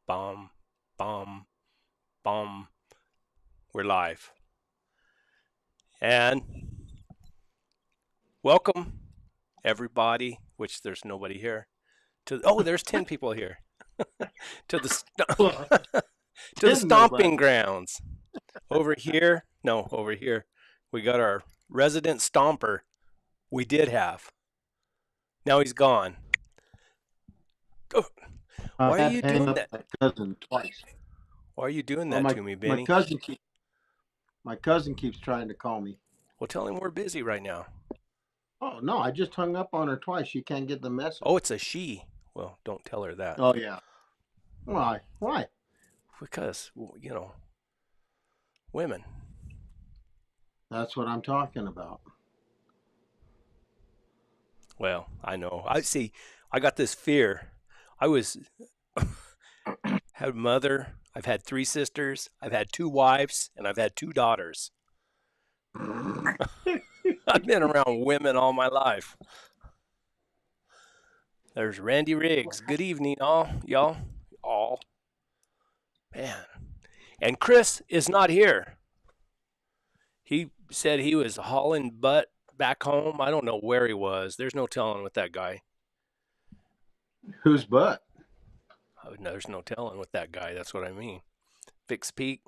Bomb, bomb, bomb. We're live. And welcome, everybody, which there's nobody here. There's 10 people here. to the to the stomping grounds. Over here, over here, we got our resident stomper. We did have. Now he's gone. Oh, why are you doing that? My cousin twice. Why are you doing that to me, Benny? My cousin keeps trying to call me. Well, tell him we're busy right now. Oh no, I just hung up on her twice. She can't get the message. Oh, it's a she. Well, don't tell her that. Oh yeah. Why? Because women. That's what I'm talking about. Well, I know. I got this fear. Had a mother. I've had 3 sisters. I've had 2 wives, and I've had 2 daughters. I've been around women all my life. There's Randy Riggs. Good evening, y'all. All. Man. And Chris is not here. He said he was hauling butt back home. I don't know where he was. There's no telling with that guy. Whose butt? Oh, no, there's no telling with that guy. That's what I mean. Fix Peak.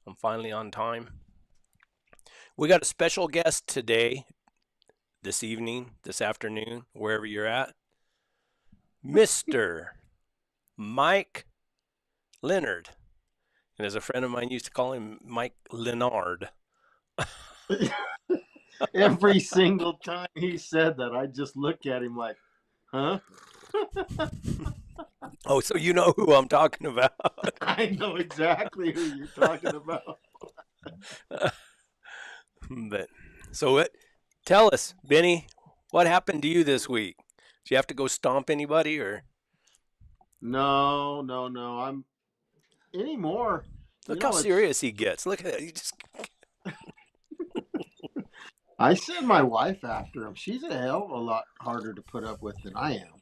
I'm finally on time. We got a special guest today, this evening, this afternoon, wherever you're at. Mr. Mike Leonard. And as a friend of mine used to call him, Mike Leonard. Every single time he said that, I just look at him like, huh? Oh, so you know who I'm talking about. I know exactly who you're talking about. Tell us, Benny, what happened to you this week? Did you have to go stomp anybody or? No. I'm anymore. Look how serious he gets. Look at that. I send my wife after him. She's a hell of a lot harder to put up with than I am.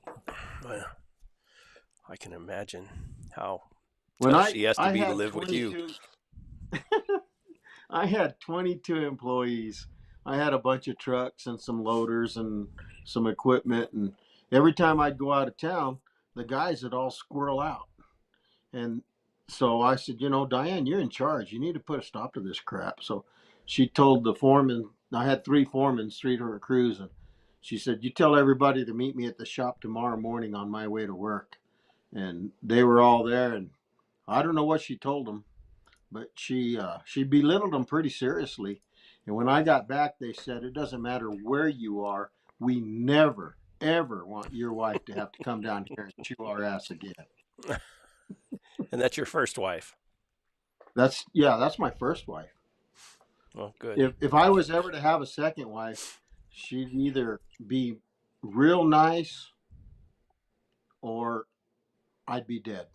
Well, I can imagine how tough she has to be to live with you. I had 22 employees. I had a bunch of trucks and some loaders and some equipment. And every time I'd go out of town, the guys would all squirrel out. And so I said, Diane, you're in charge. You need to put a stop to this crap. So she told the foreman, I had 3 foremen, 3 to her crews, and she said, you tell everybody to meet me at the shop tomorrow morning on my way to work. And they were all there, and I don't know what she told them, but she belittled them pretty seriously. And when I got back, they said, it doesn't matter where you are, we never, ever want your wife to have to come down here and chew our ass again. And that's your first wife? That's my first wife. Well, good. If I was ever to have a second wife, she'd either be real nice or I'd be dead.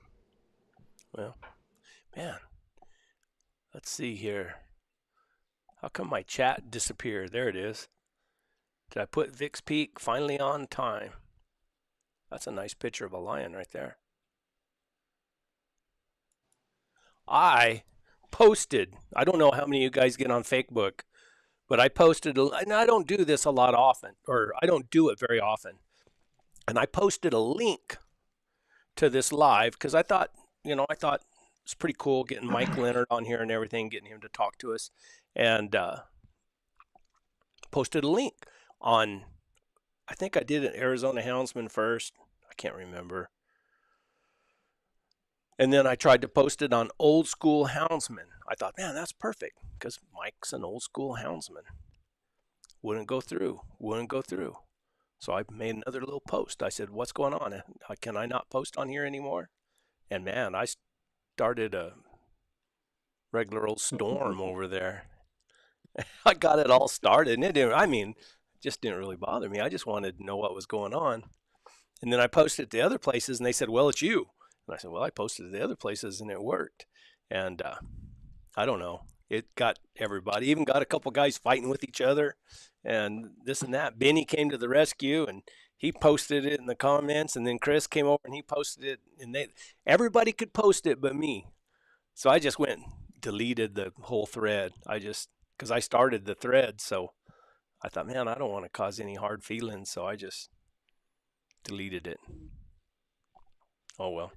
Well, man, let's see here. How come my chat disappeared? There it is. Did I put Vic's Peak finally on time? That's a nice picture of a lion right there. I posted, I don't know how many of you guys get on Facebook, but I posted, and I don't do this a lot often, or I don't do it very often. And I posted a link to this live because I thought it's pretty cool getting Mike Leonard on here and everything, getting him to talk to us, and posted a link on, I think I did an Arizona Houndsman first. I can't remember. And then I tried to post it on Old School Houndsman. I thought, man, that's perfect because Mike's an old school houndsman. Wouldn't go through. So I made another little post. I said, what's going on? Can I not post on here anymore? And man, I started a regular old storm over there. I got it all started. And it just didn't really bother me. I just wanted to know what was going on. And then I posted it to other places and they said, well, it's you. And I said, well, I posted it to the other places and it worked. And I don't know. It got everybody, even got a couple guys fighting with each other and this and that. Benny came to the rescue and he posted it in the comments, and then Chris came over and he posted it, and everybody could post it but me. So I just went and deleted the whole thread. Because I started the thread, so I thought, man, I don't want to cause any hard feelings, so I just deleted it. Oh well.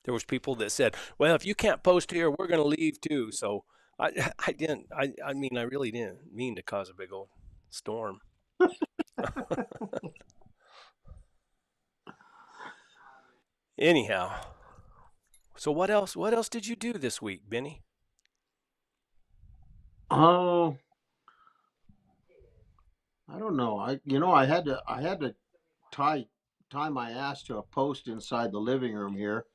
There was people that said, well, if you can't post here, we're going to leave too. So I didn't. I mean, I really didn't mean to cause a big old storm. Anyhow, so what else? What else did you do this week, Benny? Oh, I don't know. I had to tie my ass to a post inside the living room here.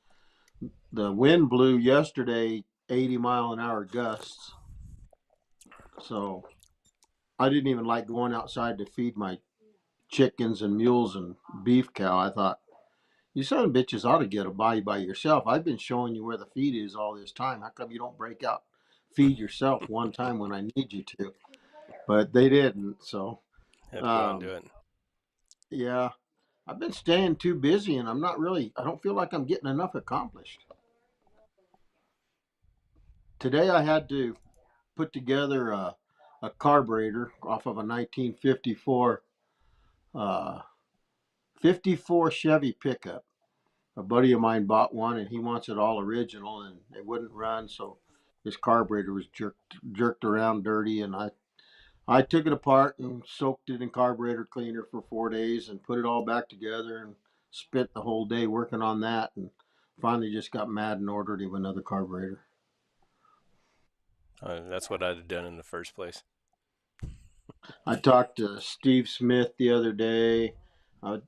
The wind blew yesterday 80-mile-an-hour gusts. So I didn't even like going outside to feed my chickens and mules and beef cow. I thought, you son of bitches ought to get a by yourself. I've been showing you where the feed is all this time. How come you don't break out, feed yourself one time when I need you to? But they didn't. So, Had to go out and do um, it. yeah, I've been staying too busy and I don't feel like I'm getting enough accomplished. Today I had to put together a carburetor off of a 1954 uh, 54 Chevy pickup. A buddy of mine bought one and he wants it all original and it wouldn't run, so his carburetor was jerked around dirty, and I took it apart and soaked it in carburetor cleaner for 4 days and put it all back together and spent the whole day working on that, and finally just got mad and ordered him another carburetor. That's what I'd have done in the first place. I talked to Steve Smith the other day. I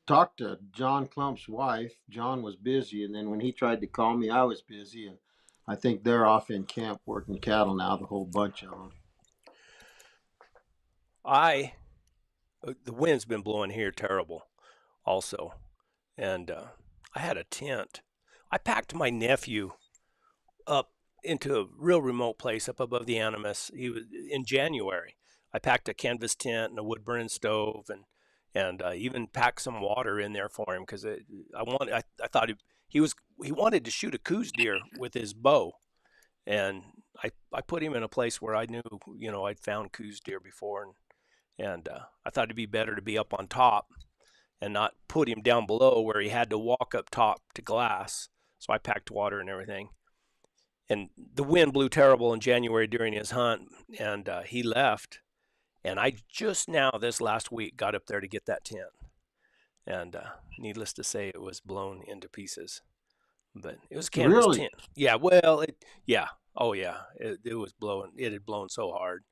talked to John Clump's wife. John was busy, and then when he tried to call me, I was busy, and I think they're off in camp working cattle now, the whole bunch of them. I The wind's been blowing here terrible, also, and I had a tent. I packed my nephew up into a real remote place up above the Animus. He was in January. I packed a canvas tent and a wood burning stove, and even packed some water in there for him because I thought he wanted to shoot a coos deer with his bow, and I put him in a place where I knew, I'd found coos deer before, and I thought it'd be better to be up on top and not put him down below where he had to walk up top to glass. So I packed water and everything. And the wind blew terrible in January during his hunt, and he left. And I just now, this last week, got up there to get that tent. And needless to say, it was blown into pieces. But it was a canvas Really? tent. Yeah, well, yeah. Oh, yeah. It was blowing. It had blown so hard.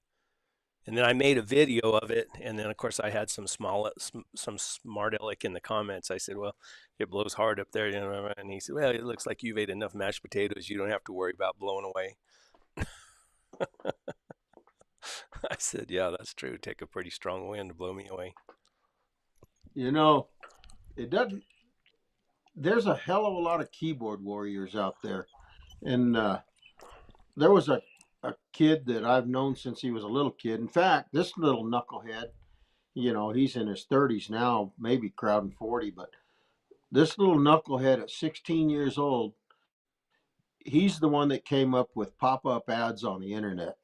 And then I made a video of it, and then of course I had some smart aleck in the comments. I said, "Well, it blows hard up there," and he said, "Well, it looks like you've ate enough mashed potatoes. You don't have to worry about blowing away." I said, "Yeah, that's true. It'd take a pretty strong wind to blow me away." You know, it doesn't. There's a hell of a lot of keyboard warriors out there, and there was a kid that I've known since he was a little kid. In fact, this little knucklehead, he's in his 30s now, maybe crowding 40, but this little knucklehead at 16 years old, he's the one that came up with pop-up ads on the internet.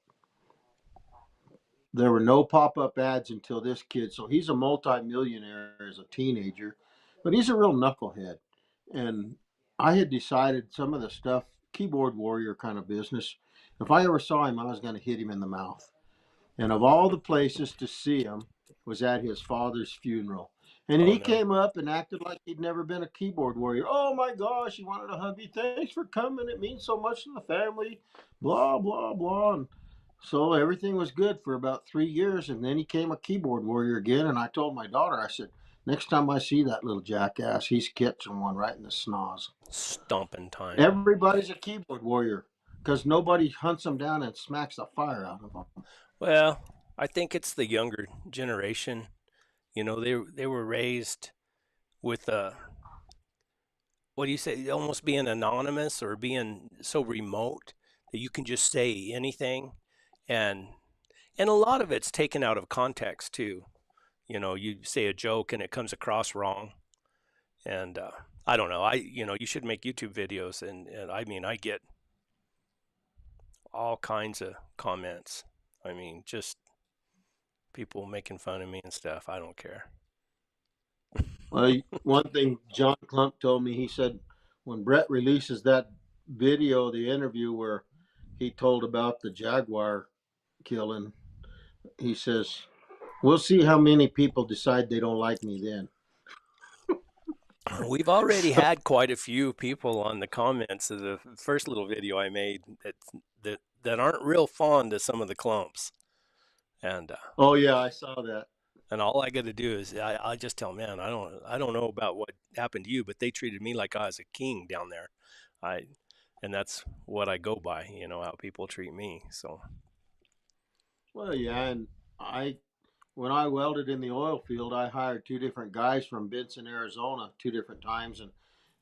There were no pop-up ads until this kid, so he's a multi-millionaire as a teenager, but he's a real knucklehead. And I had decided some of the stuff, keyboard warrior kind of business, if I ever saw him, I was going to hit him in the mouth. And of all the places to see him was at his father's funeral. And Oh he no. came up and acted like he'd never been a keyboard warrior. Oh my gosh, he wanted to hug me. Thanks for coming. It means so much to the family. Blah, blah, blah. And so everything was good for about 3 years. And then he came a keyboard warrior again. And I told my daughter, I said, next time I see that little jackass, he's catching one right in the snoz. Stomping time. Everybody's a keyboard warrior because nobody hunts them down and smacks the fire out of them. Well, I think it's the younger generation. They were raised with what do you say, almost being anonymous or being so remote that you can just say anything, and a lot of it's taken out of context too. you say a joke and it comes across wrong. And I don't know. You should make YouTube videos, and I mean, I get all kinds of comments. I mean, just people making fun of me and stuff. I don't care. Well, one thing John Klump told me, he said, when Brett releases that video, the interview where he told about the jaguar killing, he says, we'll see how many people decide they don't like me then. We've already So, had quite a few people on the comments of the first little video I made that aren't real fond of some of the clumps, and oh yeah, I saw that. and all I got to do is I just tell, man, I don't know about what happened to you, but they treated me like I was a king down there. I and that's what I go by, how people treat me. So Well, yeah, and I when I welded in the oil field, I hired two different guys from Benson, Arizona, two different times,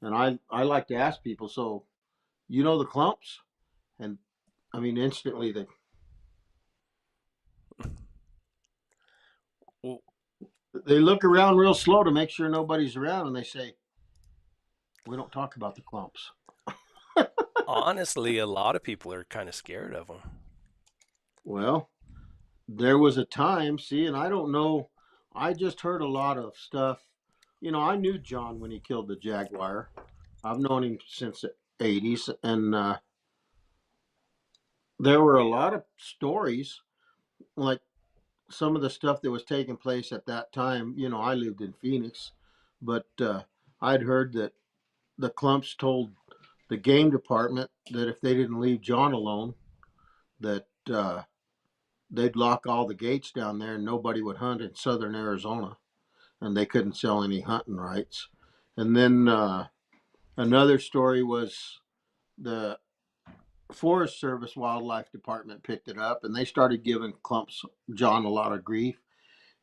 and I like to ask people, so you know the clumps, and I mean instantly well, they look around real slow to make sure nobody's around, and they say, we don't talk about the clumps. honestly, a lot of people are kind of scared of them. Well, there was a time, see, and I don't know, I just heard a lot of stuff. I knew John when he killed the jaguar. I've known him since the 80s, and there were a lot of stories, like some of the stuff that was taking place at that time. I lived in Phoenix, but I'd heard that the clumps told the game department that if they didn't leave John alone, that they'd lock all the gates down there and nobody would hunt in southern Arizona, and they couldn't sell any hunting rights. And then another story was the Forest Service Wildlife Department picked it up, and they started giving clumps John a lot of grief.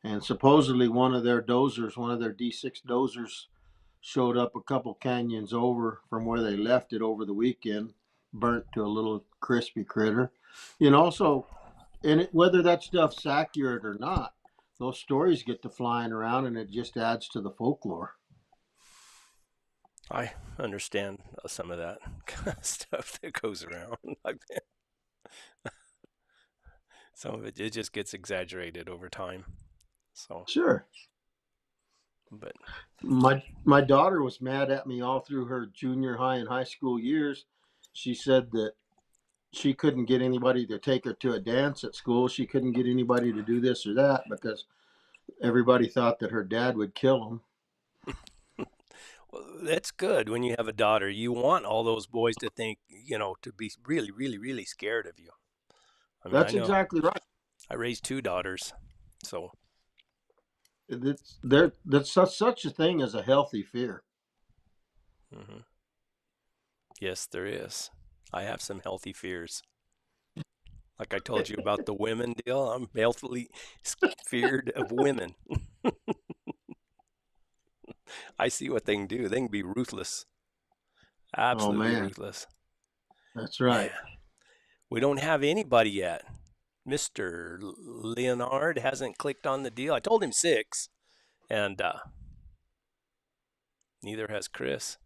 And supposedly one of their dozers, one of their D6 dozers, showed up a couple canyons over from where they left it over the weekend, burnt to a little crispy critter. So, whether that stuff's accurate or not, those stories get to flying around, and it just adds to the folklore. I understand some of that kind of stuff that goes around. Some of it just gets exaggerated over time. So, Sure. but My daughter was mad at me all through her junior high and high school years. She said that she couldn't get anybody to take her to a dance at school. She couldn't get anybody to do this or that because everybody thought that her dad would kill him. well, that's good when you have a daughter. You want all those boys to think, to be really, really, really scared of you. I mean, I That's know exactly right. I raised two daughters, so That's such a thing as a healthy fear. mhm. Yes, there is. I have some healthy fears. Like I told you about the women deal, I'm healthily feared of women. I see what they can do. They can be ruthless, Oh absolutely man, ruthless. that's Man, right. we don't have anybody yet. Mr. Leonard hasn't clicked on the deal. I told him 6, and neither has Chris.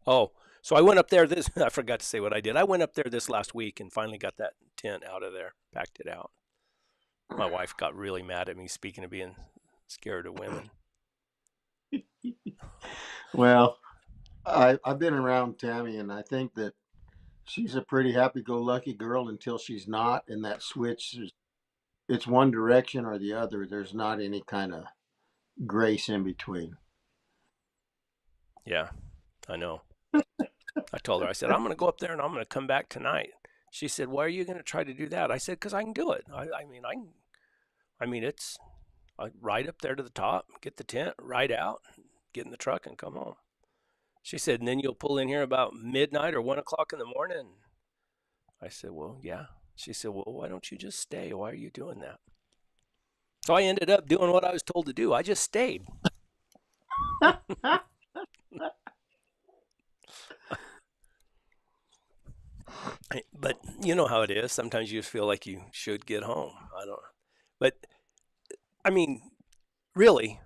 Oh, so I went up there this, I forgot to say what I did. I went up there this last week and finally got that tent out of there, packed it out. My wife got really mad at me, speaking of being scared of women. Well, I've been around Tammy, and I think that she's a pretty happy-go-lucky girl until she's not, and that switch it's one direction or the other. There's not any kind of grace in between. Yeah, I know. I told her, I said, I'm going to go up there and I'm going to come back tonight. She said, why are you going to try to do that? I said, because I can do it. It's I ride up there to the top, get the tent, ride out, get in the truck and come home. She said, and then you'll pull in here about midnight or 1 o'clock in the morning. I said, well, yeah. She said, well, why don't you just stay? Why are you doing that? So I ended up doing what I was told to do. I just stayed. But you know how it is. Sometimes you just feel like you should get home. I don't. But I mean, really,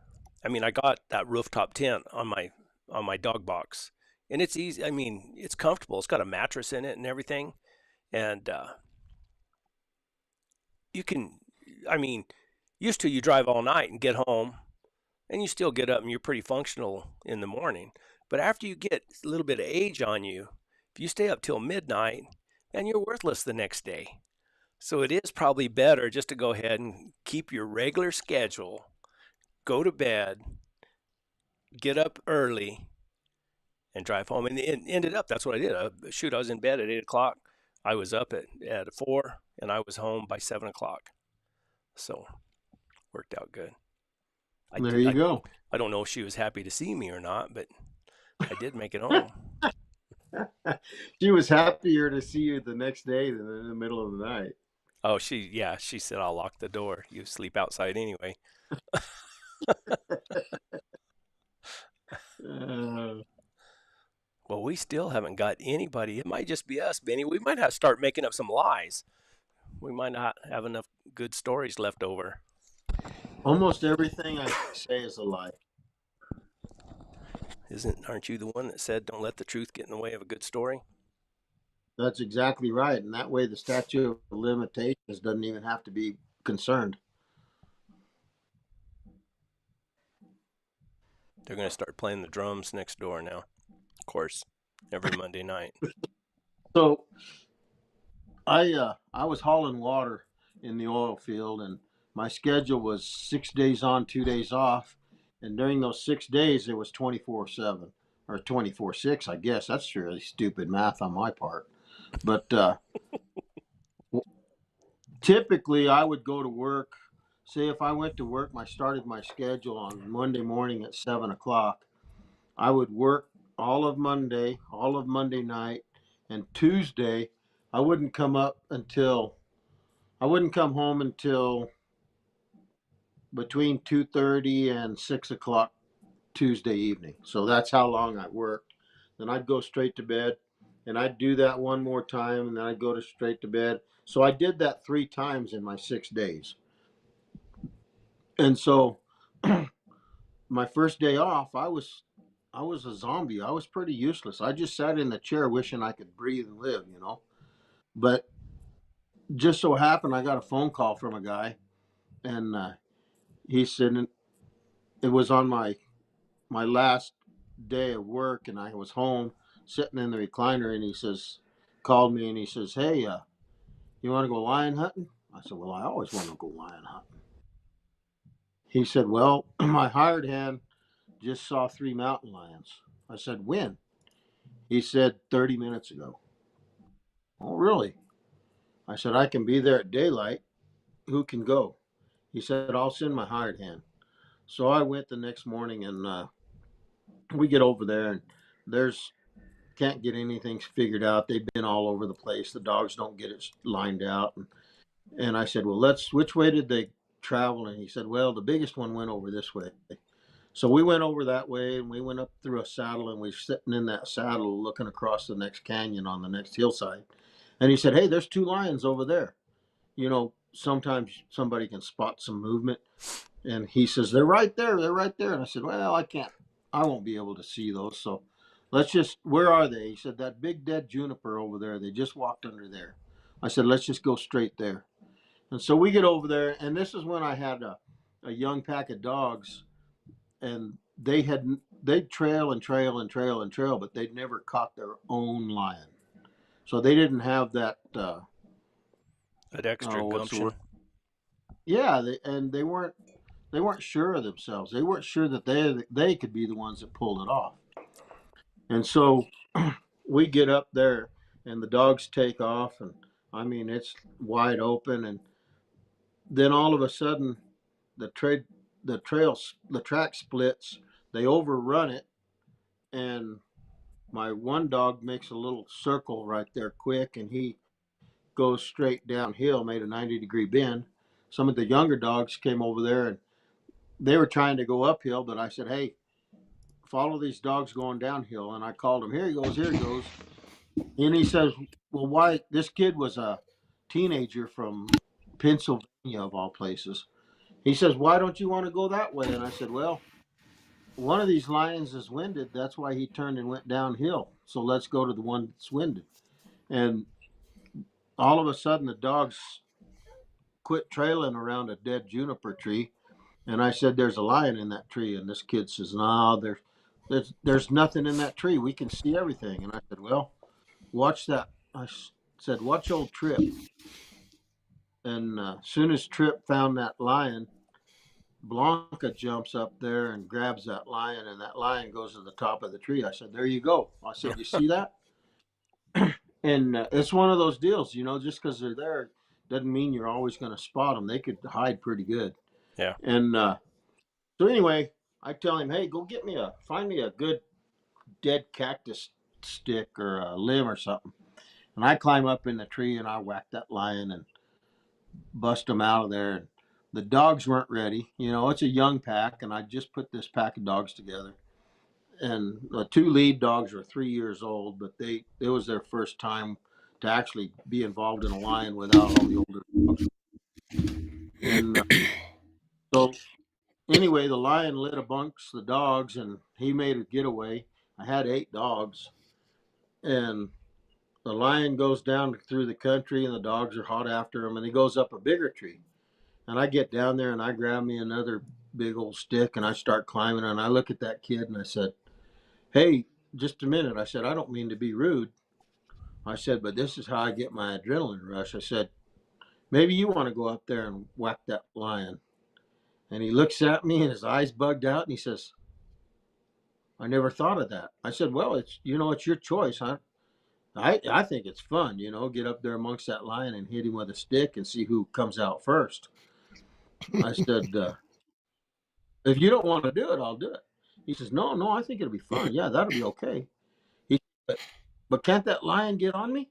I mean, I got that rooftop tent on my dog box, and it's easy. I mean, it's comfortable. It's got a mattress in it and everything, and you can. I mean, used to you drive all night and get home, and you still get up and you're pretty functional in the morning. But after you get a little bit of age on you, if you stay up till midnight, and you're worthless the next day. So it is probably better just to go ahead and keep your regular schedule, go to bed, get up early, and drive home. And it ended up, that's what I did. I was in bed at 8 o'clock. I was up at 4, and I was home by 7 o'clock. So worked out good. There you go. I don't know if she was happy to see me or not, but I did make it home. She was happier to see you the next day than in the middle of the night. Oh, she said, I'll lock the door. You sleep outside anyway. Well, we still haven't got anybody. It might just be us, Benny. We might have to start making up some lies. We might not have enough good stories left over. Almost everything I say is a lie. Aren't you the one that said, don't let the truth get in the way of a good story? That's exactly right. And that way the statute of limitations doesn't even have to be concerned. They're going to start playing the drums next door now, of course, every Monday night. So I was hauling water in the oil field, and my schedule was 6 days on, 2 days off. And during those 6 days, it was 24/7 or 24/6, I guess. That's really stupid math on my part. But typically, I would go to work. Say if I went to work, started my schedule on Monday morning at 7 o'clock. I would work all of Monday night, and Tuesday, I wouldn't come home until between 2:30 and 6 o'clock Tuesday evening. So that's how long I worked. Then I'd go straight to bed, and I'd do that one more time, and then I'd go straight to bed. So I did that 3 times in my 6 days. And so my first day off, I was a zombie. I was pretty useless. I just sat in the chair wishing I could breathe and live, But just so happened I got a phone call from a guy, and he said it was on my last day of work, and I was home sitting in the recliner, and he called me, and he says, hey, you want to go lion hunting? I said, well, I always want to go lion hunting. He said, well, my hired hand just saw 3 mountain lions. I said, when? He said, 30 minutes ago. Oh, really? I said, I can be there at daylight. Who can go? He said, I'll send my hired hand. So I went the next morning, and we get over there, and can't get anything figured out. They've been all over the place. The dogs don't get it lined out. And I said, well, which way did they travel? And he said, well, the biggest one went over this way. So we went over that way, and we went up through a saddle, and we were sitting in that saddle looking across the next canyon on the next hillside. And he said, hey, there's 2 lions over there. Sometimes somebody can spot some movement. And he says, they're right there. They're right there. And I said, well, I won't be able to see those. So where are they? He said, that big dead juniper over there. They just walked under there. I said, let's just go straight there. And so we get over there, and this is when I had a young pack of dogs, and they'd trail and trail and trail and trail, but they'd never caught their own lion. So they didn't have that extra gumption. Yeah, they weren't sure of themselves. They weren't sure that they could be the ones that pulled it off. And so we get up there, and the dogs take off, and I mean it's wide open, and then all of a sudden the track splits. They overrun it, and my one dog makes a little circle right there quick, and he goes straight downhill, made a 90-degree bend. Some of the younger dogs came over there, and they were trying to go uphill, but I said, hey, follow these dogs going downhill. And I called him, here he goes. And he says, well, why? This kid was a teenager from Pennsylvania, of all places. He says, "Why don't you want to go that way?" And I said, "Well, one of these lions is winded. That's why he turned and went downhill. So let's go to the one that's winded." And all of a sudden, the dogs quit trailing around a dead juniper tree. And I said, "There's a lion in that tree." And this kid says, "No, there's nothing in that tree. We can see everything." And I said, "Well, watch that." I said, "Watch old Trip." And as soon as Trip found that lion, Blanca jumps up there and grabs that lion, and that lion goes to the top of the tree. I said, "There you go." I said, "You see that?" And it's one of those deals, just because they're there doesn't mean you're always going to spot them. They could hide pretty good. Yeah. And so anyway, I tell him, "Hey, go find me a good dead cactus stick or a limb or something." And I climb up in the tree and I whack that lion and bust him out of there. And the dogs weren't ready. It's a young pack, and I just put this pack of dogs together. And the two lead dogs were 3 years old, but it was their first time to actually be involved in a lion without all the older dogs. And so anyway, the lion lit amongst the dogs, and he made a getaway. I had 8 dogs, and the lion goes down through the country, and the dogs are hot after him, and he goes up a bigger tree. And I get down there, and I grab me another big old stick, and I start climbing, and I look at that kid, and I said, "Hey, just a minute." I said, "I don't mean to be rude." I said, "But this is how I get my adrenaline rush." I said, "Maybe you want to go up there and whack that lion." And he looks at me, and his eyes bugged out, and he says, "I never thought of that." I said, "Well, it's your choice. I think it's fun, get up there amongst that lion and hit him with a stick and see who comes out first." I said, "If you don't want to do it, I'll do it." He says, "No, no, I think it'll be fun. Yeah, that'll be okay." He said, but can't that lion get on me?"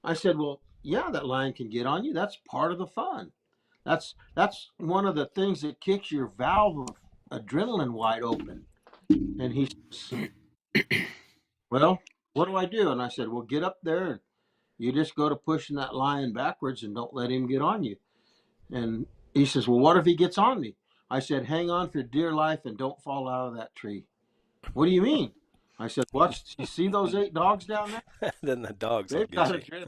I said, "Well, yeah, that lion can get on you. That's part of the fun. That's one of the things that kicks your valve of adrenaline wide open." And he says, "Well, what do I do?" And I said, "Well, get up there and you just go to pushing that lion backwards and don't let him get on you." And he says, "Well, what if he gets on me?" I said, "Hang on for dear life and don't fall out of that tree." "What do you mean?" I said, "Watch, you see those 8 dogs down there? Then the dogs will They've get got you.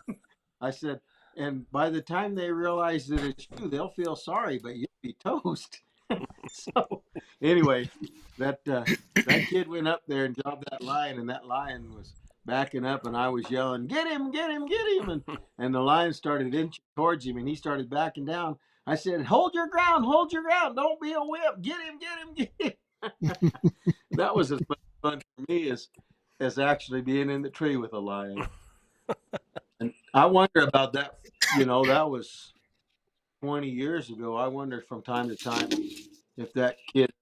adrenaline." I said, "And by the time they realize that it's you, they'll feel sorry, but you'll be toast." So anyway, that kid went up there and dropped that lion, and that lion was backing up, and I was yelling, "Get him, get him, get him!" And the lion started inching towards him, and he started backing down. I said, hold your ground, don't be a whip, get him, get him, get him." That was as much fun for me as actually being in the tree with a lion. And I wonder about that. That was 20 years ago. I wonder from time to time if that kid,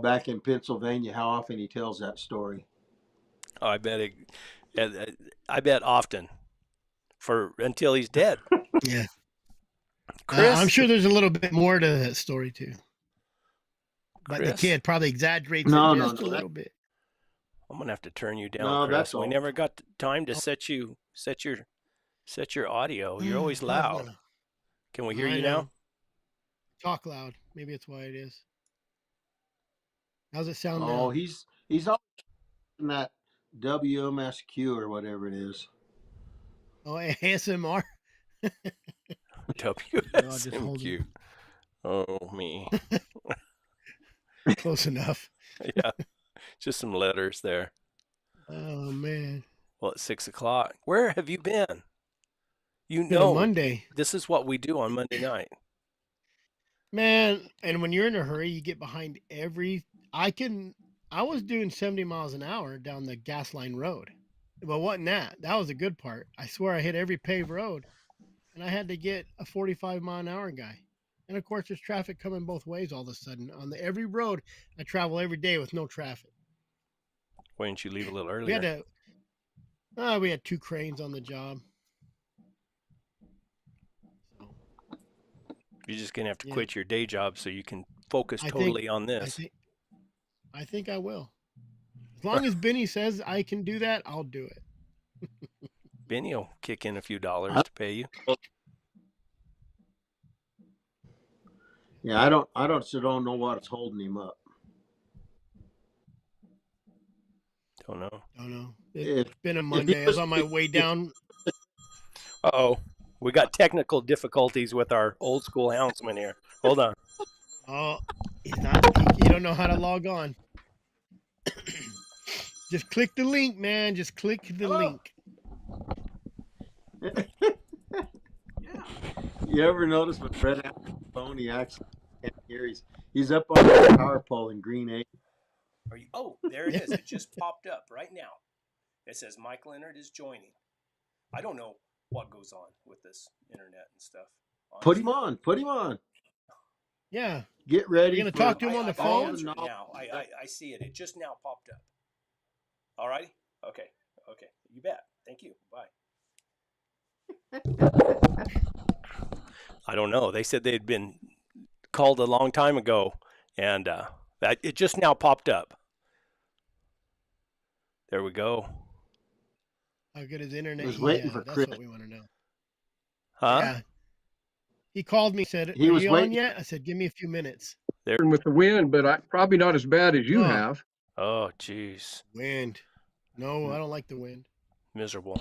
back in Pennsylvania, how often he tells that story. Oh, I bet often for until he's dead. Yeah. I'm Chris, sure there's a little bit more to that story too, but the Chris, kid probably exaggerates it No, no, just a no. little bit. I'm gonna have to turn you down, No, Chris. that's We all. never got time to Oh, set your audio. You're always loud. Can we hear I you know. now? Talk loud. Maybe that's why it is. How's it sound Oh, now? he's always in that WMSQ or whatever it is. Oh, ASMR. No, I'll just hold it WSMQ. Oh me. close enough. Yeah, just some letters there. Oh man, Well, it's 6 o'clock. Where have you been? You been a know, Monday, this is what we do on Monday night. man. And when you're in a hurry, you get behind every. I can. I was doing 70 miles an hour down the gas line road, but wasn't that? That was a good part. I swear I hit every paved road, and I had to get a 45-mile-an-hour guy. And of course, there's traffic coming both ways all of a sudden on every road I travel every day with no traffic. Why didn't you leave a little We had earlier? to. We had 2 cranes on the job. So You're just gonna have to yeah, quit your day job so you can focus I think totally on I this. think I think I will. As long as Benny says I can do that, I'll do it. Benny will kick in a few dollars I, to pay you. Yeah, I don't know what's holding him up. Don't know. Don't know. If It's been a if he Monday. I was was, on my way down. Uh-oh. We got technical difficulties with our old school houndsman here. Hold on. Oh, he's not. You don't know how to log on. Just click the link, man. Just click the link. you ever notice when Fred has the phone, he actually can't hear. He's up on the power pole in Green Acres. Are you? Oh, there it is. It just popped up right now. It says Mike Leonard is joining. I don't know what goes on with this internet and stuff. Honestly. Put him on. Put him on. Yeah. Get ready. You're gonna talk to him on the phone? Now I see it. It just now popped up. All righty. Okay. Okay. You bet. Thank you. Bye. I don't know. They said they'd been called a long time ago, and it just now popped up. There we go. How good is internet? I was waiting for that's Chris. what we want to know. Huh? Yeah. He called me, said, He "Are was you waiting. on yet?" I said, "Give me a few minutes." There with the wind, but probably not as bad as you have. Oh, jeez. Wind. No, I don't like the wind. Miserable.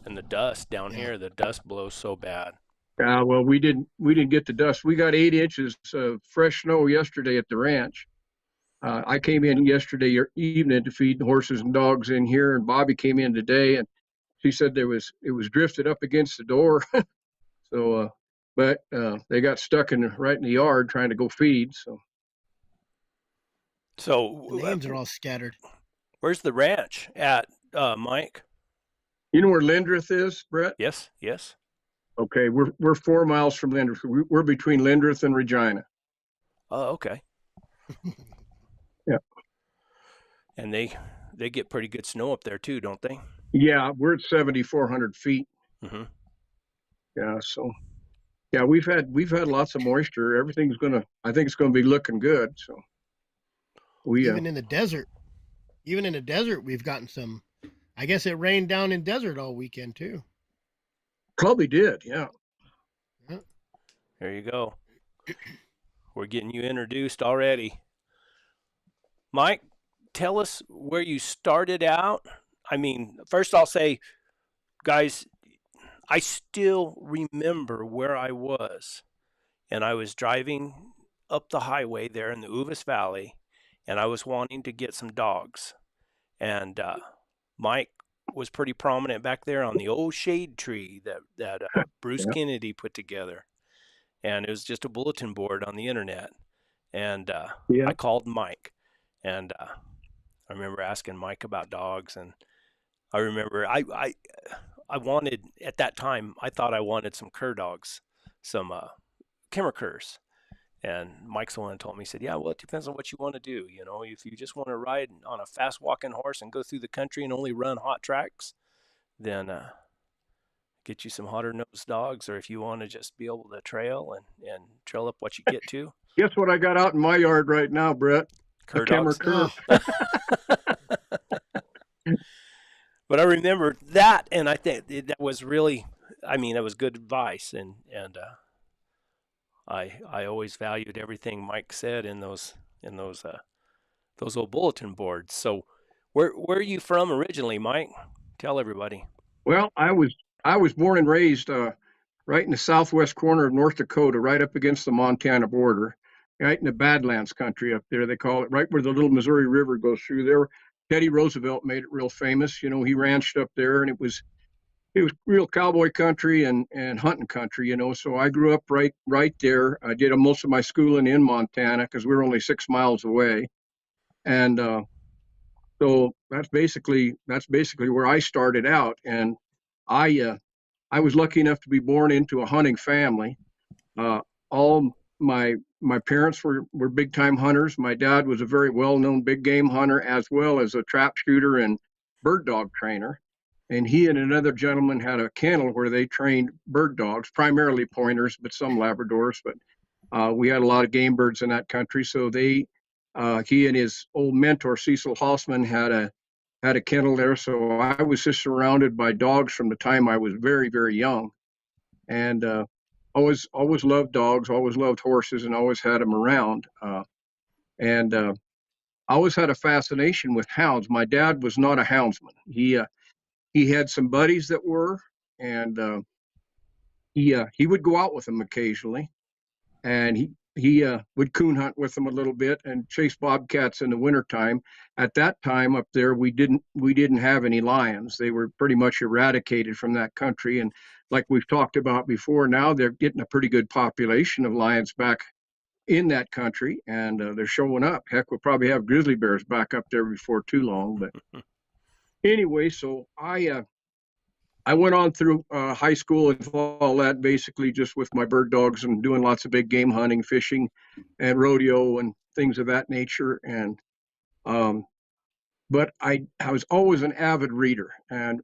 And the dust down here, the dust blows so bad. Yeah, well, we didn't get the dust. We got 8 inches of fresh snow yesterday at the ranch. I came in yesterday evening to feed the horses and dogs in here, and Bobby came in today, and she said it was drifted up against the door. So, but they got stuck right in the yard trying to go feed. So The names are all scattered. Where's the ranch at, Mike? You know where Lindrith is, Brett? Yes, yes. Okay, we're 4 miles from Lindrith. We're between Lindrith and Regina. Oh, okay. Yeah. And they get pretty good snow up there too, don't they? Yeah, we're at 7,400 feet. Mm-hmm. Yeah, so yeah, we've had lots of moisture. I think it's gonna be looking good. So Even in the desert, we've gotten some. I guess it rained down in desert all weekend too. Probably did, yeah. There you go. We're getting you introduced already. Mike, tell us where you started out. I mean, first I'll say, guys, I still remember where I was. And I was driving up the highway there in the Uvis Valley, and I was wanting to get some dogs. And Mike was pretty prominent back there on the old shade tree that Bruce Kennedy put together. And it was just a bulletin board on the internet. And I called Mike. And I remember asking Mike about dogs. And I remember I wanted, at that time, I thought I wanted some cur dogs, some Kimmer curs. And Mike's the one that told me, he said, yeah, well, it depends on what you want to do. You know, if you just want to ride on a fast walking horse and go through the country and only run hot tracks, then get you some hotter nosed dogs. Or if you want to just be able to trail and trail up what you get to. Guess what I got out in my yard right now, Brett? Cur dogs. But I remember that, and I think that was really, I mean, that was good advice, and I always valued everything Mike said in those old bulletin boards. So, where are you from originally, Mike? Tell everybody. Well, I was born and raised right in the southwest corner of North Dakota, right up against the Montana border, right in the Badlands country up there. They call it, right where the little Missouri River goes through there. Teddy Roosevelt made it real famous. You know, he ranched up there, and it was real cowboy country and hunting country, you know. So I grew up right there. I did most of my schooling in Montana because we were only 6 miles away, and so that's basically where I started out. And I was lucky enough to be born into a hunting family. All my parents were big time hunters. My dad was a very well known big game hunter, as well as a trap shooter and bird dog trainer. And he and another gentleman had a kennel where they trained bird dogs, primarily pointers, but some Labradors. But we had a lot of game birds in that country. So he and his old mentor, Cecil Hossman, had a kennel there. So I was just surrounded by dogs from the time I was very, very young. And always loved dogs, always loved horses, and always had them around. And I always had a fascination with hounds. My dad was not a houndsman. He had some buddies that were, and he would go out with them occasionally, and he would coon hunt with them a little bit and chase bobcats in the wintertime. At that time up there, we didn't have any lions. They were pretty much eradicated from that country. And like we've talked about before, now they're getting a pretty good population of lions back in that country, and they're showing up. Heck, we'll probably have grizzly bears back up there before too long. But anyway, so I went on through high school and all that, basically just with my bird dogs and doing lots of big game hunting, fishing, and rodeo and things of that nature. And but I was always an avid reader, and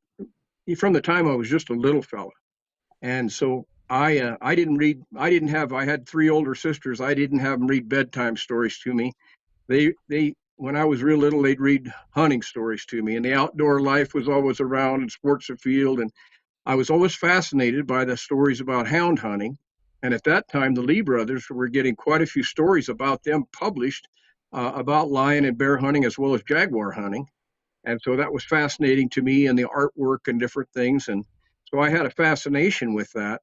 from the time I was just a little fella. And so I didn't read. I had 3 older sisters. I didn't have them read bedtime stories to me. They when I was real little, they'd read hunting stories to me, and the outdoor life was always around, and sports afield. And I was always fascinated by the stories about hound hunting. And at that time, the Lee brothers were getting quite a few stories about them published about lion and bear hunting as well as jaguar hunting. And so that was fascinating to me, and the artwork and different things. And so I had a fascination with that.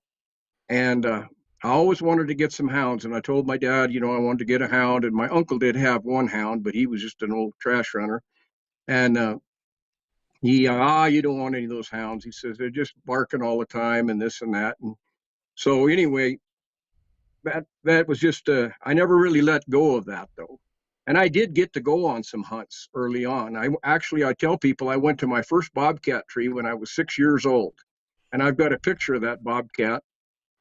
And I always wanted to get some hounds, and I told my dad, I wanted to get a hound, and my uncle did have one hound, but he was just an old trash runner. And you don't want any of those hounds. He says, they're just barking all the time and this and that. And so anyway, that was just, I never really let go of that though. And I did get to go on some hunts early on. I tell people I went to my first bobcat tree when I was 6 years old. And I've got a picture of that bobcat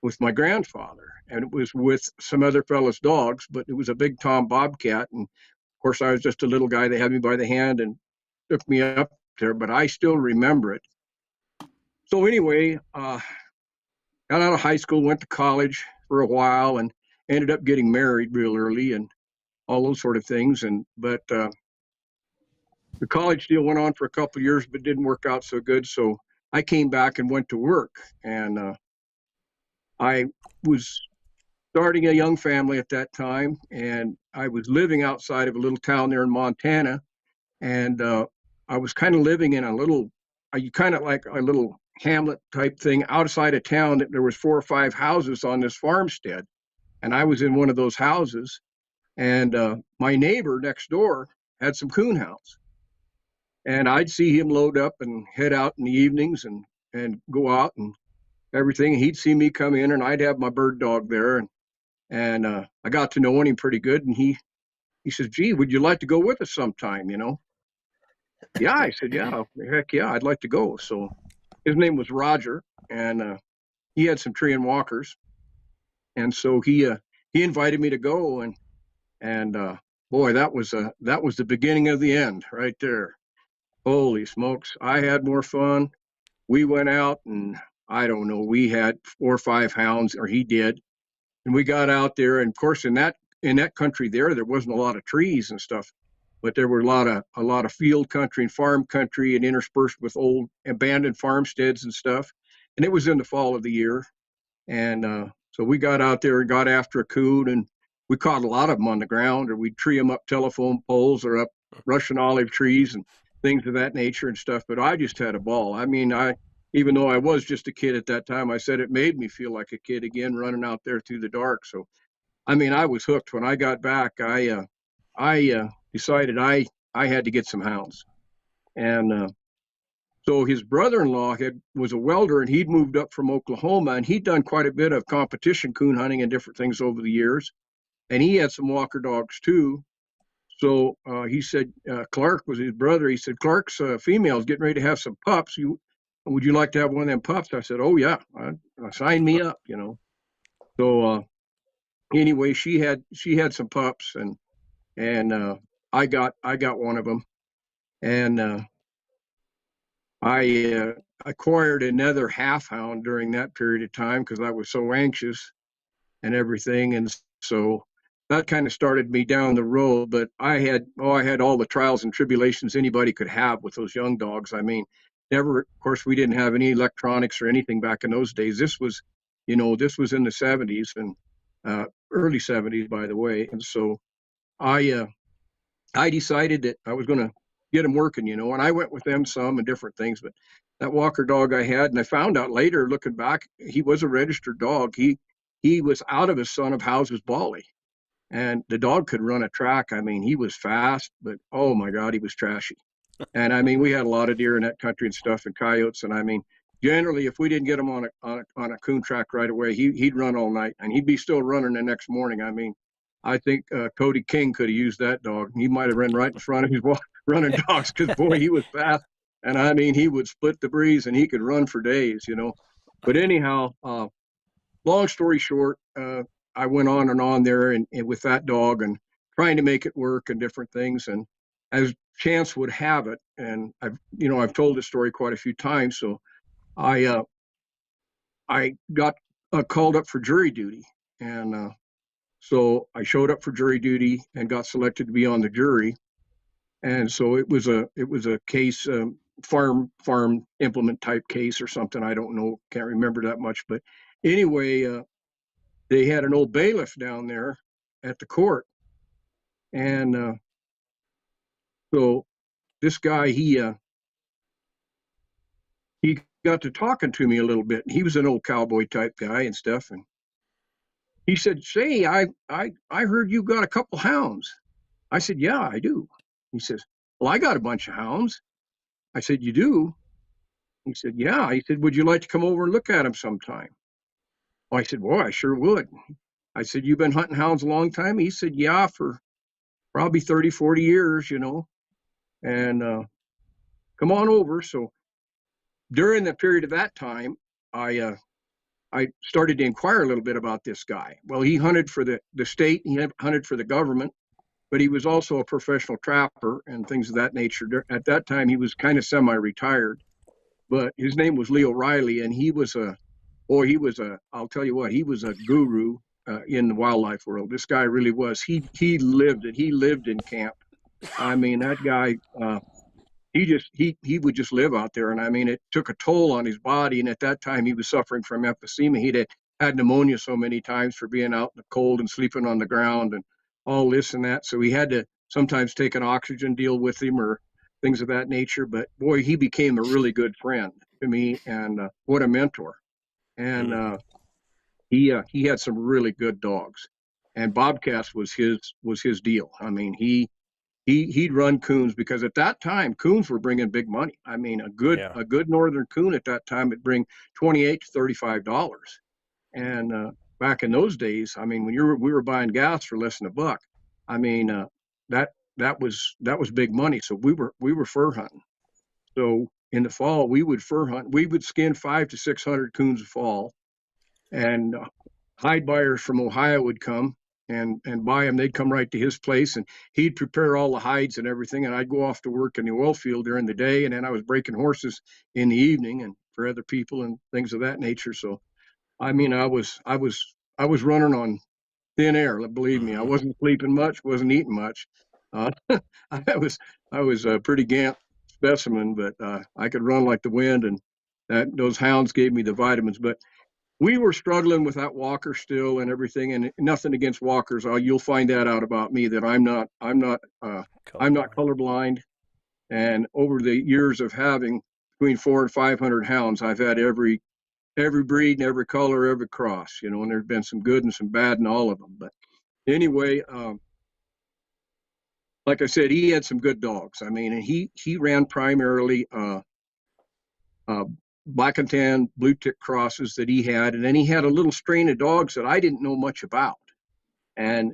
with my grandfather, and it was with some other fellas' dogs, but it was a big Tom bobcat. And of course, I was just a little guy. They had me by the hand and took me up there, but I still remember it. So anyway, got out of high school, went to college for a while, and ended up getting married real early and all those sort of things. But the college deal went on for a couple of years, but didn't work out so good. So I came back and went to work, and I was starting a young family at that time, and I was living outside of a little town there in Montana, and I was kind of living in a little hamlet type thing outside of town. That there was 4 or 5 houses on this farmstead, and I was in one of those houses, and my neighbor next door had some coon hounds, and I'd see him load up and head out in the evenings and go out and everything. He'd see me come in, and I'd have my bird dog there, and I got to know him pretty good. And he says, "Gee, would you like to go with us sometime?" Yeah, I said, "Yeah, heck yeah, I'd like to go." So his name was Roger, and he had some tree and walkers, and so he invited me to go, and boy, that was the beginning of the end right there. Holy smokes, I had more fun. We went out, and I don't know, we had 4 or 5 hounds, or he did, and we got out there. And of course, in that country there wasn't a lot of trees and stuff, but there were a lot of field country and farm country, and interspersed with old abandoned farmsteads and stuff. And it was in the fall of the year, and so we got out there and got after a coon, and we caught a lot of them on the ground, or we'd tree them up telephone poles or up Russian olive trees and things of that nature and stuff. But I just had a ball. I mean, even though I was just a kid at that time, I said it made me feel like a kid again, running out there through the dark. So, I mean, I was hooked. When I got back, I decided I had to get some hounds. And so his brother-in-law was a welder, and he'd moved up from Oklahoma, and he'd done quite a bit of competition coon hunting and different things over the years. And he had some walker dogs too. So he said, Clark was his brother. He said, "Clark's female's getting ready to have some pups. Would you like to have one of them pups?" I said, "Oh yeah, sign me up." So anyway, she had some pups, and I got one of them, and I acquired another half hound during that period of time because I was so anxious and everything, and so that kind of started me down the road. But I had all the trials and tribulations anybody could have with those young dogs. I mean, of course, we didn't have any electronics or anything back in those days. This was you know, this was in the 70s and early 70s, by the way. And so I decided that I was going to get him working, you know, and I went with them some and different things. But that Walker dog I had, and I found out later, looking back, he was a registered dog. He was out of his son of House's Bali, and the dog could run a track. I mean, he was fast, but oh my God, he was trashy. And I mean, we had a lot of deer in that country and stuff, and coyotes. And I mean, generally, if we didn't get him on a coon track right away, he'd run all night, and he'd be still running the next morning. I mean, I think Cody King could have used that dog. He might have run right in front of his running dogs, because boy, he was fast. And I mean, he would split the breeze, and he could run for days, you know. But anyhow, long story short, I went on and on there and with that dog and trying to make it work and different things. And as chance would have it, and I've told this story quite a few times. So I got called up for jury duty, and so I showed up for jury duty and got selected to be on the jury. And so it was a case, farm implement type case or something. I don't know, can't remember that much. But anyway, they had an old bailiff down there at the court, and so this guy he got to talking to me a little bit. He was an old cowboy type guy and stuff, and he said, "Say, I heard you got a couple hounds." I said, "Yeah, I do." He says, "Well, I got a bunch of hounds." I said, "You do?" He said, "Yeah." He said, "Would you like to come over and look at them sometime?" Well, I said, "Well, I sure would." I said, "You've been hunting hounds a long time?" He said, "Yeah, for probably 30, 40 years, you know, and come on over." So during the period of that time, I started to inquire a little bit about this guy. Well, he hunted for the state, he hunted for the government, but he was also a professional trapper and things of that nature. At that time, he was kind of semi-retired, but his name was Leo Riley, and I'll tell you what, he was a guru in the wildlife world. This guy really was. He lived it. He lived in camp. I mean, that guy, he would just live out there. And I mean, it took a toll on his body. And at that time, he was suffering from emphysema. He'd had pneumonia so many times for being out in the cold and sleeping on the ground and all this and that. So he had to sometimes take an oxygen deal with him or things of that nature. But boy, he became a really good friend to me, and what a mentor. And he had some really good dogs, and Bobcats was his deal. I mean, he'd run coons, because at that time coons were bringing big money. I mean, a good northern coon at that time would bring $28 to $35, and back in those days, I mean, when we were buying gas for less than $1, I mean, that was big money. So we were fur hunting. So in the fall, we would fur hunt. We would skin 500 to 600 coons a fall, and hide buyers from Ohio would come and buy them. They'd come right to his place, and he'd prepare all the hides and everything. And I'd go off to work in the oil field during the day, and then I was breaking horses in the evening and for other people and things of that nature. So, I mean, I was running on thin air. Believe me, I wasn't sleeping much, wasn't eating much. I was a pretty gant specimen, but I could run like the wind, and those hounds gave me the vitamins. But we were struggling with that walker still and everything, and nothing against walkers. You'll find that out about me, that I'm not colorblind. And over the years of having between 400 and 500 hounds, I've had every breed and every color, every cross, you know, and there's been some good and some bad in all of them. But anyway, like I said, he had some good dogs. I mean, and he ran primarily black and tan blue tick crosses that he had, and then he had a little strain of dogs that I didn't know much about, and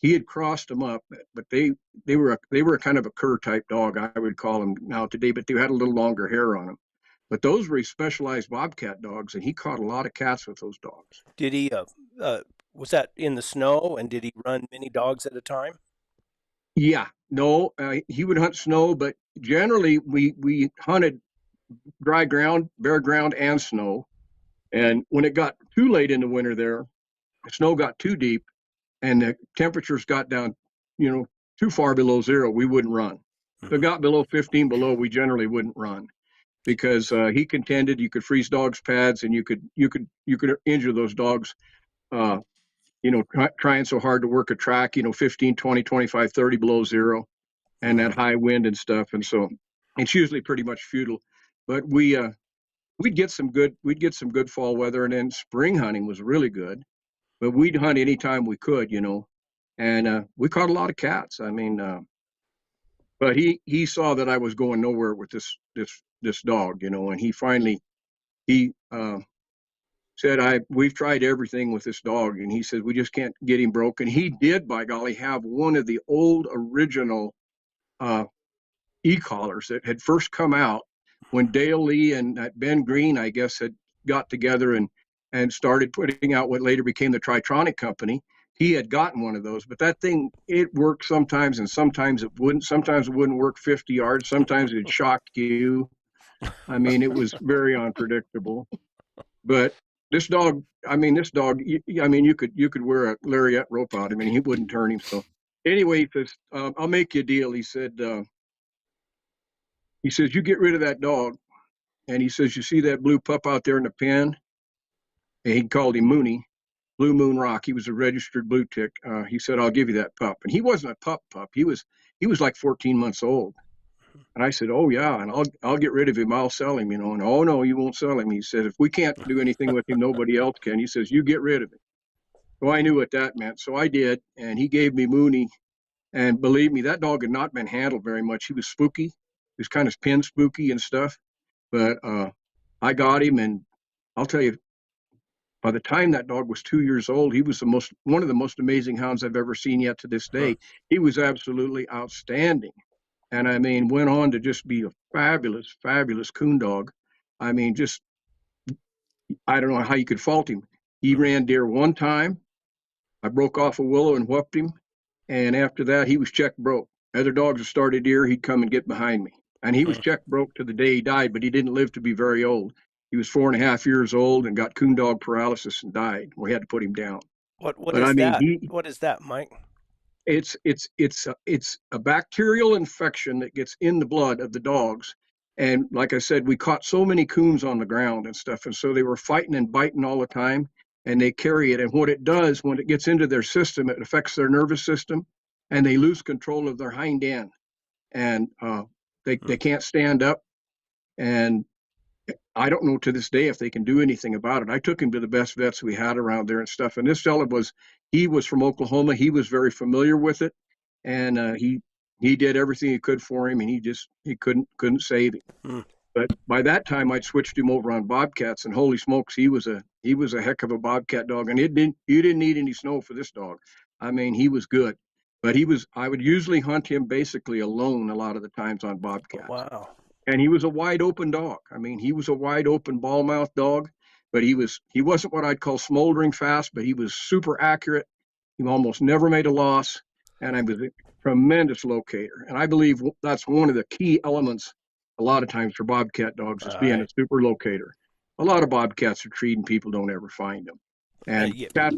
he had crossed them up, but they were a kind of a cur type dog, I would call them now today, but they had a little longer hair on them. But those were specialized Bobcat dogs, and he caught a lot of cats with those dogs. Did he was that in the snow, and did he run many dogs at a time? Yeah, no, he would hunt snow, but generally we hunted dry ground, bare ground, and snow. And when it got too late in the winter there, the snow got too deep and the temperatures got down, you know, too far below zero, we wouldn't run. If it got below 15 below, we generally wouldn't run. because he contended you could freeze dogs' pads and you could injure those dogs, trying so hard to work a track, 15, 20, 25, 30 below zero, and that high wind and stuff. And so it's usually pretty much futile. But we'd get some good fall weather, and then spring hunting was really good. But we'd hunt anytime we could, and we caught a lot of cats. I mean, but he saw that I was going nowhere with this dog, and he finally said, we've tried everything with this dog, and he said we just can't get him broken. He did, by golly, have one of the old original e-collars that had first come out when Dale Lee and Ben Green, I guess, had got together and started putting out what later became the Tritronic Company. He had gotten one of those, but that thing, it worked sometimes and sometimes it wouldn't. Sometimes it wouldn't work 50 yards. Sometimes it'd shock you. I mean, it was very unpredictable. But this dog, you could wear a lariat rope out. I mean, he wouldn't turn him. So anyway, he says, I'll make you a deal. He says, you get rid of that dog. And he says, you see that blue pup out there in the pen? And he called him Mooney, Blue Moon Rock. He was a registered blue tick. He said, I'll give you that pup. And he wasn't a pup. He was like 14 months old. And I said, oh yeah, and I'll get rid of him. I'll sell him, And oh no, you won't sell him. He said, if we can't do anything with him, nobody else can. He says, you get rid of him. So I knew what that meant. So I did, and he gave me Mooney. And believe me, that dog had not been handled very much. He was spooky. He was kind of pin spooky and stuff. But I got him, and I'll tell you, by the time that dog was 2 years old, he was one of the most amazing hounds I've ever seen yet to this day. He was absolutely outstanding. And I mean, went on to just be a fabulous, fabulous coon dog. I mean, just, I don't know how you could fault him. He ran deer one time. I broke off a willow and whooped him. And after that, he was check broke. Other dogs that started deer, he'd come and get behind me. And he was check broke to the day he died, but he didn't live to be very old. He was 4.5 years old and got coon dog paralysis and died. We had to put him down. What is that, Mike? It's a bacterial infection that gets in the blood of the dogs. And like I said, we caught so many coons on the ground and stuff. And so they were fighting and biting all the time, and they carry it. And what it does, when it gets into their system, it affects their nervous system, and they lose control of their hind end. And they can't stand up. And I don't know to this day if they can do anything about it. I took him to the best vets we had around there and stuff. And this fella he was from Oklahoma. He was very familiar with it. And he did everything he could for him, and he couldn't save him. But by that time I'd switched him over on bobcats, and holy smokes, he was a heck of a bobcat dog. And you didn't need any snow for this dog. I mean, he was good. But I would usually hunt him basically alone a lot of the times on bobcats. Wow. And he was a wide open dog. I mean, he was a wide open ball mouth dog, but he wasn't what I'd call smoldering fast, but he was super accurate. He almost never made a loss. And I was a tremendous locator. And I believe that's one of the key elements a lot of times for bobcat dogs is being a super locator. A lot of bobcats are treed and people don't ever find them. And that,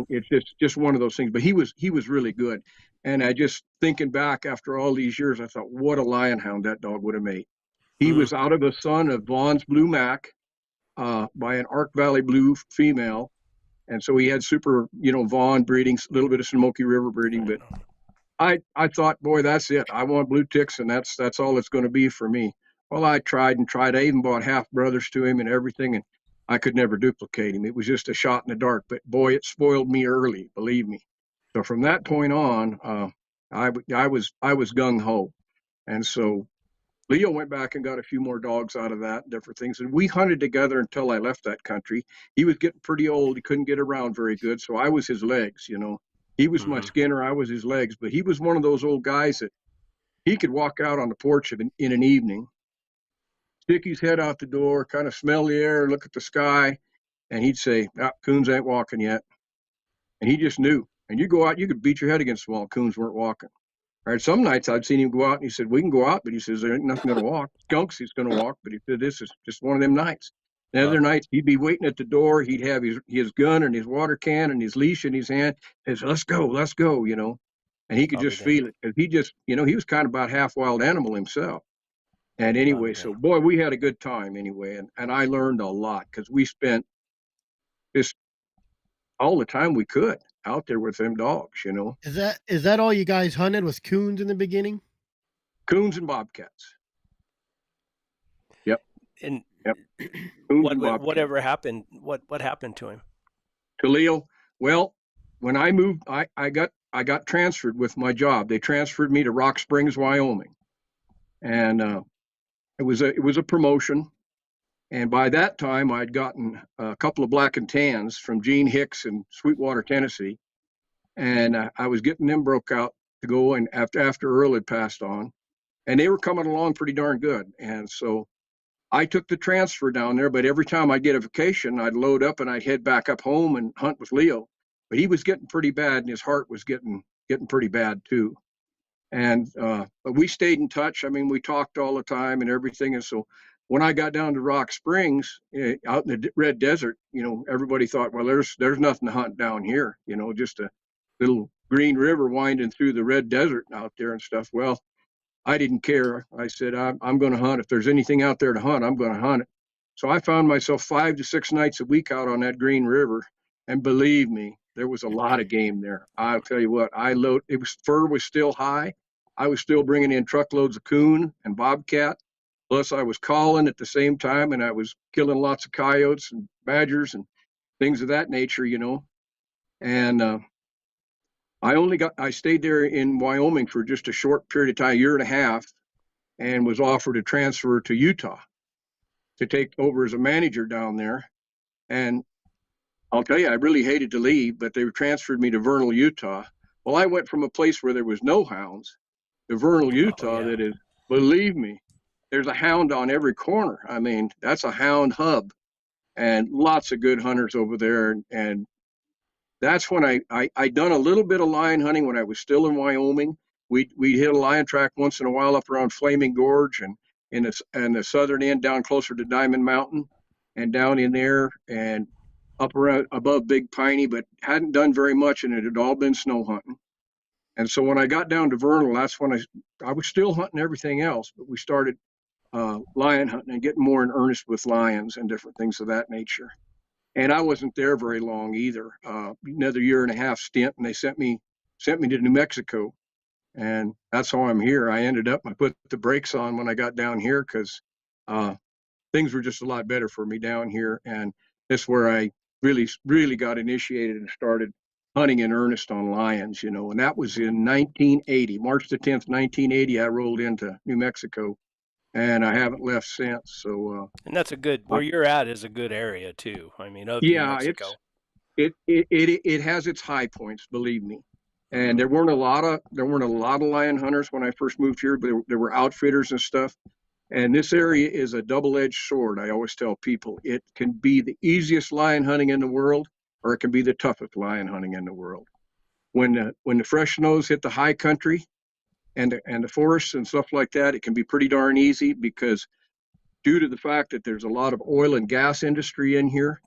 it's just one of those things. But he was really good. And I just, thinking back after all these years, I thought, what a lion hound that dog would have made. He was out of a son of Vaughn's Blue Mac by an Ark Valley Blue female. And so he had super, Vaughn breeding, a little bit of Smoky River breeding. But I thought, boy, that's it. I want blue ticks, and that's all it's going to be for me. Well, I tried and tried. I even bought half brothers to him and everything, and I could never duplicate him. It was just a shot in the dark. But boy, it spoiled me early, believe me. So from that point on, I was gung ho. And so Leo went back and got a few more dogs out of that, different things. And we hunted together until I left that country. He was getting pretty old. He couldn't get around very good. So I was his legs, He was my skinner. I was his legs. But he was one of those old guys that he could walk out on the porch in an evening, stick his head out the door, kind of smell the air, look at the sky, and he'd say, coons ain't walking yet. And he just knew. And you go out, you could beat your head against the wall. Coons weren't walking. All right, some nights I'd seen him go out, and he said, we can go out, but he says, there ain't nothing going to walk. Skunks, he's going to walk, but he said, this is just one of them nights. The other nights, he'd be waiting at the door. He'd have his gun and his water can and his leash in his hand. He says, let's go, And he could just feel it. Because he just, he was kind of about half wild animal himself. And anyway, Okay. so boy, we had a good time anyway. And I learned a lot because we spent just all the time we could out there with them dogs, you know, Is that all you guys hunted was coons in the beginning? coons and bobcats. Yep. And Yep. Coons and bobcats. whatever happened? What happened to him? To Leo, well, when I moved, I got transferred with my job. They transferred me to Rock Springs, Wyoming, and it was a promotion. And by that time, I'd gotten a couple of black and tans from Gene Hicks in Sweetwater, Tennessee, and I was getting them broke out to go. And after Earl had passed on, and they were coming along pretty darn good. And so I took the transfer down there. But every time I'd get a vacation, I'd load up and I'd head back up home and hunt with Leo. But he was getting pretty bad, and his heart was getting pretty bad too. And but we stayed in touch. I mean, we talked all the time and everything. And so when I got down to Rock Springs, out in the Red Desert, you know, everybody thought, well, there's nothing to hunt down here, you know, just a little green river winding through the Red Desert out there and stuff. Well, I didn't care. I said, I'm going to hunt. If there's anything out there to hunt, I'm going to hunt it. So I found myself 5 to 6 nights a week out on that Green River. And believe me, there was a lot of game there. I'll tell you what, fur was still high. I was still bringing in truckloads of coon and bobcat. Plus I was calling at the same time, and I was killing lots of coyotes and badgers and things of that nature, you know. And I stayed there in Wyoming for just a short period of time, 1.5 years, and was offered a transfer to Utah to take over as a manager down there. And I'll tell you, I really hated to leave, but they transferred me to Vernal, Utah. Well, I went from a place where there was no hounds to Vernal, Utah, that is, believe me, there's a hound on every corner. I mean, that's a hound hub, and lots of good hunters over there. And that's when I done a little bit of lion hunting when I was still in Wyoming. We'd hit a lion track once in a while up around Flaming Gorge and in the southern end down closer to Diamond Mountain and down in there and up around above Big Piney, but hadn't done very much, and it had all been snow hunting. And so when I got down to Vernal, that's when I was still hunting everything else, but we started lion hunting and getting more in earnest with lions and different things of that nature. And I wasn't there very long either. Another 1.5 year stint, and they sent me to New Mexico, and that's how I'm here. I put the brakes on when I got down here because things were just a lot better for me down here, and that's where I really got initiated and started hunting in earnest on lions, you know. And that was in 1980, March the 10th, 1980. I rolled into New Mexico, and I haven't left since. So and that's a good, where you're at is a good area too. I mean, of New Mexico. It has its high points, believe me. And there weren't a lot of lion hunters when I first moved here, but there were outfitters and stuff. And this area is a double-edged sword. I always tell people it can be the easiest lion hunting in the world, or it can be the toughest lion hunting in the world. When the fresh snows hit the high country and the forests and stuff like that, it can be pretty darn easy because due to the fact that there's a lot of oil and gas industry in here,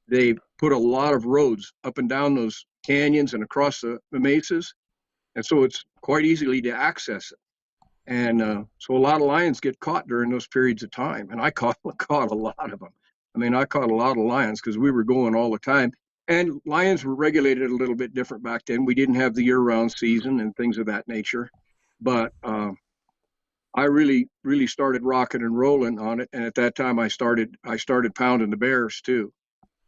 they put a lot of roads up and down those canyons and across the mesas. And so it's quite easily to access it. And so a lot of lions get caught during those periods of time. And I caught a lot of them. I mean, I caught a lot of lions because we were going all the time. And lions were regulated a little bit different back then. We didn't have the year-round season and things of that nature. But I really started rocking and rolling on it. And at that time, I started pounding the bears too.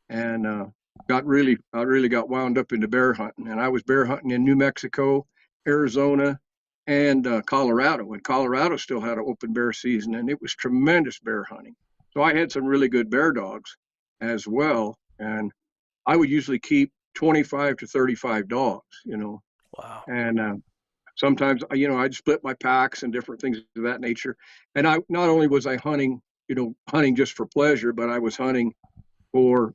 And I really got wound up into bear hunting. And I was bear hunting in New Mexico, Arizona, and Colorado. And Colorado still had an open bear season, and it was tremendous bear hunting. So I had some really good bear dogs as well. And I would usually keep 25 to 35 dogs, you know. Wow. And sometimes, you know, I'd split my packs and different things of that nature. And I not only was I hunting just for pleasure, but I was hunting for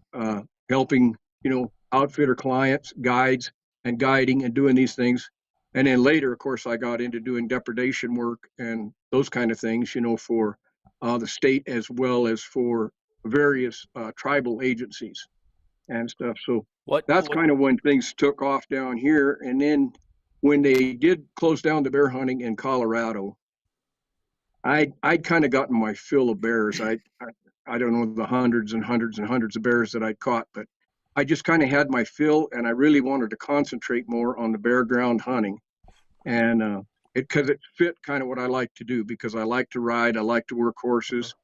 helping, you know, outfitter clients, guides, and guiding and doing these things. And then later, of course, I got into doing depredation work and those kind of things, you know, for the state as well as for various tribal agencies and stuff. So that's kind of when things took off down here. And then when they did close down the bear hunting in Colorado, I'd kind of gotten my fill of bears. I don't know the hundreds and hundreds and hundreds of bears that I'd caught, but I just kind of had my fill, and I really wanted to concentrate more on the bare ground hunting, and because it fit kind of what I like to do, because I like to ride, I like to work horses,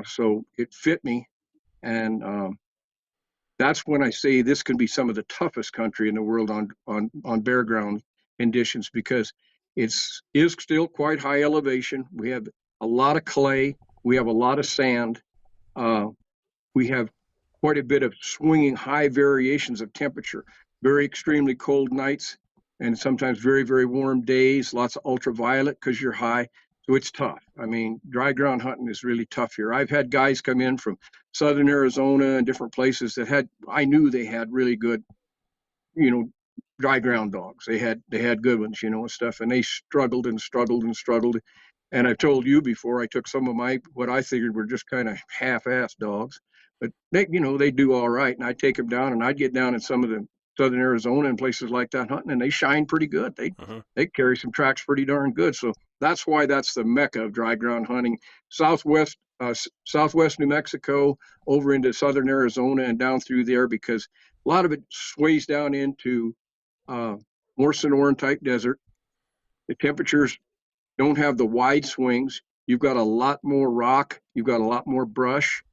so it fit me, and that's when I say this can be some of the toughest country in the world on bare ground conditions, because it's is still quite high elevation. We have a lot of clay, we have a lot of sand, we have quite a bit of swinging high variations of temperature, very extremely cold nights, and sometimes very, very warm days, lots of ultraviolet because you're high. So it's tough. I mean, dry ground hunting is really tough here. I've had guys come in from southern Arizona and different places that I knew they had really good, dry ground dogs. They had good ones, and stuff, and they struggled and struggled and struggled. And I've told you before, I took some of what I figured were just kind of half-assed dogs, but they do all right. And I'd take them down, and I'd get down in some of the southern Arizona and places like that hunting, and they shine pretty good. They carry some tracks pretty darn good. So that's why that's the mecca of dry ground hunting. Southwest New Mexico, over into southern Arizona and down through there, because a lot of it sways down into more Sonoran type desert. The temperatures don't have the wide swings. You've got a lot more rock. You've got a lot more brush,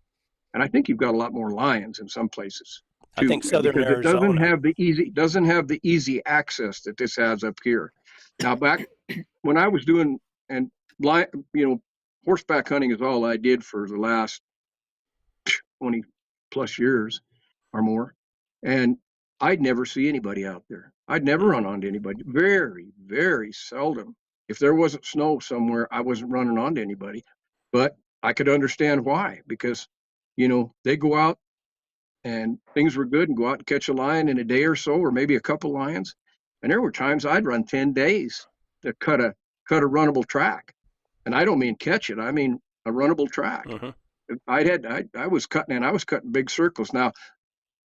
and I think you've got a lot more lions in some places too, I think southern because Arizona doesn't have the easy access that this has up here. Now, back when I was doing horseback hunting is all I did for the last 20 plus years or more, and I'd never see anybody out there. I'd never run onto anybody. Very, very seldom. If there wasn't snow somewhere, I wasn't running onto anybody. But I could understand why, because, they go out and things were good and go out and catch a lion in a day or so, or maybe a couple lions. And there were times I'd run 10 days to cut a runnable track. And I don't mean catch it. I mean a runnable track. I was cutting big circles. Now,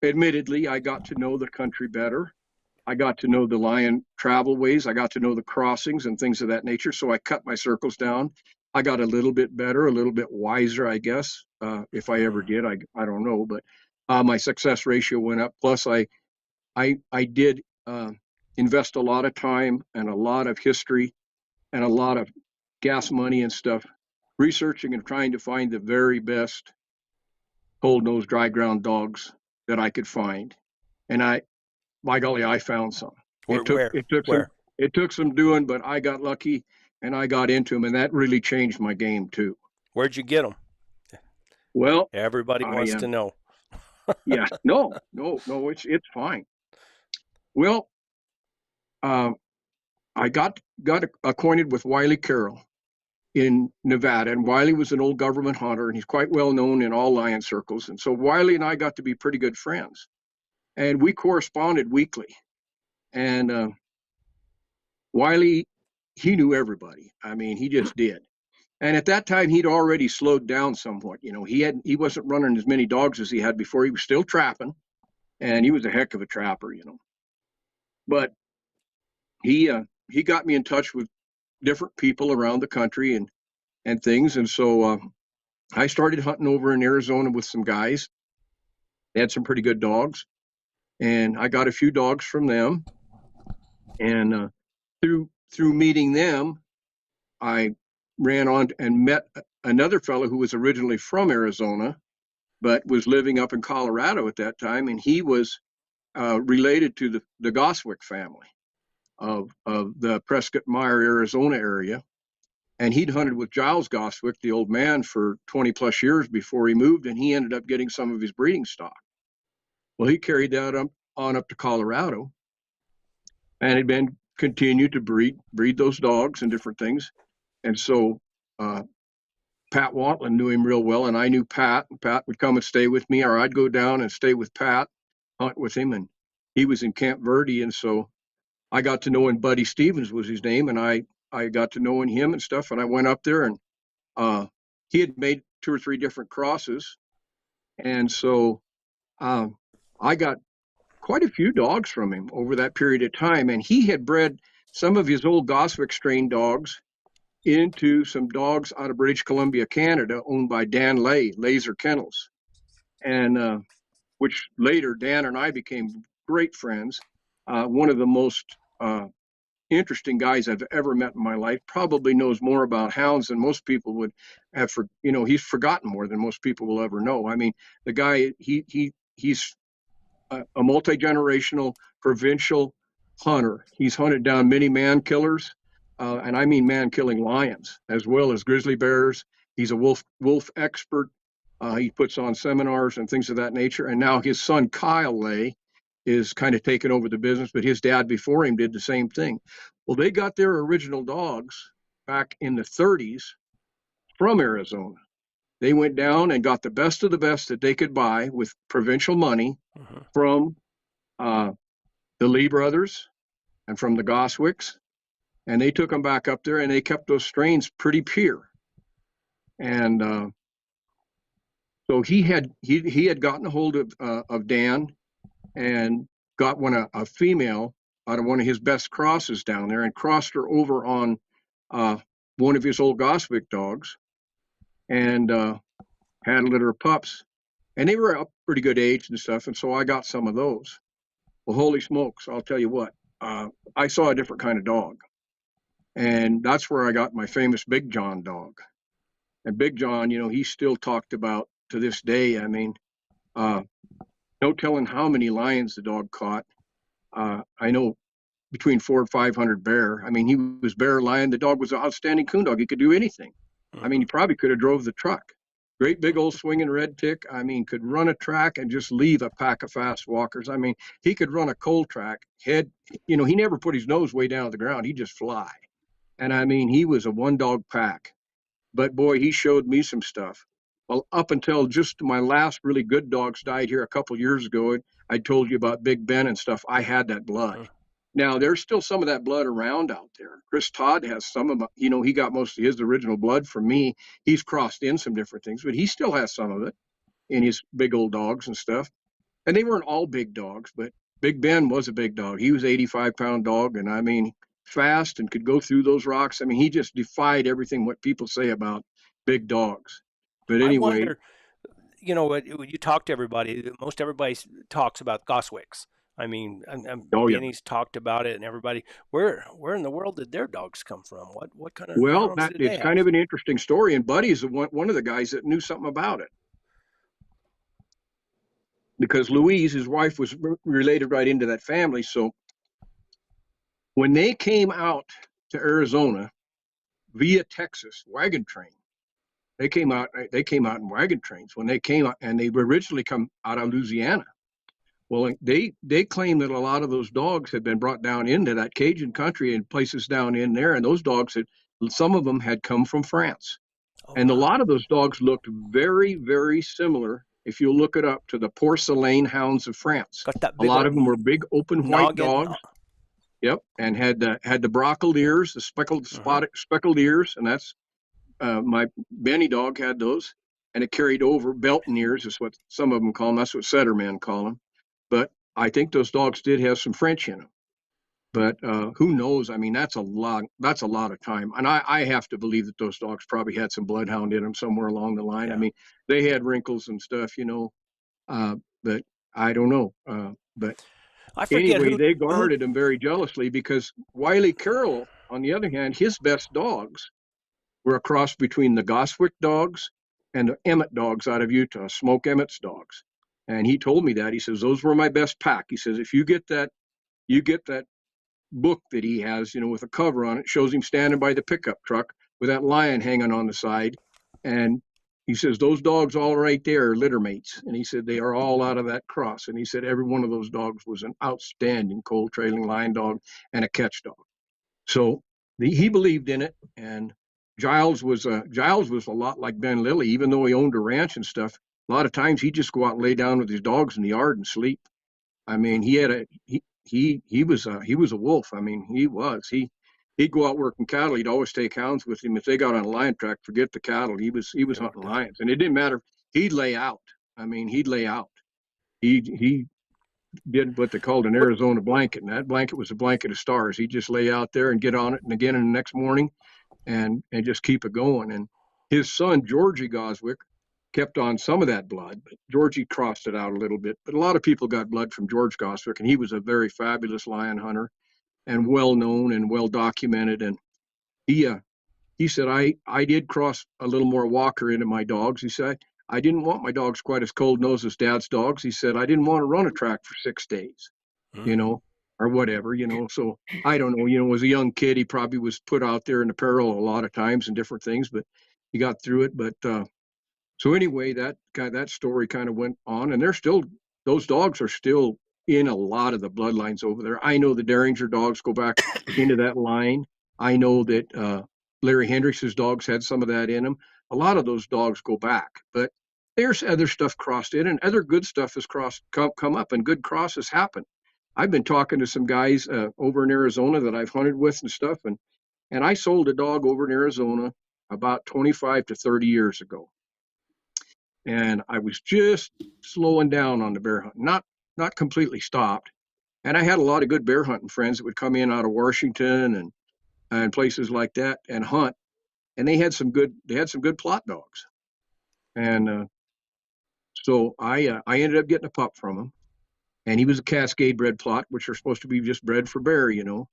admittedly, I got to know the country better. I got to know the lion travel ways. I got to know the crossings and things of that nature. So I cut my circles down. I got a little bit better, a little bit wiser, I guess. If I ever did, I don't know. But my success ratio went up. Plus, I did invest a lot of time and a lot of history and a lot of gas money and stuff researching and trying to find the very best cold-nosed dry ground dogs that I could find. And by golly, I found some. It took some doing, but I got lucky and I got into them, and that really changed my game too. Where'd you get them? Well, everybody wants to know. Yeah, no, it's fine. Well, I got acquainted with Wiley Carroll in Nevada, and Wiley was an old government hunter, and he's quite well known in all lion circles. And so Wiley and I got to be pretty good friends, and we corresponded weekly. And Wiley, he knew everybody. I mean, he just did. And at that time, he'd already slowed down somewhat. He wasn't running as many dogs as he had before. He was still trapping, and he was a heck of a trapper, But he got me in touch with different people around the country and things. And so I started hunting over in Arizona with some guys. They had some pretty good dogs, and I got a few dogs from them. And through meeting them, I ran on and met another fellow who was originally from Arizona, but was living up in Colorado at that time. And he was related to the Goswick family of the Prescott Meyer, Arizona area. And he'd hunted with Giles Goswick, the old man, for 20 plus years before he moved, and he ended up getting some of his breeding stock. Well, he carried that on up to Colorado, and had been continued to breed those dogs and different things. And so Pat Wantland knew him real well, and I knew Pat, and Pat would come and stay with me, or I'd go down and stay with Pat, hunt with him, and he was in Camp Verde. And so I got to know him. Buddy Stevens was his name, and I got to knowing him and stuff. And I went up there, and he had made 2 or 3 different crosses. And so I got quite a few dogs from him over that period of time. And he had bred some of his old Goswick strain dogs into some dogs out of British Columbia, Canada, owned by Dan Lay, Laser Kennels, and which later Dan and I became great friends. One of the most interesting guys I've ever met in my life. Probably knows more about hounds than most people would have. He's forgotten more than most people will ever know. I mean, the guy he's a multi-generational provincial hunter. He's hunted down many man killers, and I mean man-killing lions as well as grizzly bears. He's a wolf expert. He puts on seminars and things of that nature. And now his son Kyle Lay is kind of taking over the business, but his dad before him did the same thing. Well, they got their original dogs back in the 30s from Arizona. They went down and got the best of the best that they could buy with provincial money from the Lee brothers and from the Goswicks, and they took them back up there, and they kept those strains pretty pure. And so he had gotten a hold of Dan and got a female out of one of his best crosses down there and crossed her over on one of his old Goswick dogs, and had a litter of pups, and they were up pretty good age and stuff. And so I got some of those. Well, holy smokes, I'll tell you what, I saw a different kind of dog, and that's where I got my famous Big John dog. And Big John, he's still talked about to this day. I mean, no telling how many lions the dog caught. I know between 400 and 500 bear. I mean, he was bear, lion. The dog was an outstanding coon dog. He could do anything. I mean, he probably could have drove the truck. Great big old swinging red tick. I mean, could run a track and just leave a pack of fast walkers. I mean, he could run a cold track. He never put his nose way down to the ground. He'd just fly. And I mean, he was a one dog pack. But boy, he showed me some stuff. Well, up until just my last really good dogs died here a couple years ago, I told you about Big Ben and stuff. I had that blood. Now, there's still some of that blood around out there. Chris Todd has some of he got most of his original blood from me. He's crossed in some different things, but he still has some of it in his big old dogs and stuff. And they weren't all big dogs, but Big Ben was a big dog. He was 85-pound dog, and I mean, fast and could go through those rocks. I mean, he just defied everything what people say about big dogs. But anyway, I wonder, when you talk to everybody, most everybody talks about Goswicks. I mean, Benny's talked about it, and everybody. Where in the world did their dogs come from? What kind of? Well, it's kind of an interesting story, and Buddy's one of the guys that knew something about it, because Louise, his wife, was related right into that family. So when they came out to Arizona via Texas wagon train, they came out in wagon trains when they came out, and they originally come out of Louisiana. Well, they claim that a lot of those dogs had been brought down into that Cajun country and places down in there, and those dogs some of them had come from France. And a lot of those dogs looked very, very similar, if you look it up, to the porcelain hounds of France. A lot of them were big, open white dogs. Yep, and had the brockled ears, the speckled ears, and that's my Benny dog had those, and it carried over. Belton ears is what some of them call them. That's what setter men call them. But I think those dogs did have some French in them. But who knows? I mean, that's a lot of time. And I have to believe that those dogs probably had some bloodhound in them somewhere along the line. Yeah. I mean, they had wrinkles and stuff, but I don't know. But anyway, they guarded them very jealously, because Wiley Carroll, on the other hand, his best dogs were a cross between the Goswick dogs and the Emmett dogs out of Utah, Smoke Emmett's dogs. And he told me that. He says, those were my best pack. He says, if you get that book that he has, with a cover on it, shows him standing by the pickup truck with that lion hanging on the side. And he says, those dogs all right there are litter mates. And he said, they are all out of that cross. And he said, every one of those dogs was an outstanding cold trailing lion dog and a catch dog. So he believed in it. And Giles was a lot like Ben Lilly, even though he owned a ranch and stuff. A lot of times he'd just go out and lay down with his dogs in the yard and sleep. I mean, he was a wolf. I mean, he'd go out working cattle. He'd always take hounds with him. If they got on a lion track, forget the cattle. He was hunting lions, and it didn't matter. He'd lay out. I mean, he'd lay out. He did what they called an Arizona blanket, and that blanket was a blanket of stars. He'd just lay out there and get on it, and again in the next morning, and just keep it going. And his son, Georgie Goswick, kept on some of that blood, but Georgie crossed it out a little bit. But a lot of people got blood from George Goswick, and he was a very fabulous lion hunter and well known and well documented. And he said, I did cross a little more Walker into my dogs. He said, I didn't want my dogs quite as cold nosed as Dad's dogs. He said, I didn't want to run a track for 6 days, you know, or whatever, you know. So I don't know, you know, as a young kid, he probably was put out there in the peril a lot of times and different things, but he got through it. But so anyway, that story kind of went on, and those dogs are still in a lot of the bloodlines over there. I know the Derringer dogs go back into that line. I know that Larry Hendricks's dogs had some of that in them. A lot of those dogs go back, but there's other stuff crossed in, and other good stuff has come up, and good crosses happen. I've been talking to some guys over in Arizona that I've hunted with and stuff, and I sold a dog over in Arizona about 25 to 30 years ago. And I was just slowing down on the bear hunt, not completely stopped. And I had a lot of good bear hunting friends that would come in out of Washington and places like that and hunt. And they had some good plot dogs. And so I ended up getting a pup from him. And he was a Cascade bred plot, which are supposed to be just bred for bear, you know.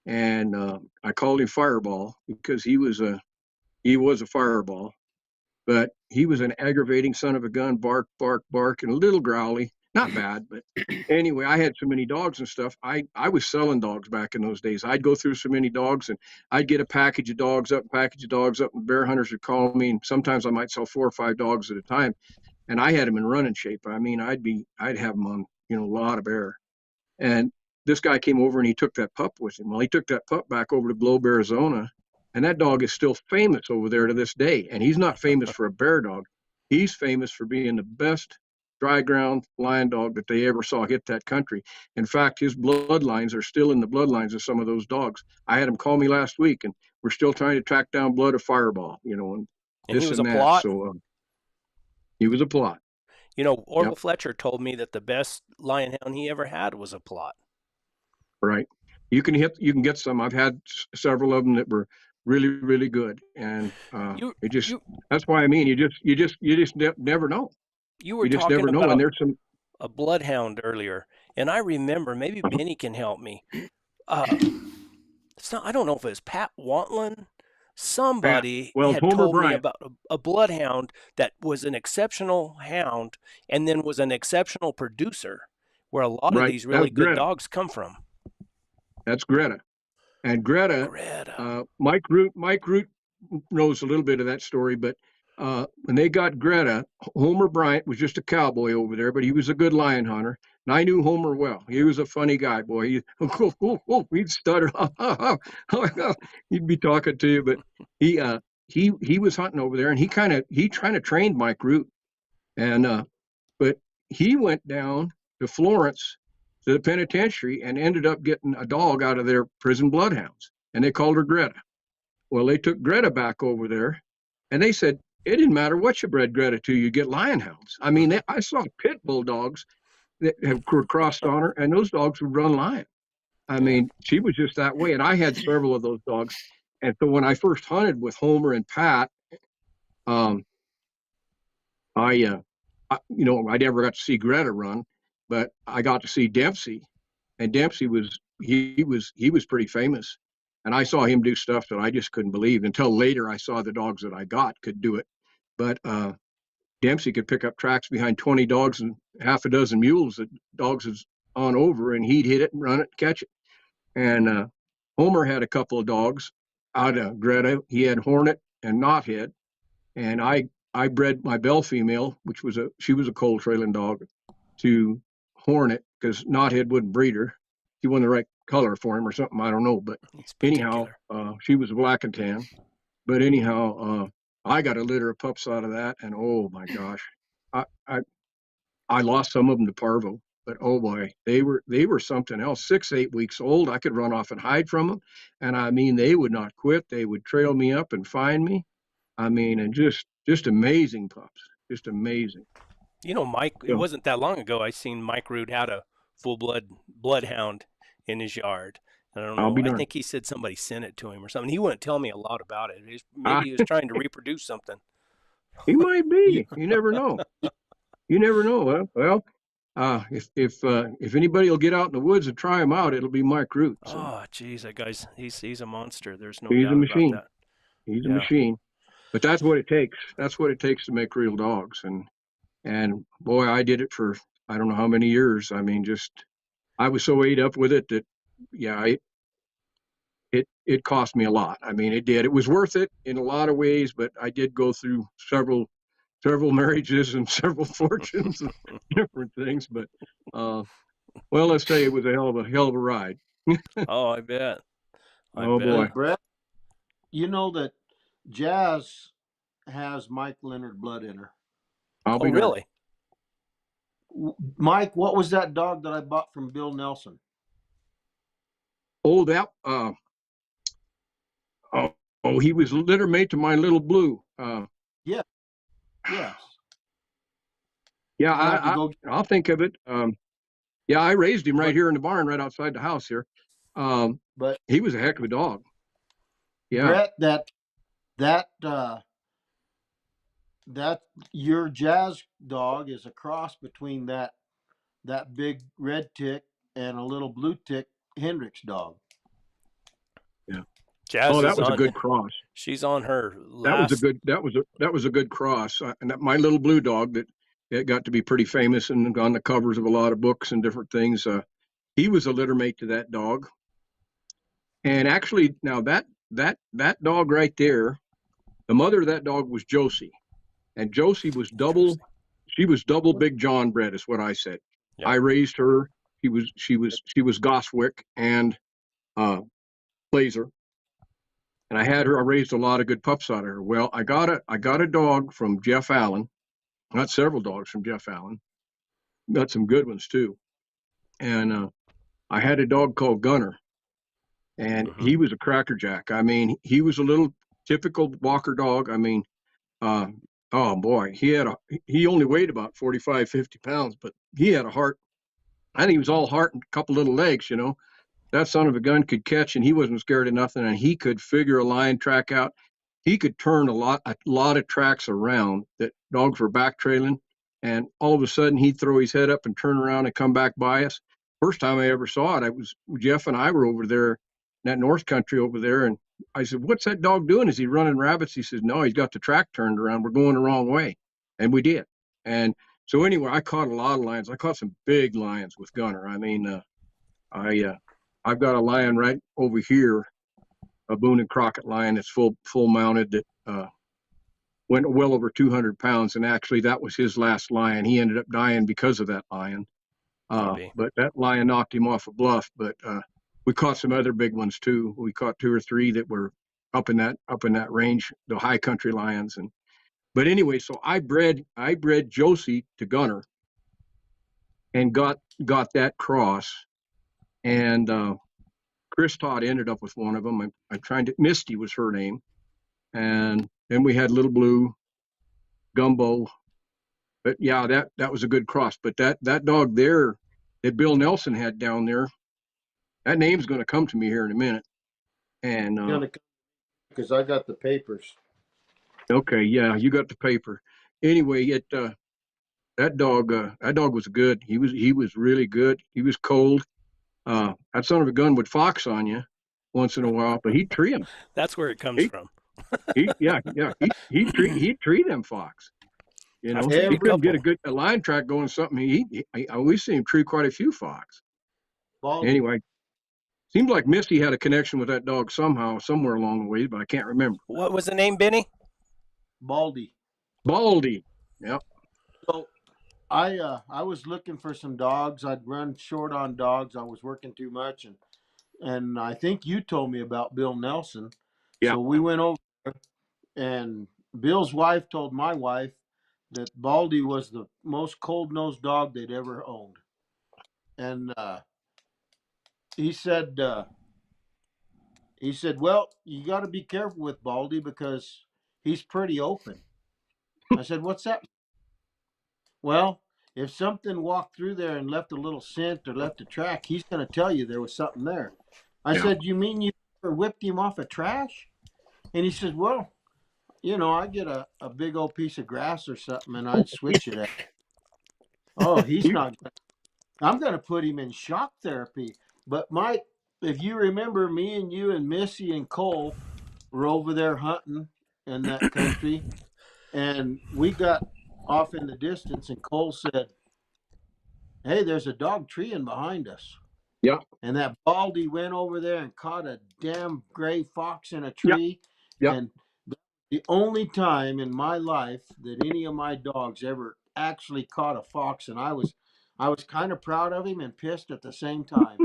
And I called him Fireball because he was a fireball. But he was an aggravating son of a gun, bark, bark, bark, and a little growly. Not bad, but anyway, I had so many dogs and stuff. I was selling dogs back in those days. I'd go through so many dogs, and I'd get a package of dogs up, and bear hunters would call me, and sometimes I might sell 4 or 5 dogs at a time, and I had them in running shape. I mean, I'd have them on, you know, a lot of bear. And this guy came over and he took that pup with him. Well, he took that pup back over to Globe, Arizona. And that dog is still famous over there to this day. And he's not famous for a bear dog. He's famous for being the best dry ground lion dog that they ever saw hit that country. In fact, his bloodlines are still in the bloodlines of some of those dogs. I had him call me last week, and we're still trying to track down blood of Fireball, you know, and this he was and a that. plot. So he was a plot. You know, Orville Fletcher told me that the best lion hound he ever had was a plot. Right. You can get some. I've had several of them that were really, really good, and that's why I mean, you just never know. You were just talking never know, about and there's some a bloodhound earlier, and I remember, maybe Benny can help me. It's not. I don't know if it was Pat Wantlin. Somebody had told me about a bloodhound that was an exceptional hound, and then was an exceptional producer, where a lot of these really good dogs come from. That's Greta. And Greta. Mike Root knows a little bit of that story, but when they got Greta, Homer Bryant was just a cowboy over there, but he was a good lion hunter. And I knew Homer well. He was a funny guy, boy. He'd stutter. He'd be talking to you, but he was hunting over there, and he kind of trained Mike Root. And but he went down to Florence to the penitentiary and ended up getting a dog out of their prison bloodhounds, and they called her Greta. Well, they took Greta back over there, and they said it didn't matter what you bred Greta to, you get lion hounds. I mean, I saw pit bull dogs that were crossed on her, and those dogs would run lion. I mean, she was just that way, and I had several of those dogs. And so when I first hunted with Homer and Pat, I never got to see Greta run, but I got to see Dempsey, and Dempsey was pretty famous, and I saw him do stuff that I just couldn't believe until later. I saw the dogs that I got could do it, but Dempsey could pick up tracks behind 20 dogs and half a dozen mules that dogs was on over, and he'd hit it and run it and catch it. And Homer had a couple of dogs out of Greta. He had Hornet and Knothead, and I bred my Bell female, she was a cold trailing dog, to Hornet because Knothead wouldn't breed her. She wasn't the right color for him or something. I don't know. But anyhow, she was black and tan. But anyhow, I got a litter of pups out of that, and oh my gosh, I lost some of them to parvo. But oh boy, they were something else. 6-8 weeks old. I could run off and hide from them, and I mean they would not quit. They would trail me up and find me. I mean, and just amazing pups, just amazing. You know, Mike, it wasn't that long ago I seen Mike Root had a full bloodhound in his yard. I don't I'll know. be I darned. think he said somebody sent it to him or something. He wouldn't tell me a lot about it. Ah, Maybe he was trying to reproduce something. he might You, be. You never know. You never know. If anybody will get out in the woods and try him out, it'll be Mike Root. So Oh, geez, that guy's he's a monster. There's no he's a doubt about machine. that. He's a Yeah. machine. But that's what it takes. That's what it takes to make real dogs. And boy, I did it for I don't know how many years. I mean, just I was so ate up with it that yeah, it cost me a lot. I mean, it did. It was worth it in a lot of ways, but I did go through several marriages and several fortunes and different things. But well, let's say it was a hell of a ride. Oh, I bet. I Oh bet. boy. Brett, you know that Jazz has Mike Leonard blood in her. I'll Oh, be darned. really? Mike, what was that dog that I bought from Bill Nelson? Oh, that he was litter mate to my little blue. Yes. Yeah, You had to go. I'll think of it. Yeah, I raised him right here in the barn, right outside the house here. But He was a heck of a dog. Yeah, Brett, that your Jazz dog is a cross between that big red tick and a little blue tick Hendrix dog. yeah. Jazz Oh, that is was a on. good cross. She's on her That was a last. good. That was a good cross. And my little blue dog that got to be pretty famous and on the covers of a lot of books and different things. He was a litter mate to that dog. And actually, now that dog right there, the mother of that dog was Josie, and Josie was double. She was double Big John bred, is what I said. Yeah. I raised her. She was Goswick and Blazer, and I had her. I raised a lot of good pups out of her. Well, I got a dog from Jeff Allen. Got several dogs from Jeff Allen. Got some good ones too. And I had a dog called Gunner, and he was a crackerjack. I mean, he was a little typical Walker dog. I mean, oh boy, he only weighed about 45, 50 pounds, but he had a heart. I think he was all heart and a couple little legs, you know. That son of a gun could catch, and he wasn't scared of nothing, and he could figure a line track out. He could turn a lot of tracks around that dogs were back trailing, and all of a sudden he'd throw his head up and turn around and come back by us. First time I ever saw it, I was Jeff and I were over there in that North Country over there, and I said, "What's that dog doing? Is he running rabbits?" He says, "No, he's got the track turned around. We're going the wrong way," and we did. And so anyway, I caught a lot of lions. I caught some big lions with Gunner. I mean, I've got a lion right over here, a Boone and Crockett lion that's full mounted that went well over 200 pounds, and actually that was his last lion. He ended up dying because of that lion. But that lion knocked him off a bluff. But we caught some other big ones too. We caught 2 or 3 that were up in that range, the high country lions. But anyway, so I bred Josie to Gunner and got that cross. And Chris Todd ended up with one of them. I'm trying to. Misty was her name, and then we had Little Blue, Gumbo. But yeah, that was a good cross. But that dog there that Bill Nelson had down there, that name's going to come to me here in a minute. And because I got the papers. Okay, yeah, you got the paper. Anyway, that dog was good. He was really good. He was cold. That son of a gun would fox on you once in a while, but he'd tree him. That's where it comes from. He'd tree them fox. You know, he couldn't get a line track going. Something we see him tree quite a few fox. Baldy. Anyway, seems like Misty had a connection with that dog somehow, somewhere along the way, but I can't remember. What was the name, Benny? Baldy. Yep. So I was looking for some dogs. I'd run short on dogs. I was working too much, and I think you told me about Bill Nelson. Yeah. So we went over, and Bill's wife told my wife that Baldy was the most cold-nosed dog they'd ever owned. And he said, "Well, you got to be careful with Baldy because he's pretty open." I said, "What's that?" "Well, if something walked through there and left a little scent or left a track, he's going to tell you there was something there." I Yeah. said, you mean you ever whipped him off of trash? And he says, well, I get a big old piece of grass or something and I'd switch it at. Oh, he's You- not. I'm going to put him in shock therapy. But Mike, if you remember, me and you and Missy and Cole were over there hunting in that country, and we got off in the distance, and Cole said, "Hey, there's a dog treeing behind us." Yeah. And that Baldy went over there and caught a damn gray fox in a Yeah. tree. Yeah. And the only time in my life that any of my dogs ever actually caught a fox, and I was kind of proud of him and pissed at the same time.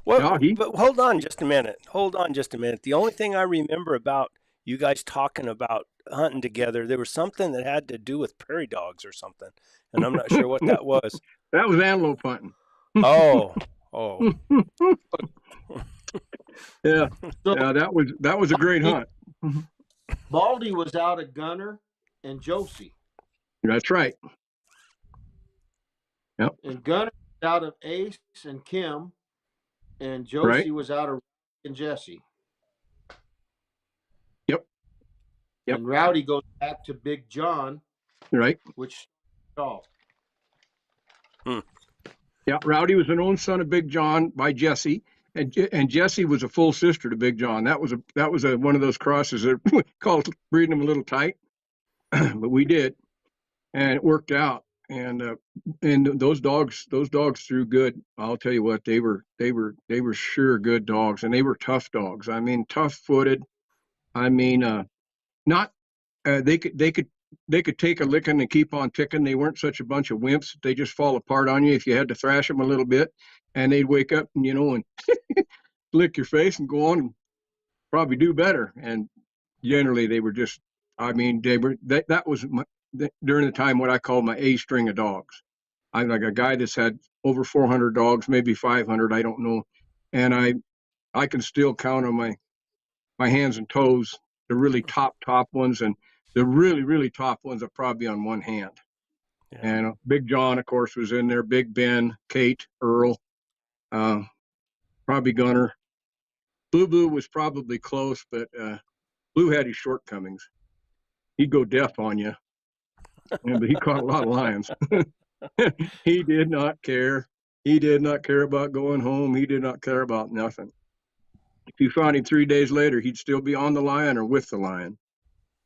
Well, No, he. but hold on just a minute. Hold on just a minute. The only thing I remember about you guys talking about hunting together, there was something that had to do with prairie dogs or something, and I'm not sure what that was. That was antelope hunting. Oh, oh, Yeah. So Yeah. That was a great hunt. Baldy was out of Gunner and Josie, That's right. Yep. and Gunner was out of Ace and Kim, and Josie Right. was out of and Jesse. Yep. Yep. And Rowdy goes back to Big John, Right. which all. Yeah. Rowdy was an own son of Big John by Jesse, and Jesse was a full sister to Big John. That was a one of those crosses that we called breeding them a little tight, but we did, and it worked out. And those dogs threw good. I'll tell you what, they were sure good dogs, and they were tough dogs. I mean, tough footed. I mean, not they could take a licking and keep on ticking. They weren't such a bunch of wimps. They just fall apart on you if you had to thrash them a little bit, and they'd wake up and and lick your face and go on and probably do better. And generally, they were just. I mean, they were that was during the time what I call my A string of dogs. I'm like a guy that's had over 400 dogs, maybe 500, I don't know, and I can still count on my hands and toes the really top ones, and the really top ones are probably on one hand. yeah. And Big John, of course, was in there. Big Ben, Kate, Earl, probably Gunner. Blue was probably close, but Blue had his shortcomings. He'd go deaf on you, but he caught a lot of lions. He did not care. He did not care about going home. He did not care about nothing. If you found him 3 days later, he'd still be on the lion or with the lion.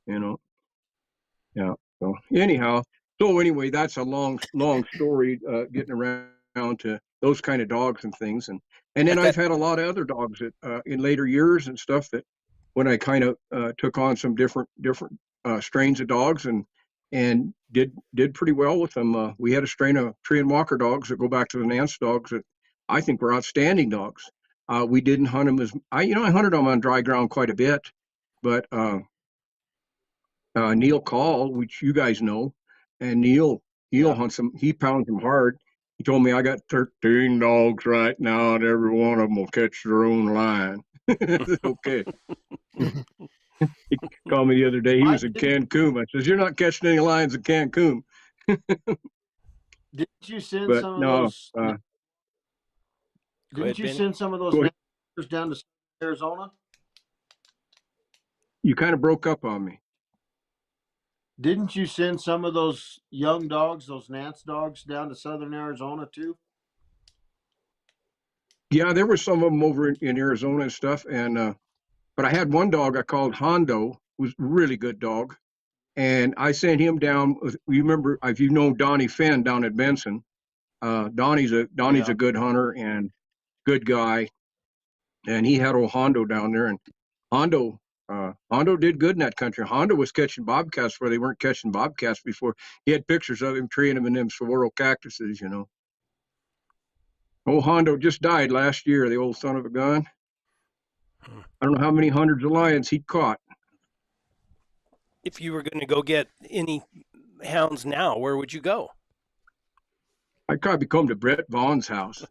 Yeah. So anyhow, anyway, that's a long story. Getting around to those kind of dogs and things, and then I've had a lot of other dogs that in later years and stuff that when I kind of took on some different strains of dogs and did pretty well with them. We had a strain of tree and walker dogs that go back to the Nance dogs that I think were outstanding dogs. We didn't hunt them I hunted them on dry ground quite a bit, but Neil Call, which you guys know, and Neil hunts them. He pounds them hard. He told me I got 13 dogs right now, and every one of them will catch their own lion. Okay. He called me the other day. He was in Cancun. I says, "You're not catching any lions in Cancun." Didn't you send But some of no, those? Didn't you send some of those neighbors down to Arizona? You kind of broke up on me. Didn't you send some of those young dogs, those Nance dogs, down to southern Arizona too? Yeah, there were some of them over in Arizona and stuff. And but I had one dog I called Hondo, who was a really good dog, and I sent him down. You remember, if you know Donnie Fenn down at Benson, Donnie's a good hunter and good guy, and he had old Hondo down there, and Hondo did good in that country. Hondo was catching bobcats where they weren't catching bobcats before. He had pictures of him treeing them in them saguaro cactuses, Old Hondo just died last year, the old son of a gun. I don't know how many hundreds of lions he'd caught. If you were going to go get any hounds now, where would you go? I'd probably come to Brett Vaughn's house.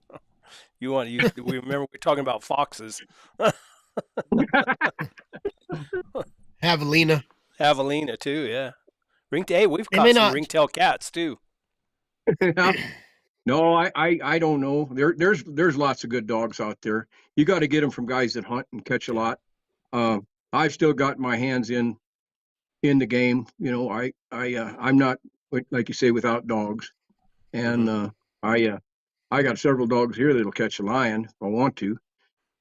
We remember we're talking about foxes. Javelina too, yeah. We've caught some ringtail cats too. Yeah. No, I don't know. There's lots of good dogs out there. You got to get them from guys that hunt and catch a lot. I've still got my hands in the game. You know, I'm not, like you say, without dogs, and I got several dogs here that'll catch a lion if I want to.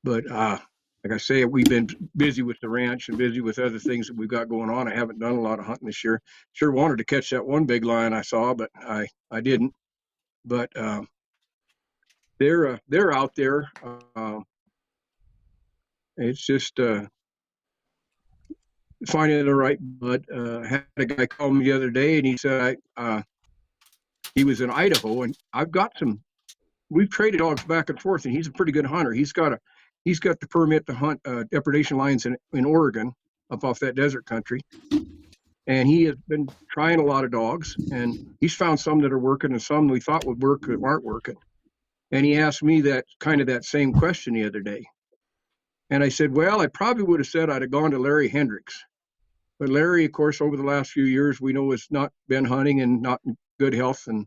But like I say, we've been busy with the ranch and busy with other things that we've got going on. I haven't done a lot of hunting this year. Sure wanted to catch that one big lion I saw, but I didn't. But they're out there. It's just finding the right bud. Had a guy call me the other day, and he said he was in Idaho, and I've got some. We've traded dogs back and forth, and he's a pretty good hunter. He's got the permit to hunt depredation lions in Oregon, up off that desert country. And he has been trying a lot of dogs, and he's found some that are working and some we thought would work that aren't working. And he asked me that same question the other day. And I said, well, I probably would have said I'd have gone to Larry Hendricks. But Larry, of course, over the last few years, we know has not been hunting and not in good health. And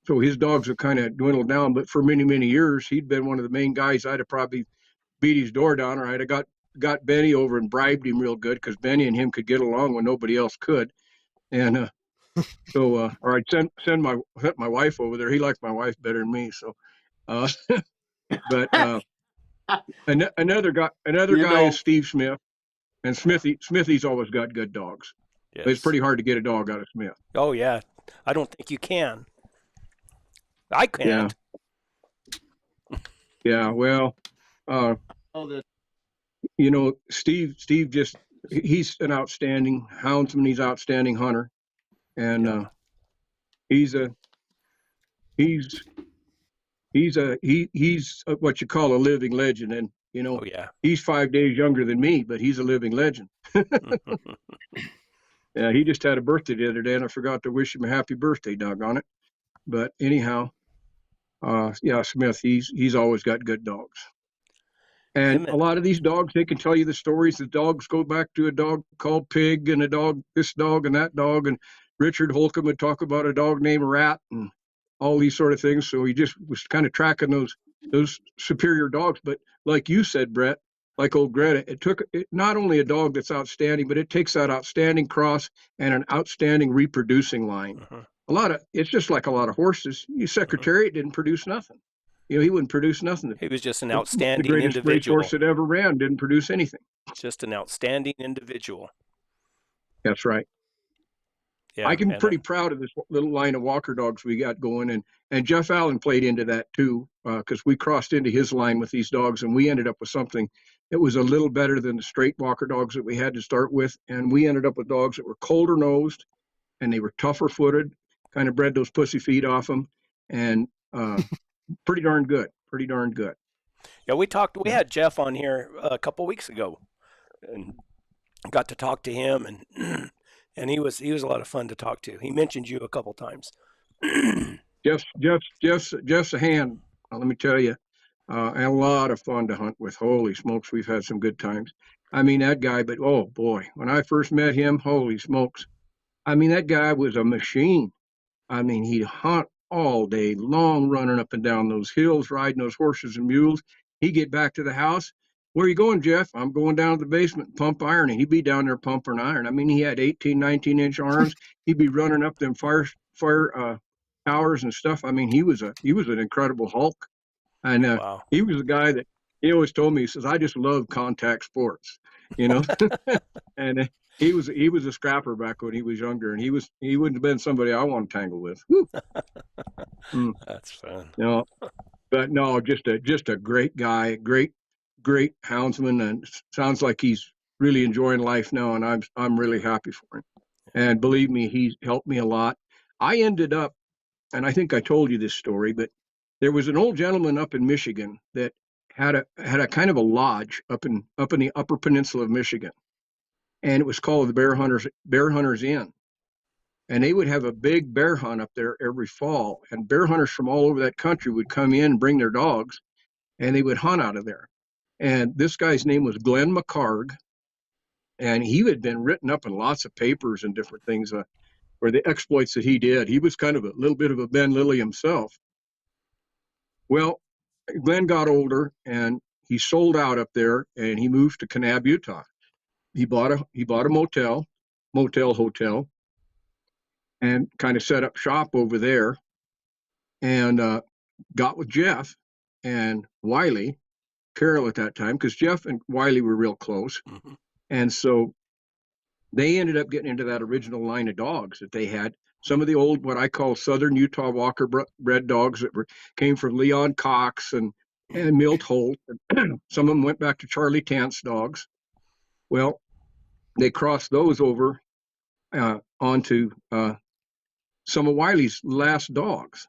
so his dogs have kind of dwindled down. But for many, many years, he'd been one of the main guys. I'd have probably beat his door down, or I'd have got Benny over and bribed him real good, because Benny and him could get along when nobody else could. And or I'd send my wife over there. He liked my wife better than me. So, but another guy is Steve Smith, and Smithy's always got good dogs. Yes. But it's pretty hard to get a dog out of Smith. Oh yeah, I don't think you can. I can't. Yeah. Well, you know, Steve just, he's an outstanding houndsman. He's an outstanding hunter, and he's what you call a living legend. And you know, he's 5 days younger than me, but he's a living legend. Yeah, he just had a birthday the other day, and I forgot to wish him a happy birthday, doggone it. But anyhow, Smith, he's always got good dogs. And a lot of these dogs, they can tell you the stories. The dogs go back to a dog called Pig, and this dog and that dog. And Richard Holcomb would talk about a dog named Rat and all these sort of things. So he just was kind of tracking those superior dogs. But like you said, Brett, like old Greta, it took not only a dog that's outstanding, but it takes that outstanding cross and an outstanding reproducing line. It's just like a lot of horses. Secretariat didn't produce nothing. You know, he wouldn't produce nothing. He was just an outstanding individual. The greatest racehorse that ever ran didn't produce anything. Just an outstanding individual. That's right. Yeah, I can be pretty proud of this little line of walker dogs we got going. And Jeff Allen played into that too, because we crossed into his line with these dogs, and we ended up with something that was a little better than the straight walker dogs that we had to start with. And we ended up with dogs that were colder nosed, and they were tougher footed, kind of bred those pussy feet off them, and pretty darn good. Yeah, we had Jeff on here a couple weeks ago, and got to talk to him, and he was a lot of fun to talk to. He mentioned you a couple times. Jeff's a hand, let me tell you, and a lot of fun to hunt with. Holy smokes, we've had some good times. I mean, that guy, but oh boy, when I first met him, holy smokes. I mean, that guy was a machine. I mean, he'd hunt all day long, running up and down those hills, riding those horses and mules. He'd get back to the house. Where are you going, Jeff? I'm going down to the basement and pump iron. And he'd be down there pumping iron. I mean, he had 18, 19-inch arms. He'd be running up them fire towers and stuff. I mean, he was an incredible Hulk. And wow. He was a guy that he always told me, he says, I just love contact sports, you know. And he was a scrapper back when he was younger, and he wouldn't have been somebody I want to tangle with. That's fun. No, but no, just a great guy, great houndsman, and sounds like he's really enjoying life now, and I'm really happy for him. And believe me, he's helped me a lot. I ended up, and I think I told you this story, but there was an old gentleman up in Michigan that had a kind of a lodge up in the Upper Peninsula of Michigan, and it was called the Bear Hunters Inn. And they would have a big bear hunt up there every fall, and bear hunters from all over that country would come in and bring their dogs, and they would hunt out of there. And this guy's name was Glenn McCarg, and he had been written up in lots of papers and different things. or the exploits that he did. He was kind of a little bit of a Ben Lilly himself. Well, Glenn got older and he sold out up there and he moved to Kanab, Utah. He bought a motel hotel, and kind of set up shop over there, and got with Jeff and Wiley Carroll at that time, because Jeff and Wiley were real close. Mm-hmm. And so they ended up getting into that original line of dogs that they had. Some of the old, what I call Southern Utah Walker bred dogs that came from Leon Cox and Milt Holt. Some of them went back to Charlie Tant's dogs. Well, they crossed those over onto some of Wiley's last dogs.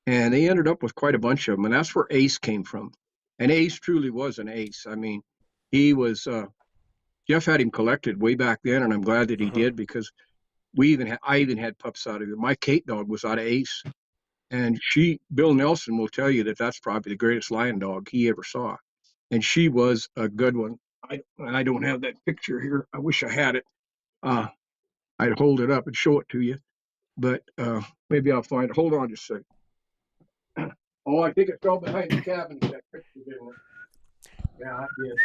And they ended up with quite a bunch of them. And that's where Ace came from. And Ace truly was an ace. I mean, he was, Jeff had him collected way back then, and I'm glad that he did, because I even had pups out of it. My Kate dog was out of Ace. And Bill Nelson will tell you that that's probably the greatest lion dog he ever saw. And she was a good one. I don't have that picture here. I wish I had it. I'd hold it up and show it to you. But maybe I'll find it. Hold on just a second. Oh, I think it fell behind the cabinet, that picture, didn't it? Yeah, I did.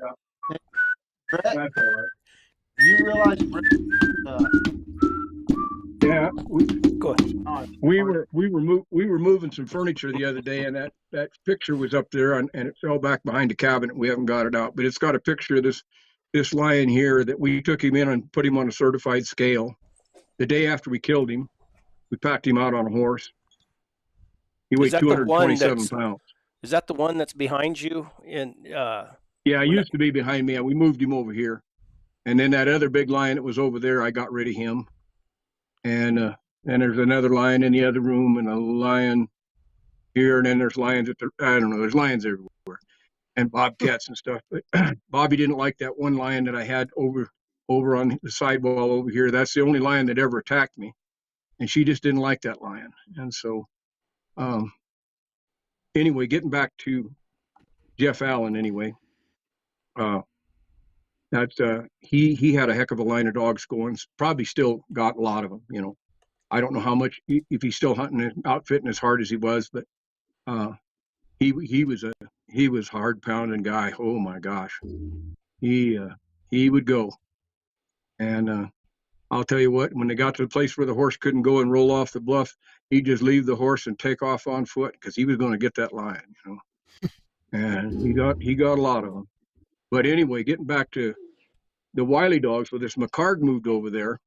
Yeah. Brett, That's all right. you realize Brett, Yeah, Go ahead. we were moving some furniture the other day, and that picture was up there, and it fell back behind the cabinet. We haven't got it out, but it's got a picture of this lion here that we took him in and put him on a certified scale. The day after we killed him, we packed him out on a horse. He weighed 227 pounds. Is that the one that's behind you? Yeah, he used to be behind me, and we moved him over here. And then that other big lion that was over there, I got rid of him. And there's another lion in the other room, and a lion here, and then there's lions there's lions everywhere, and bobcats and stuff. But Bobby didn't like that one lion that I had over on the sidewall over here. That's the only lion that ever attacked me, and she just didn't like that lion. And so, anyway, getting back to Jeff Allen. Anyway, he had a heck of a line of dogs going. Probably still got a lot of them. You know, I don't know how much, if he's still hunting and outfitting as hard as he was, but he was a hard pounding guy. Oh my gosh, he would go. And I'll tell you what, when they got to the place where the horse couldn't go and roll off the bluff, he'd just leave the horse and take off on foot, because he was going to get that lion, you know. And he got a lot of them. But anyway, getting back to the Wiley dogs, well, this McCard moved over there,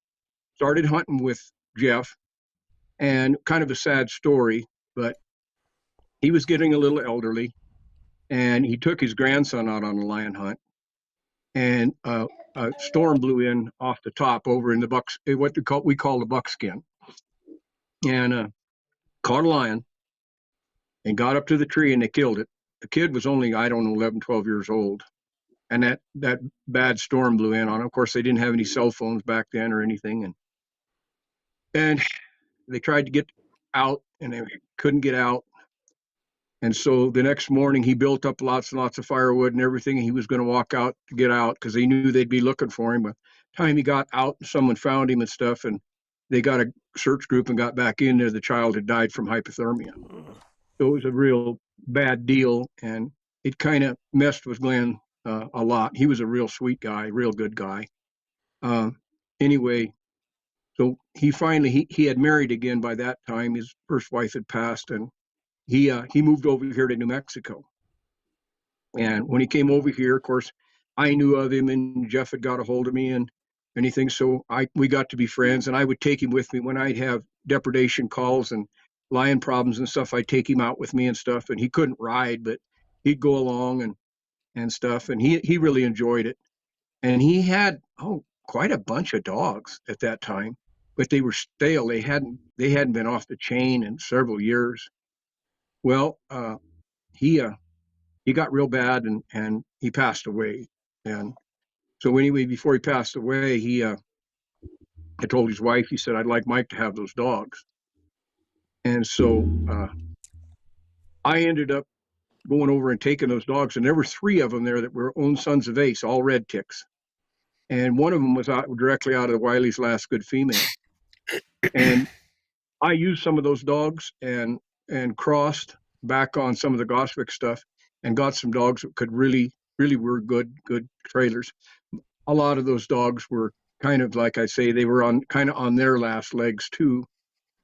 started hunting with Jeff, and kind of a sad story, but he was getting a little elderly, and he took his grandson out on a lion hunt, and a storm blew in off the top over in what we call the buckskin, and caught a lion and got up to the tree, and they killed it. The kid was only, I don't know, 11, 12 years old. And that bad storm blew in on him. Of course, they didn't have any cell phones back then or anything. And they tried to get out, and they couldn't get out. And so the next morning, he built up lots and lots of firewood and everything. And he was going to walk out to get out, because they knew they'd be looking for him. By the time he got out, someone found him and stuff. And they got a search group and got back in there. The child had died from hypothermia. So it was a real bad deal. And it kind of messed with Glenn a lot. He was a real sweet guy, real good guy. Anyway, so he finally, he had married again by that time. His first wife had passed, and he moved over here to New Mexico. And when he came over here, of course, I knew of him, and Jeff had got a hold of me and anything. So we got to be friends, and I would take him with me when I'd have depredation calls and lion problems and stuff. I'd take him out with me and stuff, and he couldn't ride, but he'd go along and stuff, and he really enjoyed it. And he had quite a bunch of dogs at that time, but they were stale. They hadn't been off the chain in several years. Well, he got real bad, and he passed away. And so anyway, before he passed away, he had told his wife, he said, "I'd like Mike to have those dogs." And so I ended up going over and taking those dogs, and there were 3 of them there that were own sons of Ace, all red ticks. And one of them was directly out of the Wiley's last good female. And I used some of those dogs and crossed back on some of the Goswick stuff and got some dogs that could really were good trailers. A lot of those dogs were kind of, like I say, they were on their last legs too.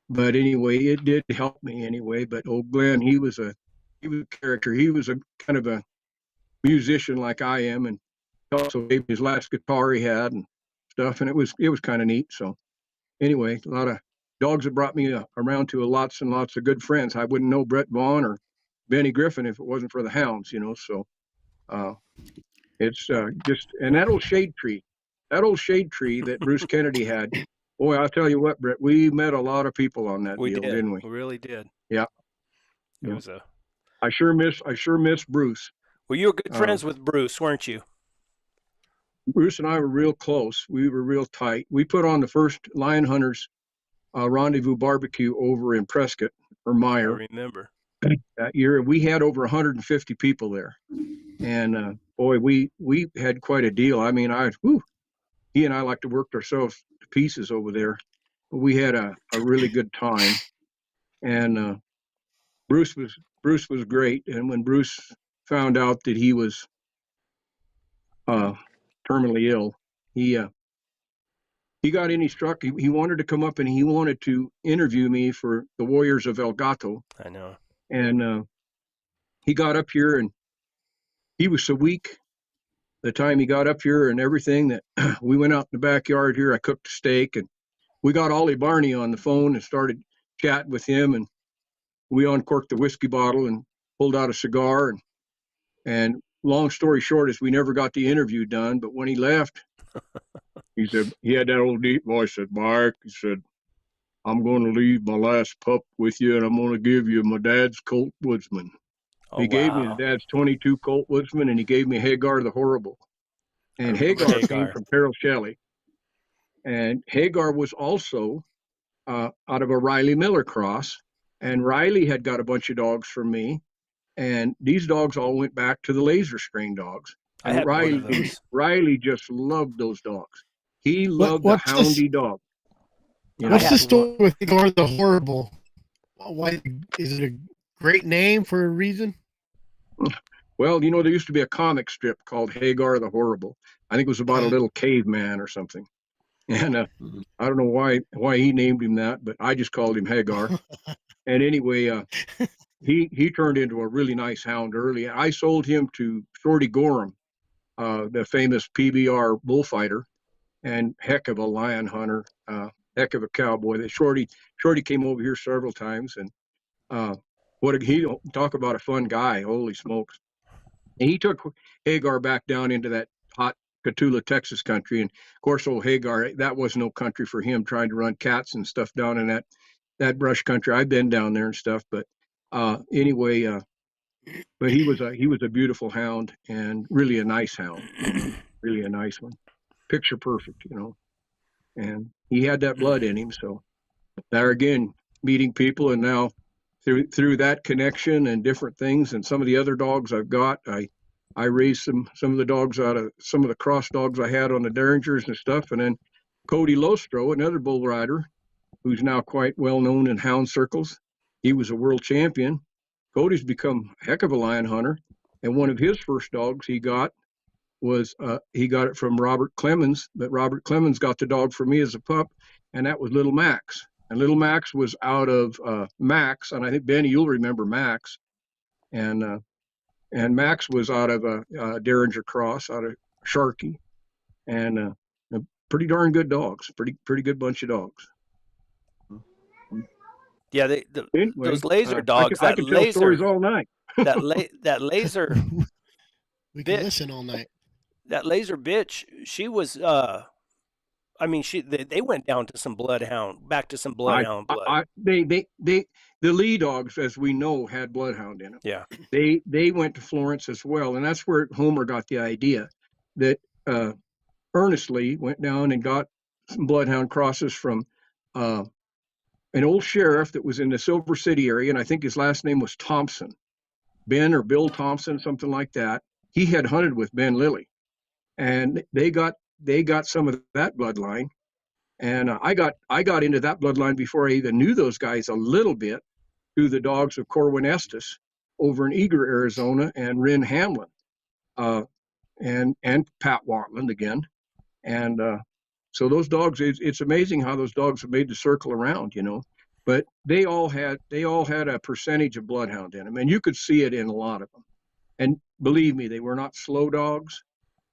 But anyway, it did help me anyway. But old Glenn, he was a character. He was a kind of a musician like I am, and also gave me his last guitar he had and stuff. And it was kind of neat. So anyway, a lot of dogs that brought me around to lots and lots of good friends. I wouldn't know Brett Vaughn or Benny Griffen if it wasn't for the Hounds, you know. So it's just, and that old shade tree that Bruce Kennedy had. Boy, I'll tell you what, Brett, we met a lot of people on that deal, didn't we? We really did. Yeah. It was a. I sure miss Bruce. Well, you were good friends with Bruce, weren't you? Bruce and I were real close. We were real tight. We put on the first Lion Hunters Rendezvous barbecue over in Prescott or Meyer. I remember that year. We had over 150 people there, and boy, we had quite a deal. I mean, he and I like to work ourselves to pieces over there. We had a really good time, and Bruce was great. And when Bruce found out that he was terminally ill, he got in. He struck. He wanted to come up and he wanted to interview me for the Warriors of El Gato. I know. And he got up here and he was so weak the time he got up here and everything that we went out in the backyard here. I cooked a steak and we got Ollie Barney on the phone and started chatting with him. And we uncorked the whiskey bottle and pulled out a cigar. And long story short is we never got the interview done. But when he left, he said, he had that old deep voice, said, Mark, he said, I'm going to leave my last pup with you, and I'm going to give you my dad's Colt Woodsman. Oh, he gave me his dad's 22 Colt Woodsman, and he gave me Hagar the Horrible. And Hagar came from Carol Shelley. And Hagar was also out of a Riley Miller cross. And Riley had got a bunch of dogs from me. And these dogs all went back to the laser strain dogs. And Riley just loved those dogs. He loved the houndy dog. You know? What's the story with Hagar the Horrible? Why is it a great name for a reason? Well, you know, there used to be a comic strip called Hagar the Horrible. I think it was about a little caveman or something. And I don't know why he named him that, but I just called him Hagar. And anyway, he turned into a really nice hound early. I sold him to Shorty Gorham, the famous PBR bullfighter, and heck of a lion hunter, heck of a cowboy. That Shorty came over here several times, and he talk about a fun guy. Holy smokes! And he took Hagar back down into that hot Cotulla, Texas country, and of course, old Hagar, that was no country for him. Trying to run cats and stuff down in that brush country. I've been down there and stuff, but anyway, but he was a beautiful hound and really a nice hound, really a nice one, picture perfect, you know. And he had that blood in him. So there again, meeting people, and now through that connection and different things, and some of the other dogs I've got, I raised some of the dogs out of some of the cross dogs I had on the Derringers and stuff. And then Cody Lostro, another bull rider, who's now quite well known in hound circles. He was a world champion. Cody's become a heck of a lion hunter. And one of his first dogs he got was, he got it from Robert Clemens, but Robert Clemens got the dog for me as a pup, and that was Little Max. And Little Max was out of Max, and I think, Benny, you'll remember Max. And Max was out of a Derringer cross, out of Sharkey. And pretty darn good dogs, pretty good bunch of dogs. Yeah, anyway, those laser dogs. I could tell stories all night. that laser. We can listen all night. That laser bitch. She was. I mean, they went down to some back to some bloodhound blood. The Lee dogs, as we know, had bloodhound in them. Yeah. They went to Florence as well, and that's where Homer got the idea that Ernest Lee went down and got some bloodhound crosses from an old sheriff that was in the Silver City area, and I think his last name was Thompson, Ben or Bill Thompson, something like that. He had hunted with Ben Lilly, and they got some of that bloodline, And I got into that bloodline before I even knew those guys a little bit through the dogs of Corwin Estes over in Eager, Arizona, and Rin Hamlin, and Pat Watland again. And so those dogs, it's amazing how those dogs have made the circle around, you know. But they all had a percentage of bloodhound in them, and you could see it in a lot of them. And believe me, they were not slow dogs.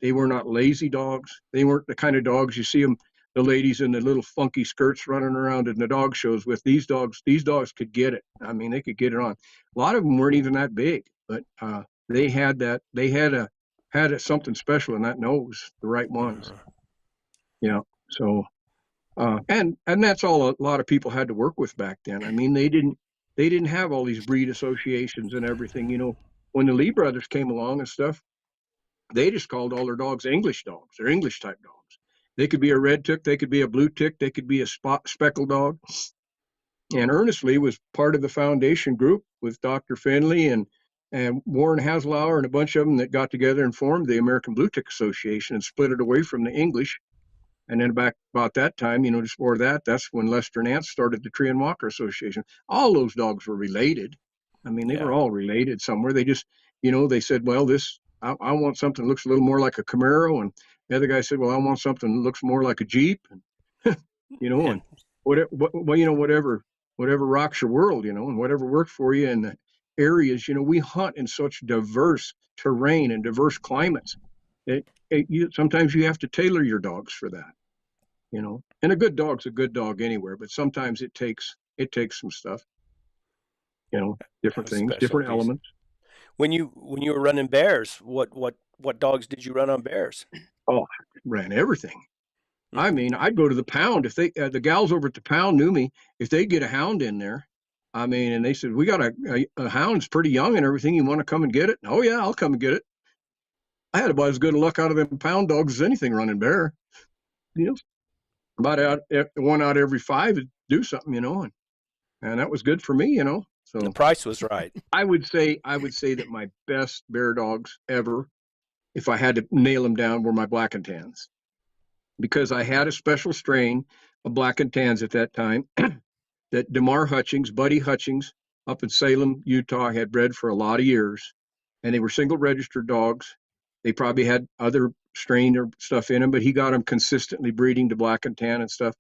They were not lazy dogs. They weren't the kind of dogs you see them, the ladies in the little funky skirts running around in the dog shows with. These dogs could get it. I mean, they could get it on. A lot of them weren't even that big, but they had that. They had something special in that nose, the right ones. Yeah. So, and that's all a lot of people had to work with back then. I mean, they didn't have all these breed associations and everything. You know, when the Lee brothers came along and stuff, they just called all their dogs English dogs. They're English type dogs. They could be a red tick, they could be a blue tick, they could be a speckled dog. And Ernest Lee was part of the foundation group with Dr. Finley and Warren Haslauer and a bunch of them that got together and formed the American Blue Tick Association and split it away from the English. And then back about that time, you know, just before that, that's when Lester Nance started the Tree and Walker Association. All those dogs were related. I mean, they were all related somewhere. They just, you know, they said, well, I want something that looks a little more like a Camaro. And the other guy said, well, I want something that looks more like a Jeep. And, you know, and whatever rocks your world, you know, and whatever worked for you in the areas, you know, we hunt in such diverse terrain and diverse climates. Sometimes you have to tailor your dogs for that, you know, and a good dog's a good dog anywhere, but sometimes it takes some stuff, you know, different things, different elements. When you were running bears, what dogs did you run on bears? Oh, I ran everything. I mean, I'd go to the pound if they the gals over at the pound knew me. If they get a hound in there, I mean, and they said, we got a hound's pretty young and everything. You want to come and get it? Oh yeah, I'll come and get it. I had about as good a luck out of them pound dogs as anything running bear. You know, about one out every 5 would do something, you know, and that was good for me, you know. So the price was right. I would say that my best bear dogs ever, if I had to nail them down, were my black and tans, because I had a special strain of black and tans at that time that Buddy Hutchings up in Salem, Utah, had bred for a lot of years, and they were single registered dogs. They probably had other strain or stuff in them, but he got them consistently breeding to black and tan and stuff.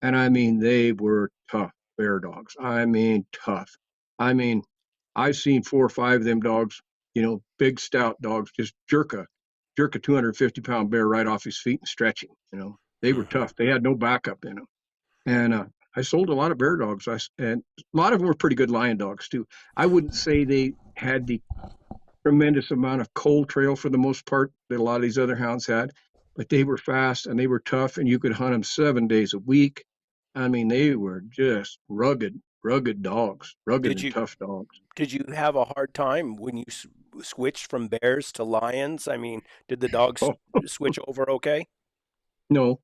And I mean, they were tough bear dogs. I mean, tough. I mean, I've seen 4 or 5 of them dogs, you know, big stout dogs, just jerk a 250-pound bear right off his feet and stretch him. You know, they were tough. They had no backup in them. And I sold a lot of bear dogs. And a lot of them were pretty good lion dogs too. I wouldn't say they had the tremendous amount of cold trail for the most part that a lot of these other hounds had, but they were fast and they were tough, and you could hunt them 7 days a week. I mean, they were just rugged dogs, and tough dogs. Did you have a hard time when you switched from bears to lions? I mean, did the dogs switch over okay? No,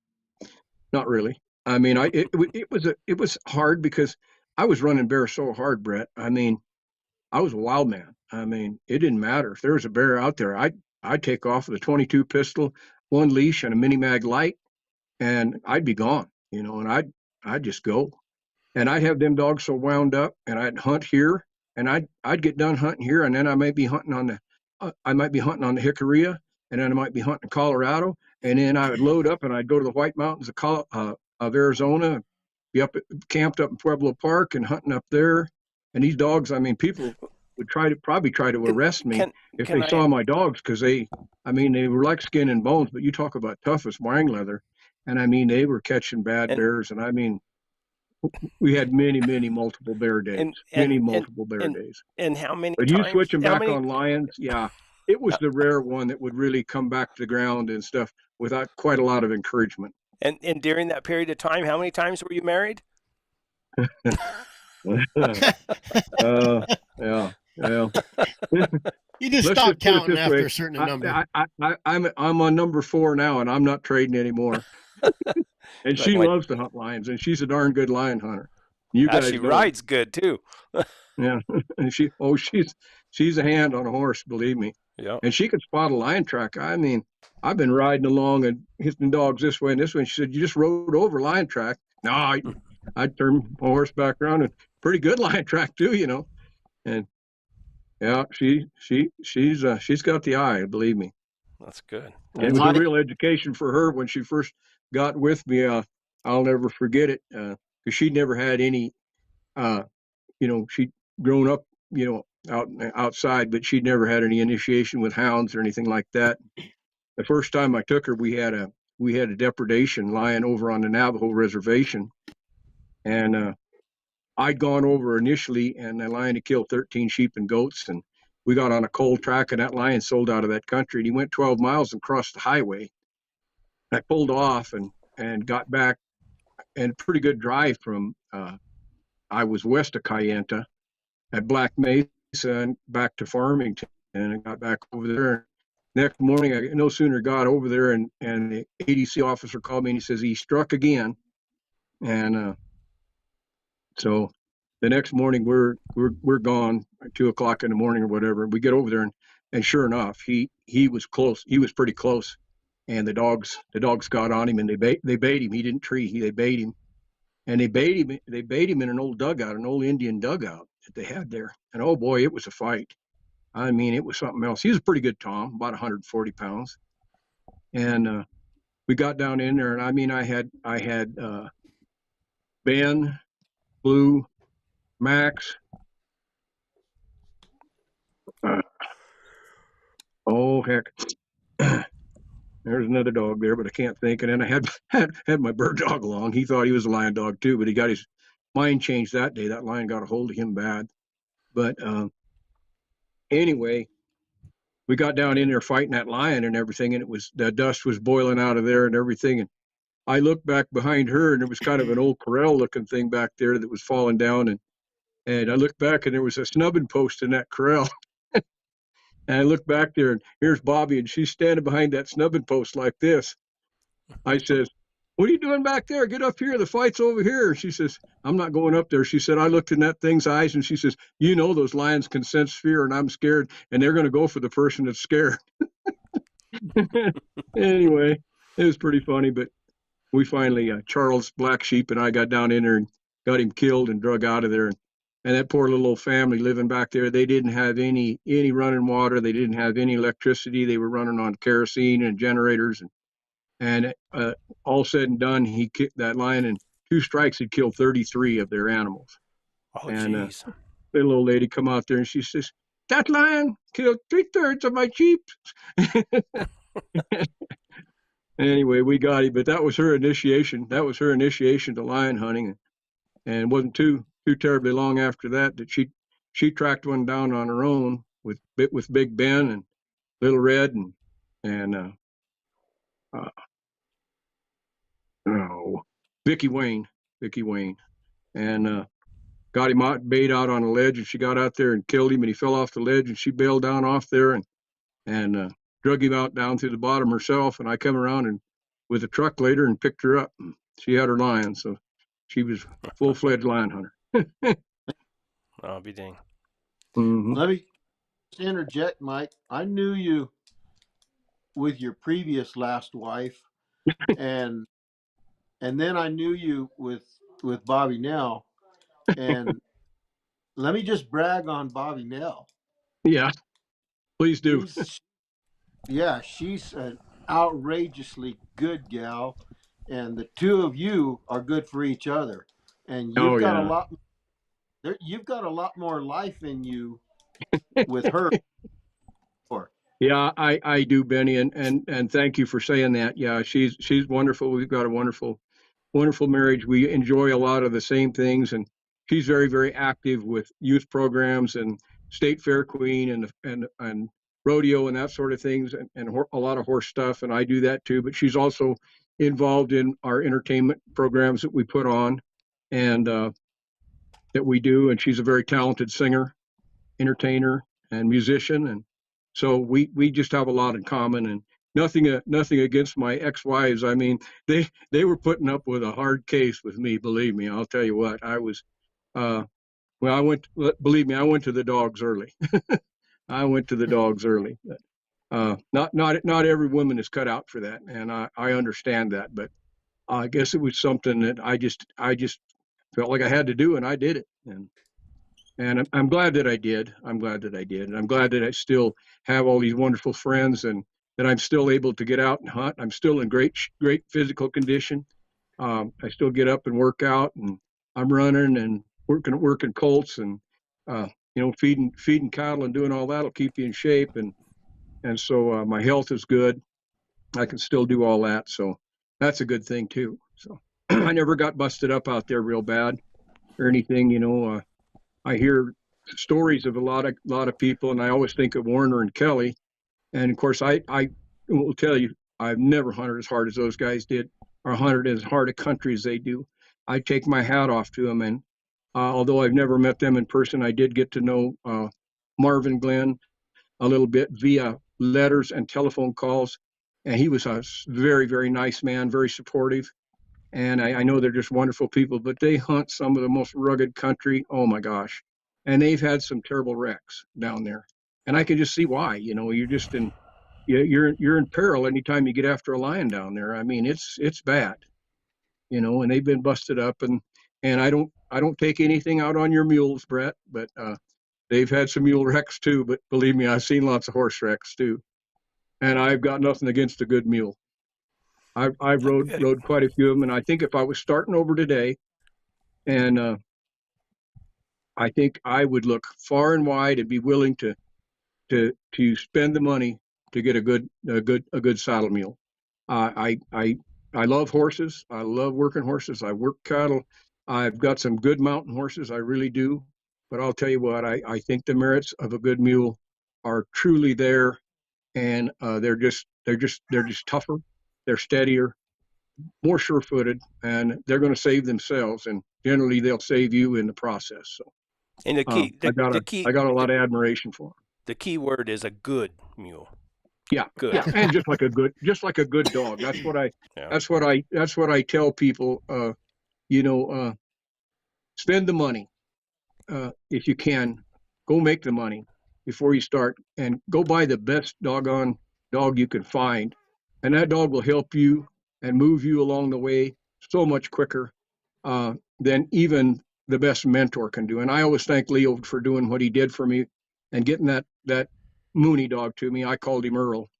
not really. I mean, it was hard because I was running bear so hard, Brett. I mean, I was a wild man. I mean, it didn't matter if there was a bear out there. I'd take off with a 22 pistol, 1 leash, and a mini mag light, and I'd be gone. You know, and I'd just go, and I'd have them dogs so wound up, and I'd hunt here, and I'd get done hunting here, and then I might be hunting on the Jicarilla, and then I might be hunting Colorado, and then I would load up and I'd go to the White Mountains of Arizona, be camped up in Pueblo Park and hunting up there. And these dogs, I mean, people would probably try to arrest me if they saw my dogs, because they were like skin and bones, but you talk about tough as wang leather. And I mean, they were catching bad bears. And I mean, we had many multiple bear days, multiple bear days. And how many But you switch them back on lions, yeah, it was the rare one that would really come back to the ground and stuff without quite a lot of encouragement. And during that period of time, how many times were you married? Yeah. You just stop counting after a certain number. I'm on number 4 now, and I'm not trading anymore. And she loves to hunt lions, and she's a darn good lion hunter. You guys she rides good too. Yeah, and she's a hand on a horse, believe me. Yeah. and she could spot a lion track. I mean, I've been riding along and hitting dogs this way and this way. And she said, "You just rode over lion track." No, I turned my horse back around, and pretty good lion track too, you know. And yeah, she's got the eye, believe me. That's good. And it was a real education for her when she first got with me. I'll never forget it, because she'd never had any, you know, she'd grown up, you know, outside, but she'd never had any initiation with hounds or anything like that. The first time I took her, we had a depredation lion over on the Navajo reservation, and I'd gone over initially, and the lion had killed 13 sheep and goats, and we got on a cold track, and that lion sold out of that country, and he went 12 miles and crossed the highway. I pulled off and got back, and pretty good drive from, I was west of Kayenta at Black Mesa and back to Farmington, and I got back over there. Next morning, I no sooner got over there, and the ADC officer called me, and he says he struck again. And so the next morning, we're gone at 2 o'clock in the morning or whatever. We get over there, and sure enough, he was close. He was pretty close, and the dogs got on him, and they bait him. He didn't tree. They bait him, and they bait him in an old dugout, an old Indian dugout that they had there. And oh boy, it was a fight. I mean, it was something else. He was a pretty good Tom, about 140 pounds. And we got down in there, and I mean, I had Ben, Blue, Max. Oh heck, there's another dog there, but I can't think. And then I had my bird dog along. He thought he was a lion dog too, but he got his mind changed that day. That lion got a hold of him bad. But anyway, we got down in there fighting that lion and everything, and it was, the dust was boiling out of there and everything. And I looked back behind her, and there was kind of an old corral looking thing back there that was falling down. And I looked back, and there was a snubbing post in that corral. And I looked back there, and here's Bobby, and she's standing behind that snubbing post like this. I says, "What are you doing back there? Get up here. The fight's over here." She says, "I'm not going up there." She said, "I looked in that thing's eyes," and she says, "You know those lions can sense fear, and I'm scared, and they're going to go for the person that's scared." Anyway, it was pretty funny, but we finally, Charles Black Sheep and I got down in there and got him killed and drug out of there. And that poor little old family living back there, they didn't have any running water. They didn't have any electricity. They were running on kerosene and generators. And all said and done, he kicked that lion, in 2 strikes had killed 33 of their animals. Oh, and jeez. little old lady come out there and she says, "That lion killed 3/3 of my sheep." Anyway, we got him, but that was her initiation. That was her initiation to lion hunting. And it wasn't too terribly long after that she tracked one down on her own with Big Ben and Little Red and Vicky Wayne, and got him out, bait out on a ledge, and she got out there and killed him, and he fell off the ledge, and she bailed down off there and drug him out down through the bottom herself. And I come around and with a truck later and picked her up. And she had her lion, so she was full-fledged lion hunter. I'll be dang. Mm-hmm. Let me just interject, Mike. I knew you with your previous last wife, and then I knew you with Bobby Nell. And let me just brag on Bobby Nell. Yeah, please do. She's an outrageously good gal, and the two of you are good for each other. And you've got a lot more life in you with her. Yeah, I do, Benny, and thank you for saying that. Yeah, she's wonderful. We've got a wonderful marriage. We enjoy a lot of the same things, and she's very, very active with youth programs and state fair queen and rodeo and that sort of things, and a lot of horse stuff. And I do that too. But she's also involved in our entertainment programs that we put on and that we do. And she's a very talented singer, entertainer, and musician. And so we just have a lot in common. And nothing against my ex-wives. I mean, they were putting up with a hard case with me. Believe me, I'll tell you what. I was, believe me, I went to the dogs early. I went to the dogs early. But, not every woman is cut out for that, and I understand that. But I guess it was something that I just felt like I had to do, and I did it. And I'm glad that I did. I'm glad that I did, and I'm glad that I still have all these wonderful friends, and that I'm still able to get out and hunt. I'm still in great physical condition. I still get up and work out, and I'm running and working colts, and feeding cattle and doing all that'll keep you in shape, and so my health is good. I can still do all that, so that's a good thing too. So I never got busted up out there real bad or anything. I hear stories of a lot of people, and I always think of Warner and Kelly. And of course, I will tell you, I've never hunted as hard as those guys did, or hunted as hard a country as they do. I take my hat off to them, and although I've never met them in person, I did get to know Marvin Glenn a little bit via letters and telephone calls, and he was a very, very nice man, very supportive. And I know they're just wonderful people, but they hunt some of the most rugged country. Oh my gosh. And they've had some terrible wrecks down there. And I can just see why. You're just you're in peril anytime you get after a lion down there. I mean, it's bad. And they've been busted up, and I don't take anything out on your mules, Brett, but they've had some mule wrecks too. But believe me, I've seen lots of horse wrecks too. And I've got nothing against a good mule. I've rode quite a few of them, and I think if I was starting over today, and I think I would look far and wide and be willing to spend the money to get a good saddle mule. I love horses. I love working horses. I work cattle. I've got some good mountain horses. I really do. But I'll tell you what, I think the merits of a good mule are truly there, and they're just tougher. They're steadier, more sure-footed, and they're going to save themselves. And generally, they'll save you in the process. So, and the key, I got a lot of admiration for them. The key word is a good mule. Yeah, good. Yeah, and just like a good dog. That's what I tell people. Spend the money if you can. Go make the money before you start, and go buy the best doggone dog you can find. And that dog will help you and move you along the way so much quicker than even the best mentor can do. And I always thank Leo for doing what he did for me and getting that Mooney dog to me. I called him Earl,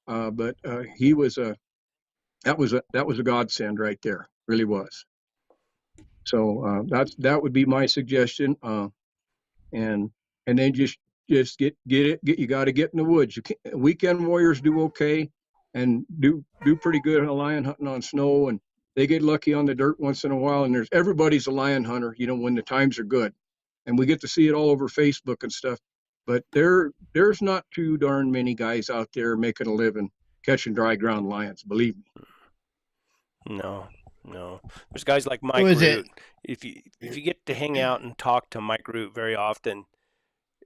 but he was that was a godsend right there. Really was. So that would be my suggestion. And then just get it. You got to get in the woods. Weekend warriors do okay, and do pretty good on lion hunting on snow, and they get lucky on the dirt once in a while. And everybody's a lion hunter, when the times are good, and we get to see it all over Facebook and stuff. But there's not too darn many guys out there making a living catching dry ground lions. Believe me. No. There's guys like Mike Root. If you get to hang out and talk to Mike Root very often,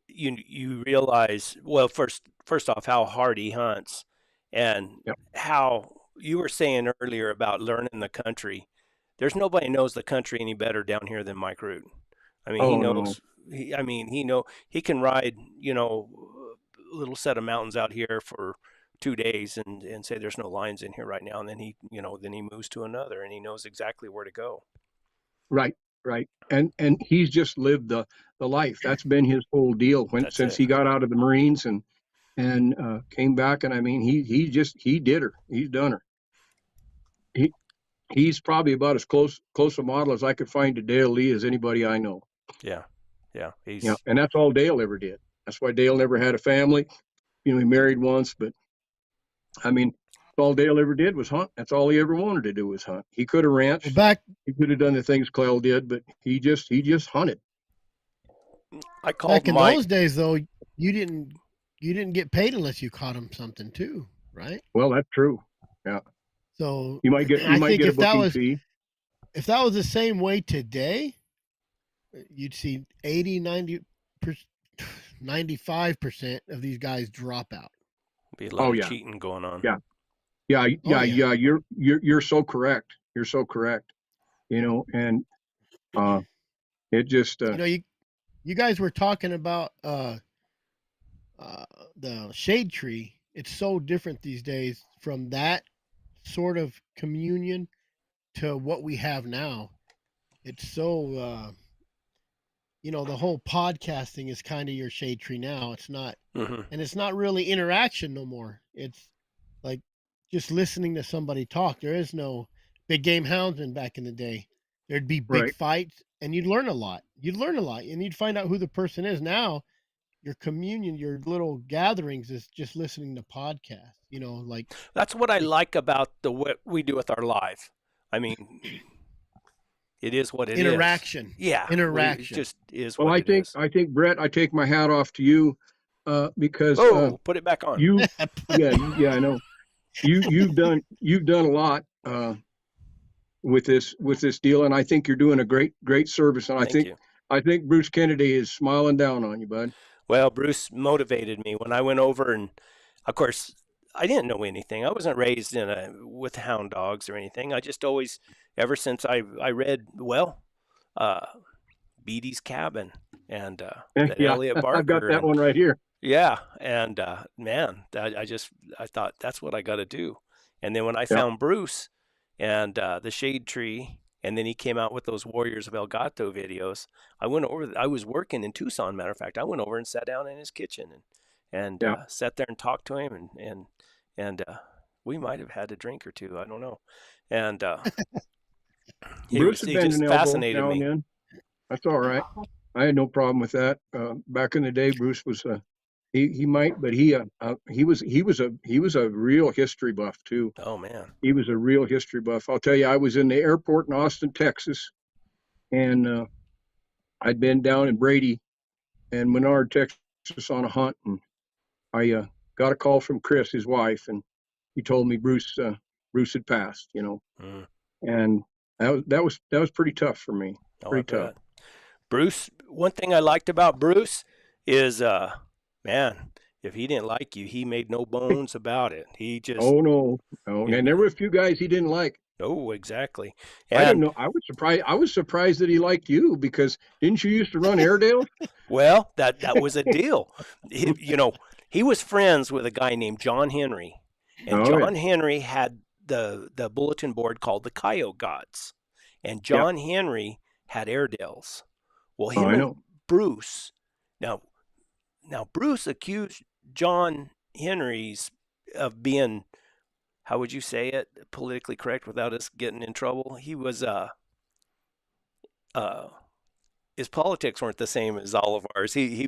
you realize, well, first off, how hard he hunts, and how you were saying earlier about learning the country. There's nobody knows the country any better down here than Mike Root. I mean, he knows. No. He can ride, a little set of mountains out here for 2 days and say there's no lions in here right now, and then he moves to another, and he knows exactly where to go. Right. And he's just lived the life. That's been his whole deal since he got out of the Marines and came back. And I mean, he did her. He's done her. He's probably about as close a model as I could find to Dale Lee as anybody I know. Yeah. And that's all Dale ever did. That's why Dale never had a family. He married once, but I mean, all Dale ever did was hunt. That's all he ever wanted to do was hunt. He could have ranched. He could have done the things Clell did, but he just hunted. I called back in those days, though. You didn't get paid unless you caught him something too, right? Well, that's true. Yeah. So you might get a booking fee. If that was the same way today, you'd see 80, 95% of these guys drop out. Be a lot of cheating going on. Yeah. You're so correct. You're so correct. And it just you guys were talking about the shade tree, it's so different these days from that sort of communion to what we have now. It's so the whole podcasting is kind of your shade tree now. It's not, Hmm. and it's not really interaction no more. It's like just listening to somebody talk. There is no big game houndsman back in the day. There'd be big Right. fights, and you'd learn a lot. And you'd find out who the person is. Now, your communion, your little gatherings is just listening to podcasts. Like That's what I like about what we do with our live. I mean, it is what it is. interaction. Yeah, Interaction. It just is Well, what it is. I think Brett, I take my hat off to you because Oh, put it back on. I know you've done a lot with this deal, and I think you're doing a great service. And Thank you. I think Bruce Kennedy is smiling down on you, bud. Well, Bruce motivated me when I went over, and of course, I didn't know anything. I wasn't raised with hound dogs or anything. I just always, ever since I read Beatty's Cabin and that Yeah, Elliot Barker. I've got that one right here. Yeah, and man, I thought that's what I got to do. And then when I found Bruce and the Shade Tree, and then he came out with those Warriors of El Gato videos, I went over. I was working in Tucson, matter of fact. I went over and sat down in his kitchen and sat there and talked to him, and we might have had a drink or two. I don't know. And he just fascinated me. Then. That's all right. I had no problem with that. Back in the day, Bruce was he might, but he was a real history buff too. Oh man, he was a real history buff. I'll tell you, I was in the airport in Austin, Texas, and I'd been down in Brady and Menard, Texas, on a hunt, and I got a call from Chris, his wife, and he told me Bruce had passed. And that was pretty tough for me. Pretty tough. Bruce, one thing I liked about Bruce is, man, if he didn't like you, he made no bones about it. He just... Oh, no. And there were a few guys he didn't like. Oh, exactly. And I didn't know. I was surprised that he liked you, because didn't you used to run Airedale? Well, that was a deal. He was friends with a guy named John Henry. And John Henry had the bulletin board called the Coyote Gods. And John Henry had Airedales. Well, him and Bruce, now Bruce accused John Henry's of being, how would you say it, politically correct without us getting in trouble? He was his politics weren't the same as all of ours. He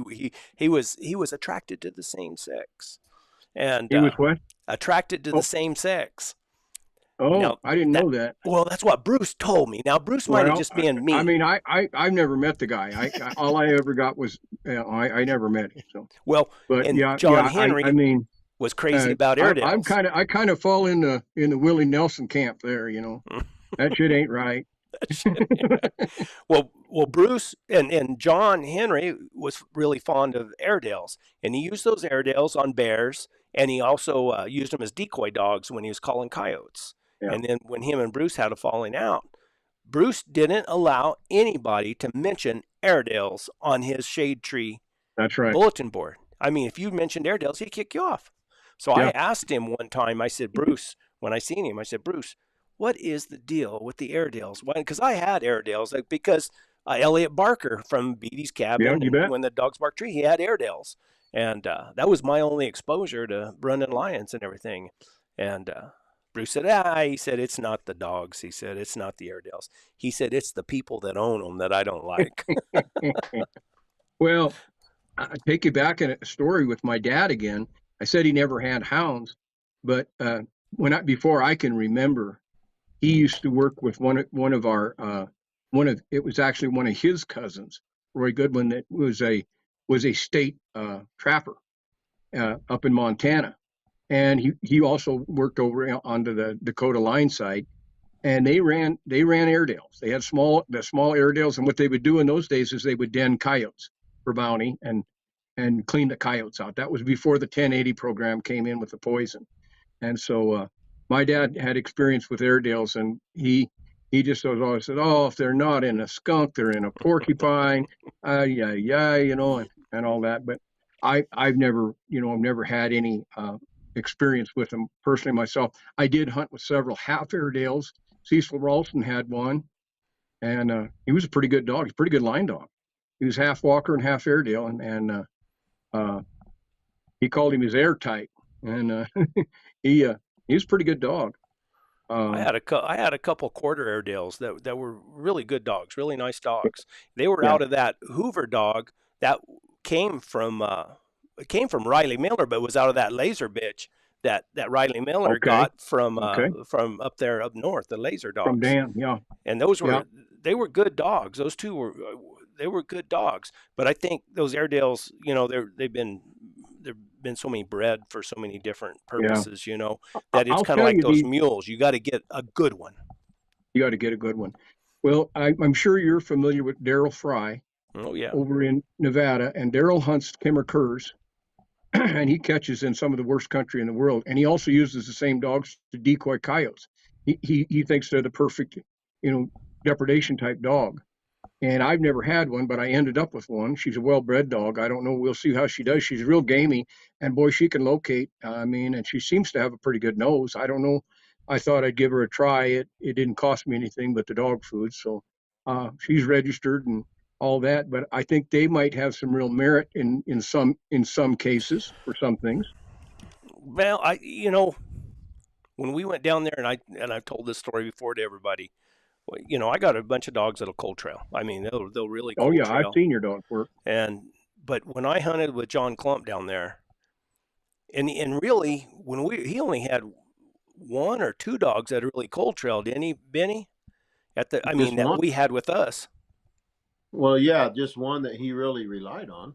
was attracted to the same sex. And he was what? Attracted to the same sex. Oh, now, I didn't know that. Well, that's what Bruce told me. Now, Bruce might have just been me. I mean, I've never met the guy. All I ever got was, I never met him. So. Well, but John Henry was crazy about Airedales. I kind of fall in the Willie Nelson camp there. That shit ain't right. Well, Bruce and John Henry was really fond of Airedales, and he used those Airedales on bears, and he also used them as decoy dogs when he was calling coyotes. Yeah. And then when him and Bruce had a falling out, Bruce didn't allow anybody to mention Airedales on his shade tree bulletin board. I mean, if you mentioned Airedales, he'd kick you off. So I asked him one time, I said, Bruce, when I seen him, I said, Bruce, what is the deal with the Airedales? Because I had Airedales, because Elliot Barker from Beatty's Cabin, when the dogs bark tree, he had Airedales. And that was my only exposure to running lions and everything. And Bruce said, he said, it's not the dogs. He said, it's not the Airedales. He said, it's the people that own them that I don't like. Well, I take you back in a story with my dad again. I said he never had hounds, but before I can remember, he used to work with it was actually one of his cousins, Roy Goodwin, that was a state trapper up in Montana. And he also worked over onto the Dakota line side, and they ran Airedales. They had the small Airedales, and what they would do in those days is they would den coyotes for bounty and clean the coyotes out. That was before the 1080 program came in with the poison. And so my dad had experience with Airedales, and he just always said, oh, if they're not in a skunk, they're in a porcupine, and all that. But I've never, I've never had any experience with them personally myself. I did hunt with several half Airedales. Cecil Ralston had one, and he was a pretty good dog. He's a pretty good line dog. He was half Walker and half Airedale, and he called him his airtight, and he was a pretty good dog. I had a couple quarter Airedales that were really good dogs, really nice dogs. They were out of that Hoover dog that came from Riley Miller, but was out of that laser bitch that Riley Miller got from up there up north, the laser dogs. From Dan, yeah. And those were they were good dogs. Those two were good dogs. But I think those Airedales, there've been so many bred for so many different purposes, that it's kind of like those mules. You got to get a good one. You got to get a good one. Well, I'm sure you're familiar with Daryl Fry. Oh yeah. Over in Nevada, and Daryl hunts Kimmer curs, and he catches in some of the worst country in the world. And he also uses the same dogs to decoy coyotes. He thinks they're the perfect, depredation type dog. And I've never had one, but I ended up with one. She's a well-bred dog. I don't know. We'll see how she does. She's real gamey, and boy, she can locate. And she seems to have a pretty good nose. I don't know. I thought I'd give her a try. It didn't cost me anything but the dog food. So she's registered and all that. But I think they might have some real merit in some cases for some things. Well, when we went down there, and I've told this story before to everybody. I got a bunch of dogs that'll cold trail. I mean, they'll really cold trail. I've seen your dog work. But when I hunted with John Klump down there, and really, he only had one or two dogs that really cold trailed, didn't he, Benny? That we had with us. Well, yeah, just one that he really relied on.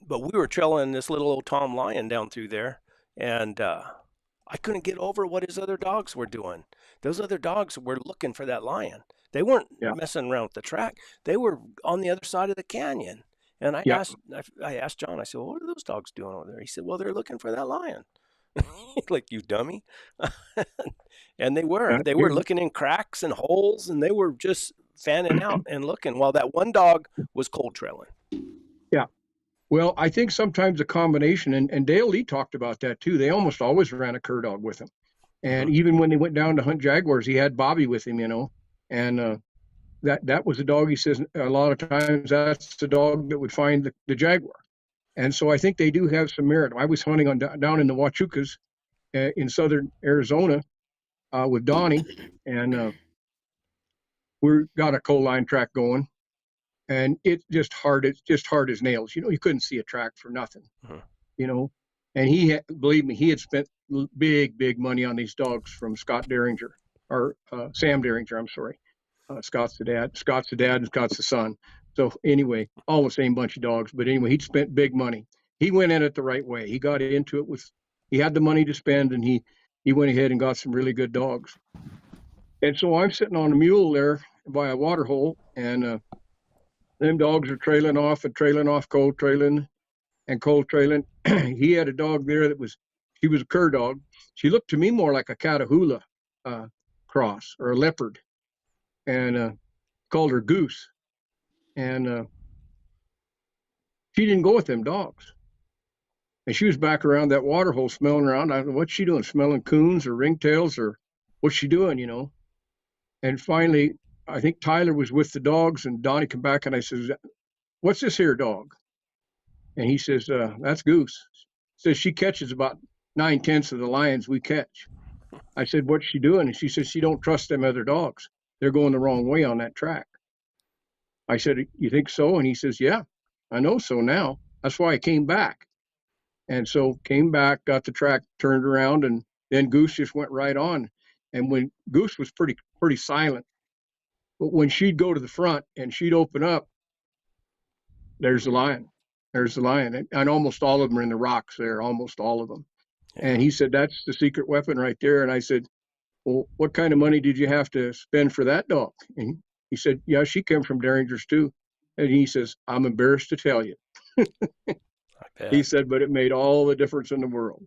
But we were trailing this little old Tom Lion down through there, and I couldn't get over what his other dogs were doing. Those other dogs were looking for that lion. They weren't messing around with the track. They were on the other side of the canyon. And I asked John, I said, well, what are those dogs doing over there? He said, well, they're looking for that lion. Like, you dummy. And they were looking in cracks and holes, and they were just fanning out and looking while that one dog was cold trailing. Yeah. Well, I think sometimes a combination, and Dale Lee talked about that too. They almost always ran a cur dog with him. And even when they went down to hunt jaguars, he had Bobby with him, and that was a dog. He says a lot of times that's the dog that would find the jaguar. And so I think they do have some merit. I was hunting down in the Huachucas in southern Arizona with Donnie, and we got a coal line track going, and it's just hard as nails. You couldn't see a track for nothing, And believe me, he had spent big money on these dogs from Scott Derringer, or Sam Derringer, I'm sorry. Scott's the dad, and Scott's the son. So anyway, all the same bunch of dogs. But anyway, he'd spent big money. He went in it the right way. He got into it he had the money to spend, and he went ahead and got some really good dogs. And so I'm sitting on a mule there by a water hole, and them dogs are trailing off, cold trailing. He had a dog there she was a cur dog. She looked to me more like a Catahoula cross or a leopard, and called her Goose. And she didn't go with them dogs. And she was back around that water hole smelling around. I don't know what's she doing, smelling coons or ringtails, or what's she doing, And finally, I think Tyler was with the dogs, and Donnie came back, and I said, what's this here dog? And he says, that's Goose. Says she catches about 9/10 of the lions we catch. I said, what's she doing? And she says she don't trust them other dogs. They're going the wrong way on that track. I said, you think so? And he says, yeah, I know so now. That's why I came back. And so came back, got the track turned around, and then Goose just went right on. And when Goose was pretty silent, but when she'd go to the front and she'd open up, there's the lion. And almost all of them are in the rocks there, almost all of them. And he said, that's the secret weapon right there. And I said, well, what kind of money did you have to spend for that dog? And he said, yeah, she came from Derringer's too. And he says, I'm embarrassed to tell you. He said, but it made all the difference in the world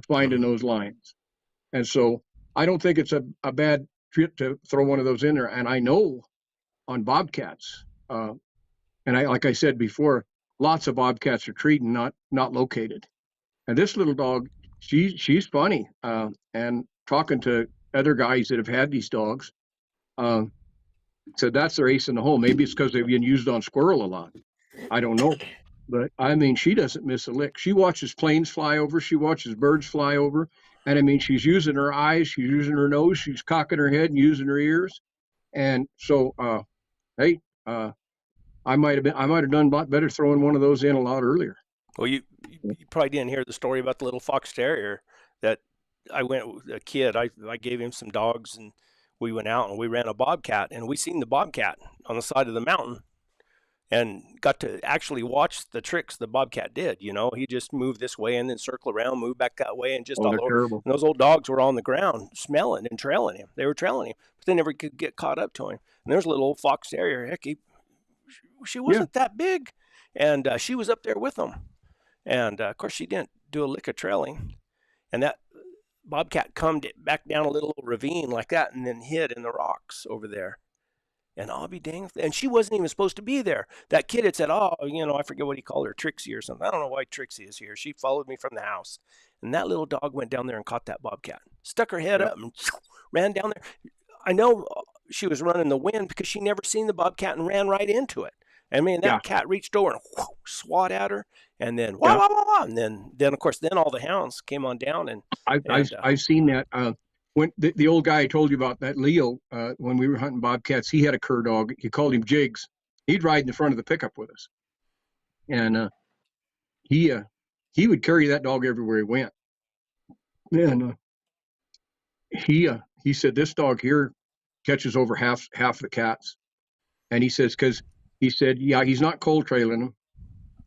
finding those lions. And so I don't think it's a bad trip to throw one of those in there. And I know on bobcats, and like I said before, lots of bobcats are treed and not located. And this little dog, she's funny. And talking to other guys that have had these dogs, said that's their ace in the hole. Maybe it's because they've been used on squirrel a lot. I don't know. But I mean, she doesn't miss a lick. She watches planes fly over. She watches birds fly over. And I mean, she's using her eyes. She's using her nose. She's cocking her head and using her ears. And so, hey, I might have done a lot better throwing one of those in a lot earlier. Well, you probably didn't hear the story about the little fox terrier that I went with a kid. I gave him some dogs, and we went out and we ran a bobcat, and we seen the bobcat on the side of the mountain and got to actually watch the tricks the bobcat did. You know, he just moved this way and then circle around, move back that way, and just all over. And those old dogs were on the ground smelling and trailing him. They were trailing him, but they never could get caught up to him. And there's a little old fox terrier. Heck, she wasn't that big, and she was up there with them. And of course, she didn't do a lick of trailing. And that bobcat come back down a little ravine like that, and then hid in the rocks over there. And I'll be danged. And she wasn't even supposed to be there. That kid had said, oh, you know, I forget what he called her, Trixie or something. I don't know why Trixie is here. She followed me from the house. And that little dog went down there and caught that bobcat. Stuck her head up and ran down there. I know she was running the wind because she never seen the bobcat and ran right into it. I mean, that cat reached over and swat at her. And then, wah, wah, wah, wah. And then, of course, then all the hounds came on down. And I've seen that. When the old guy I told you about, that Leo, when we were hunting bobcats, he had a cur dog. He called him Jigs. He'd ride in the front of the pickup with us, and he would carry that dog everywhere he went. And he said this dog here catches over half the cats, and he says because he said he's not cold trailing them,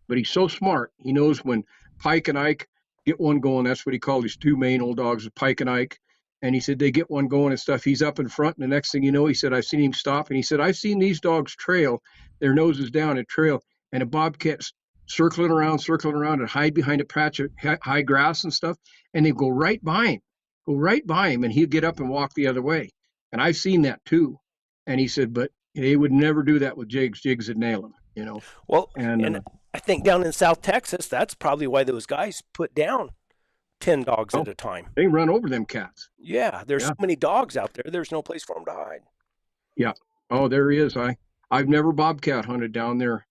but he's so smart. He knows when Pike and Ike get one going. That's what he called his two main old dogs, Pike and Ike. And he said, they get one going and stuff. He's up in front. And the next thing you know, he said, I've seen him stop. And he said, I've seen these dogs trail, their noses down and trail. And a bobcat circling around and hide behind a patch of high grass and stuff. And they go right by him. And he'd get up and walk the other way. And I've seen that too. And he said, but they would never do that with Jigs. Jigs would nail him, you know. Well, and I think down in South Texas, that's probably why those guys put down 10 dogs at a time. They run over them cats. Yeah, there's so many dogs out there. There's no place for them to hide. Yeah. Oh, there is. I've never bobcat hunted down there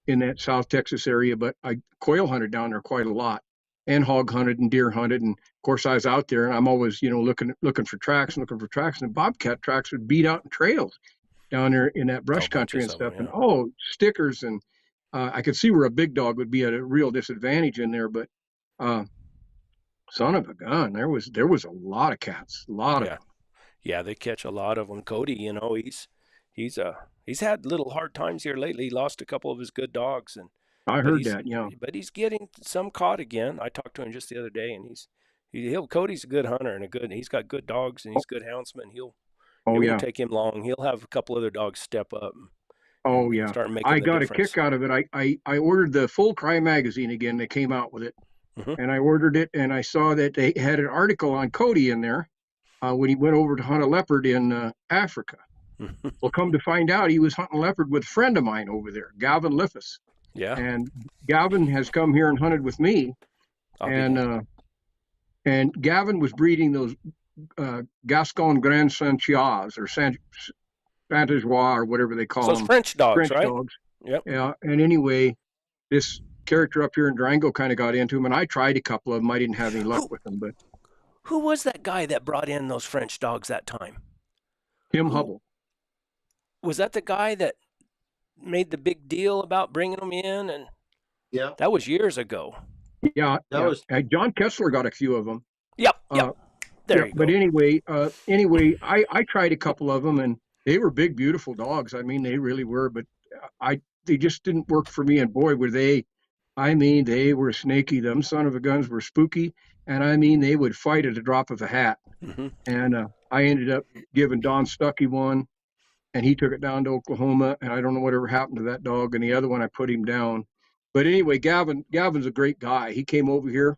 in that South Texas area, but I quail hunted down there quite a lot, and hog hunted and deer hunted. And of course, I was out there, and I'm always, you know, looking for tracks, and bobcat tracks would beat out in trails down there in that brush country and stuff. And stickers, and I could see where a big dog would be at a real disadvantage in there, but. Son of a gun, there was a lot of cats, a lot of them. Yeah, they catch a lot of them. Cody, you know, he's had little hard times here lately. He lost a couple of his good dogs, and I heard that. Yeah, but he's getting some caught again. I talked to him just the other day, and Cody's a good hunter and he's got good dogs and he's a good houndsman. It won't take him long. He'll have a couple other dogs step up. Start making I got a kick out of it. I ordered the Full Cry magazine again. They came out with it. Mm-hmm. And I ordered it, and I saw that they had an article on Cody in there when he went over to hunt a leopard in Africa. Well, come to find out, he was hunting leopard with a friend of mine over there, Gavin Liffus. Yeah. And Gavin has come here and hunted with me. And Gavin was breeding those Gascon Grand Saint-Chaz or Saint-Joie or whatever they call them. Those French dogs, French right? Dogs. Yep. Yeah. And anyway, this character up here in Durango kind of got into him, and I tried a couple of them. I didn't have any luck with them. But who was that guy that brought in those French dogs that time? Tim Hubble. Was that the guy that made the big deal about bringing them in? And that was years ago. Yeah, that was John Kessler got a few of them. Yep. There you go. But anyway, I tried a couple of them, and they were big, beautiful dogs. I mean, they really were. But they just didn't work for me. And boy, were they! I mean, they were snaky. Them son of a guns were spooky. And I mean, they would fight at a drop of a hat. Mm-hmm. And I ended up giving Don Stuckey one, and he took it down to Oklahoma. And I don't know whatever happened to that dog. And the other one, I put him down. But anyway, Gavin's a great guy. He came over here,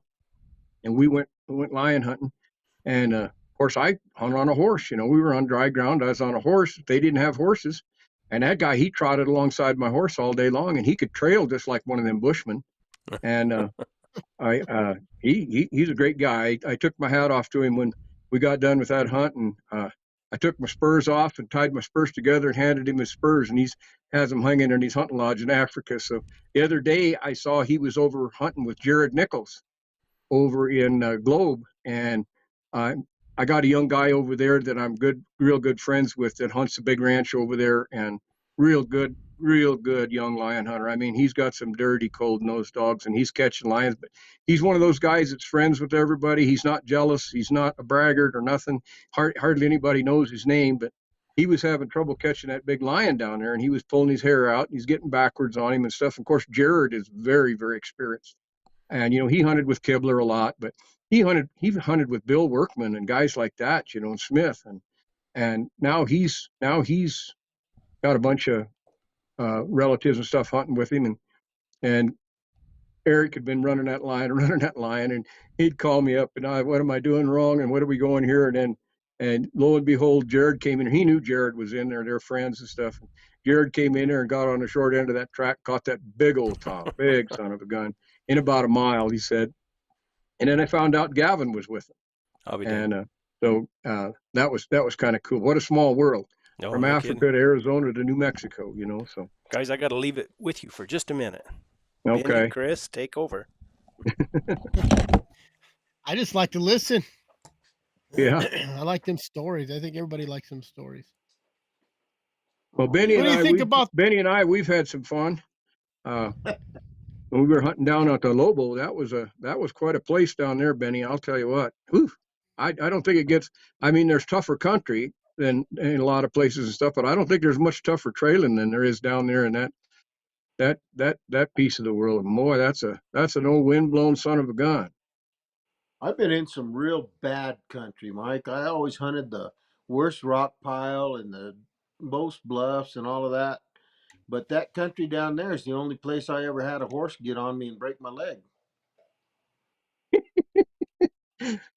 and we went lion hunting. And of course, I hung on a horse. You know, we were on dry ground. I was on a horse. They didn't have horses. And that guy, he trotted alongside my horse all day long, and he could trail just like one of them bushmen. And he's a great guy. I took my hat off to him when we got done with that hunt, and I took my spurs off and tied my spurs together and handed him his spurs, and he's has them hanging in his hunting lodge in Africa. So the other day I saw he was over hunting with Jared Nichols over in Globe, and I got a young guy over there that I'm real good friends with that hunts a big ranch over there, and real good young lion hunter. I mean, he's got some dirty cold-nosed dogs, and he's catching lions, but he's one of those guys that's friends with everybody. He's not jealous. He's not a braggart or nothing. Hardly anybody knows his name, but he was having trouble catching that big lion down there, and he was pulling his hair out. He's getting backwards on him and stuff. Of course, Jared is very, very experienced. And, he hunted with Kibler a lot, but he hunted with Bill Workman and guys like that, and Smith. And now he's got a bunch of relatives and stuff hunting with him. And Eric had been running that line, and he'd call me up and what am I doing wrong? And what are we going here? And lo and behold, Jared came in. He knew Jared was in there. They're friends and stuff. And Jared came in there and got on the short end of that track, caught that big old top, big son of a gun, in about a mile, he said. And then I found out Gavin was with him. And so that was kind of cool. What a small world. From Africa to Arizona to New Mexico, so. Guys, I got to leave it with you for just a minute. Okay. Benny, Chris, take over. I just like to listen. Yeah. I like them stories. I think everybody likes them stories. Well, Benny and I, we've had some fun. When we were hunting down at the Lobo, that was quite a place down there, Benny. I'll tell you what. Whew, I don't think it gets. I mean, there's tougher country than in a lot of places and stuff, but I don't think there's much tougher trailing than there is down there in that piece of the world. And boy, that's an old windblown son of a gun. I've been in some real bad country, Mike. I always hunted the worst rock pile and the most bluffs and all of that. But that country down there is the only place I ever had a horse get on me and break my leg.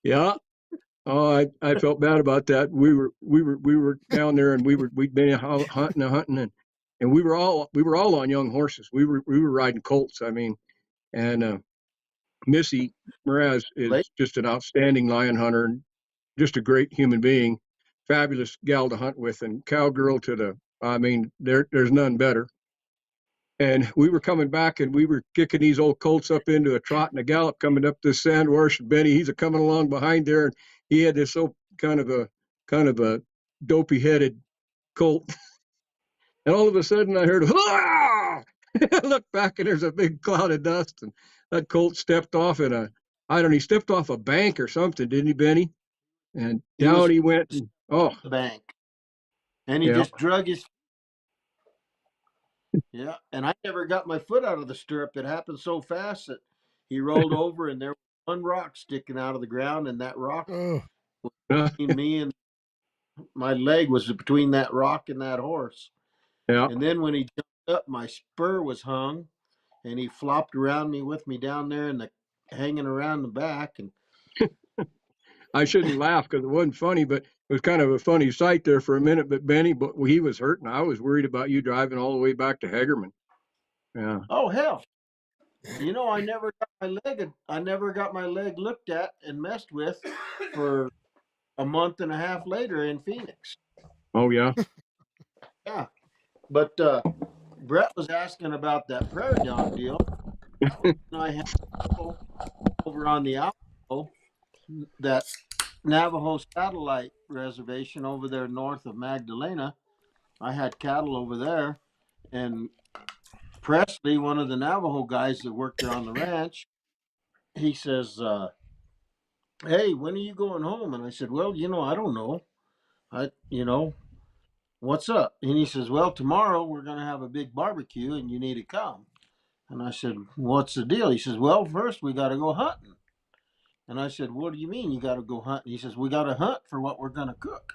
Yeah. Oh, I felt bad about that. We were down there, and we'd been hunting and we were all on young horses. We were riding colts. I mean, and Missy Mraz is just an outstanding lion hunter and just a great human being, fabulous gal to hunt with, and cowgirl there's none better. And we were coming back, and we were kicking these old colts up into a trot and a gallop coming up this sand wash. And Benny, he's coming along behind there, and he had this kind of a dopey-headed colt. And all of a sudden, I heard, "Hurrah!" I looked back, and there's a big cloud of dust, and that colt stepped off he stepped off a bank or something, didn't he, Benny? And down he went. The bank. And he just drug his. Yeah, and I never got my foot out of the stirrup. It happened so fast that he rolled over, and there was one rock sticking out of the ground, and that rock was between me and my leg was between that rock and that horse. Yeah. And then when he jumped up, my spur was hung, and he flopped around me with me down there and hanging around the back. And I shouldn't laugh because it wasn't funny, but it was kind of a funny sight there for a minute. But Benny, he was hurting. I was worried about you driving all the way back to Hagerman. Yeah. Oh hell! I never got my leg looked at and messed with for a month and a half later in Phoenix. Oh yeah. Yeah, but Brett was asking about that prairie dog deal. I had over on the Alamo, that Navajo satellite reservation over there north of Magdalena. I had cattle over there, and Presley, one of the Navajo guys that worked there on the ranch, he says, "Hey, when are you going home?" And I said, "Well, I don't know. What's up?" And he says, "Well, tomorrow we're going to have a big barbecue, and you need to come." And I said, "What's the deal?" He says, "Well, first we got to go hunting." And I said, "What do you mean you got to go hunting?" He says, "We got to hunt for what we're going to cook."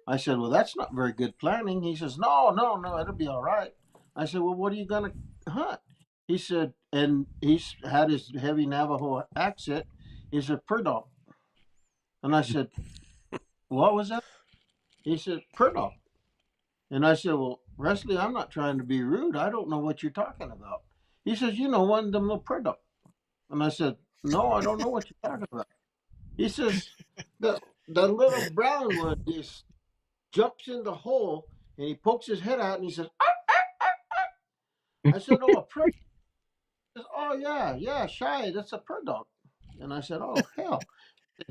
I said, "Well, that's not very good planning." He says, No, it'll be all right." I said, "Well, what are you going to hunt?" He said, and he's had his heavy Navajo accent. He said, "Perdog." And I said, "What was that?" He said, "Perdog." And I said, "Well, Wesley, I'm not trying to be rude. I don't know what you're talking about. He says, you know, one of them little product. And I said, no, I don't know what you're talking about. He says, the little brown one just jumps in the hole and he pokes his head out and he says, I said, oh, a purr. He says, oh, yeah, yeah, Shy, that's a purr dog. And I said, oh, hell.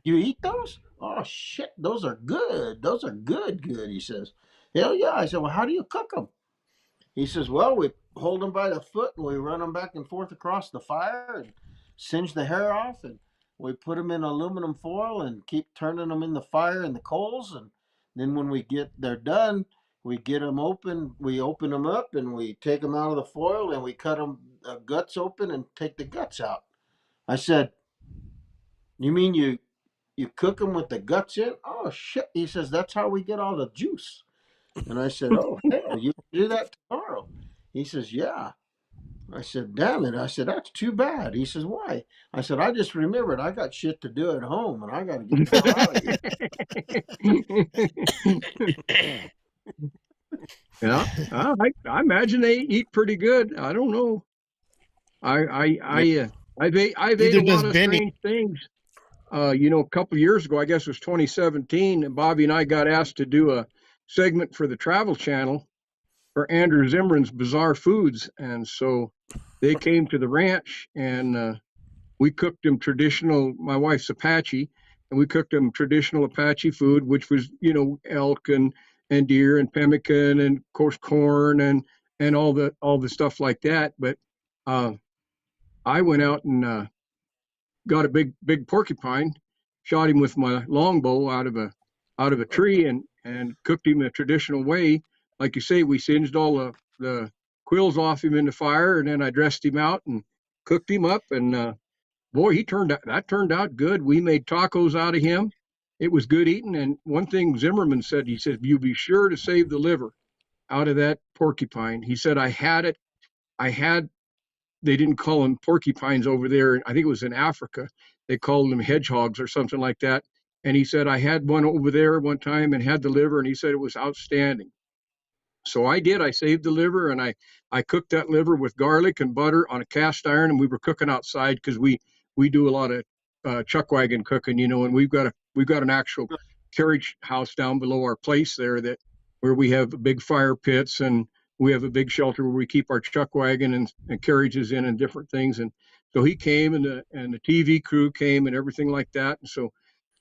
You eat those? Oh, shit, those are good. Those are good, good, he says. Hell yeah. I said, well, how do you cook them? He says, well, we hold them by the foot and we run them back and forth across the fire and singe the hair off. And we put them in aluminum foil and keep turning them in the fire and the coals. And then when they're done, we get them open. We open them up and we take them out of the foil and we cut them guts open and take the guts out. I said, you mean you cook them with the guts in? Oh, shit. He says, that's how we get all the juice. And I said, oh, hell, you do that tomorrow? He says, yeah. I said, damn it. I said, that's too bad. He says, why? I said, I just remembered I got shit to do at home and I got to get the hell out of here. Yeah, I imagine they eat pretty good. I don't know. I've ate Neither a lot does of Benny. strange things. You know, a couple of years ago, I guess it was 2017, and Bobby and I got asked to do a segment for the Travel Channel for Andrew Zimmern's Bizarre Foods, and so they came to the ranch and we cooked them traditional. My wife's Apache, and we cooked them traditional Apache food, which was, you know, elk and deer and pemmican and of course corn and all the stuff like that. But I went out and got a big porcupine, shot him with my longbow out of a tree and cooked him the traditional way. Like you say, we singed all the quills off him in the fire, and then I dressed him out and cooked him up. And boy, that turned out good. We made tacos out of him. It was good eating. And one thing Zimmerman said, he said, you be sure to save the liver out of that porcupine. He said, I had they didn't call them porcupines over there. I think it was in Africa. They called them hedgehogs or something like that. And he said, I had one over there one time and had the liver, and he said it was outstanding. So I did. I saved the liver, and I cooked that liver with garlic and butter on a cast iron, and we were cooking outside because we do a lot of chuck wagon cooking, you know, and we've got an actual carriage house down below our place there where we have big fire pits, and we have a big shelter where we keep our chuck wagon and carriages in and different things. And so he came, and the TV crew came and everything like that. And so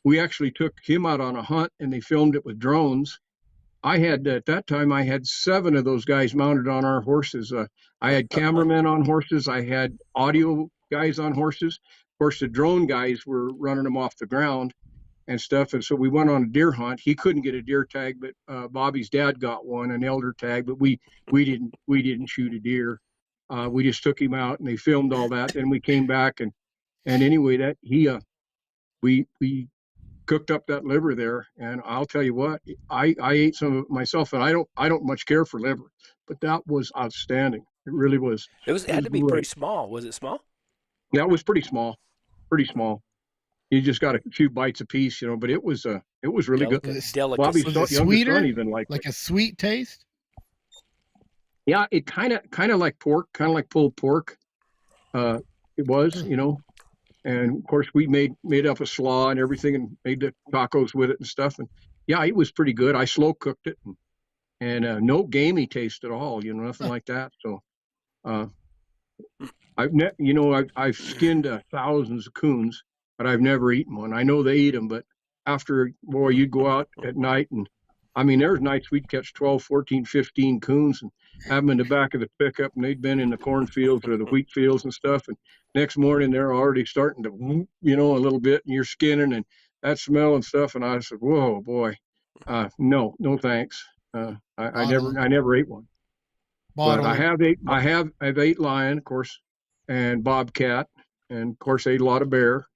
we actually took him out on a hunt, and they filmed it with drones. At that time, I had 7 of those guys mounted on our horses. I had cameramen on horses. I had audio guys on horses. Of course, the drone guys were running them off the ground and stuff. And so we went on a deer hunt. He couldn't get a deer tag, but Bobby's dad got one, an elder tag. But we didn't shoot a deer. We just took him out, and they filmed all that. Then we came back, and anyway, that we cooked up that liver there, and I'll tell you what, I ate some of it myself, and I don't much care for liver, but that was outstanding. It really was. It had to be pretty small. Was it small? Yeah, it was pretty small. You just got a few bites a piece, you know, but it was really good. Delicate. Bobby's Was it youngest sweeter? son even liked Like it. a sweet taste? Yeah, it kind of like pork, kind of like pulled pork. It was, you know. And of course, we made up a slaw and everything, and made the tacos with it and stuff. And yeah, it was pretty good. I slow cooked it, and no gamey taste at all. You know, nothing like that. So, I've skinned thousands of coons, but I've never eaten one. I know they eat them, but after, boy, you'd go out at night, and I mean, there's nights we'd catch 12, 14, 15 coons and have them in the back of the pickup, and they'd been in the cornfields or the wheat fields and stuff. And next morning, they're already starting to, you know, a little bit, and you're skinning and that smell and stuff. And I said, whoa, boy, no thanks. I never ate one. But I've ate lion, of course, and bobcat, and of course ate a lot of bear.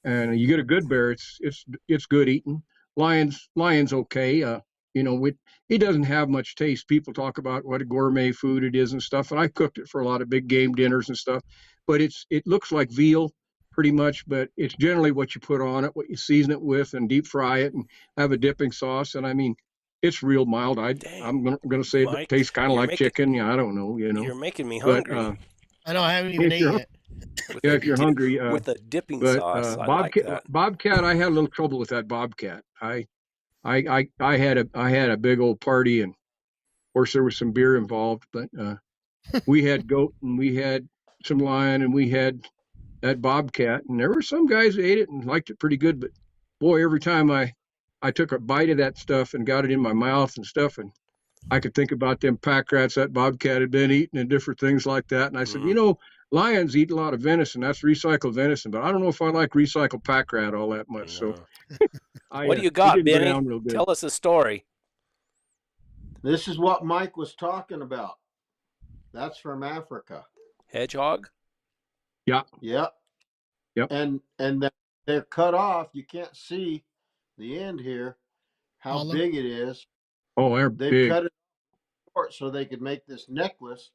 And you get a good bear, it's good eating. Lion's okay. You know, it doesn't have much taste. People talk about what a gourmet food it is and stuff, and I cooked it for a lot of big game dinners and stuff. But it looks like veal pretty much, but it's generally what you put on it, what you season it with, and deep fry it, and have a dipping sauce. And I mean, it's real mild. Dang, I'm gonna say it Mike, tastes kind of you're like making chicken. Yeah, I don't know, you're making me but hungry I know I haven't even ate yet. with yeah, a if you're hungry, with a dipping but sauce. I like that. Bobcat, I had a little trouble with that Bobcat. I had a big old party, and of course there was some beer involved, but we had goat and we had some lion and we had that Bobcat, and there were some guys who ate it and liked it pretty good, but boy, every time I took a bite of that stuff and got it in my mouth and stuff, and I could think about them pack rats that Bobcat had been eating and different things like that. And I said, lions eat a lot of venison. That's recycled venison, but I don't know if I like recycled pack rat all that much. So What do you it got, didn't go Benny? down real good. Tell us a story. This is what Mike was talking about. That's from Africa. Hedgehog? Yeah. Yep. Yep. And they're cut off. You can't see the end here, how Hollow. big it is. Oh, they're They've big. cut it short so they could make this necklace.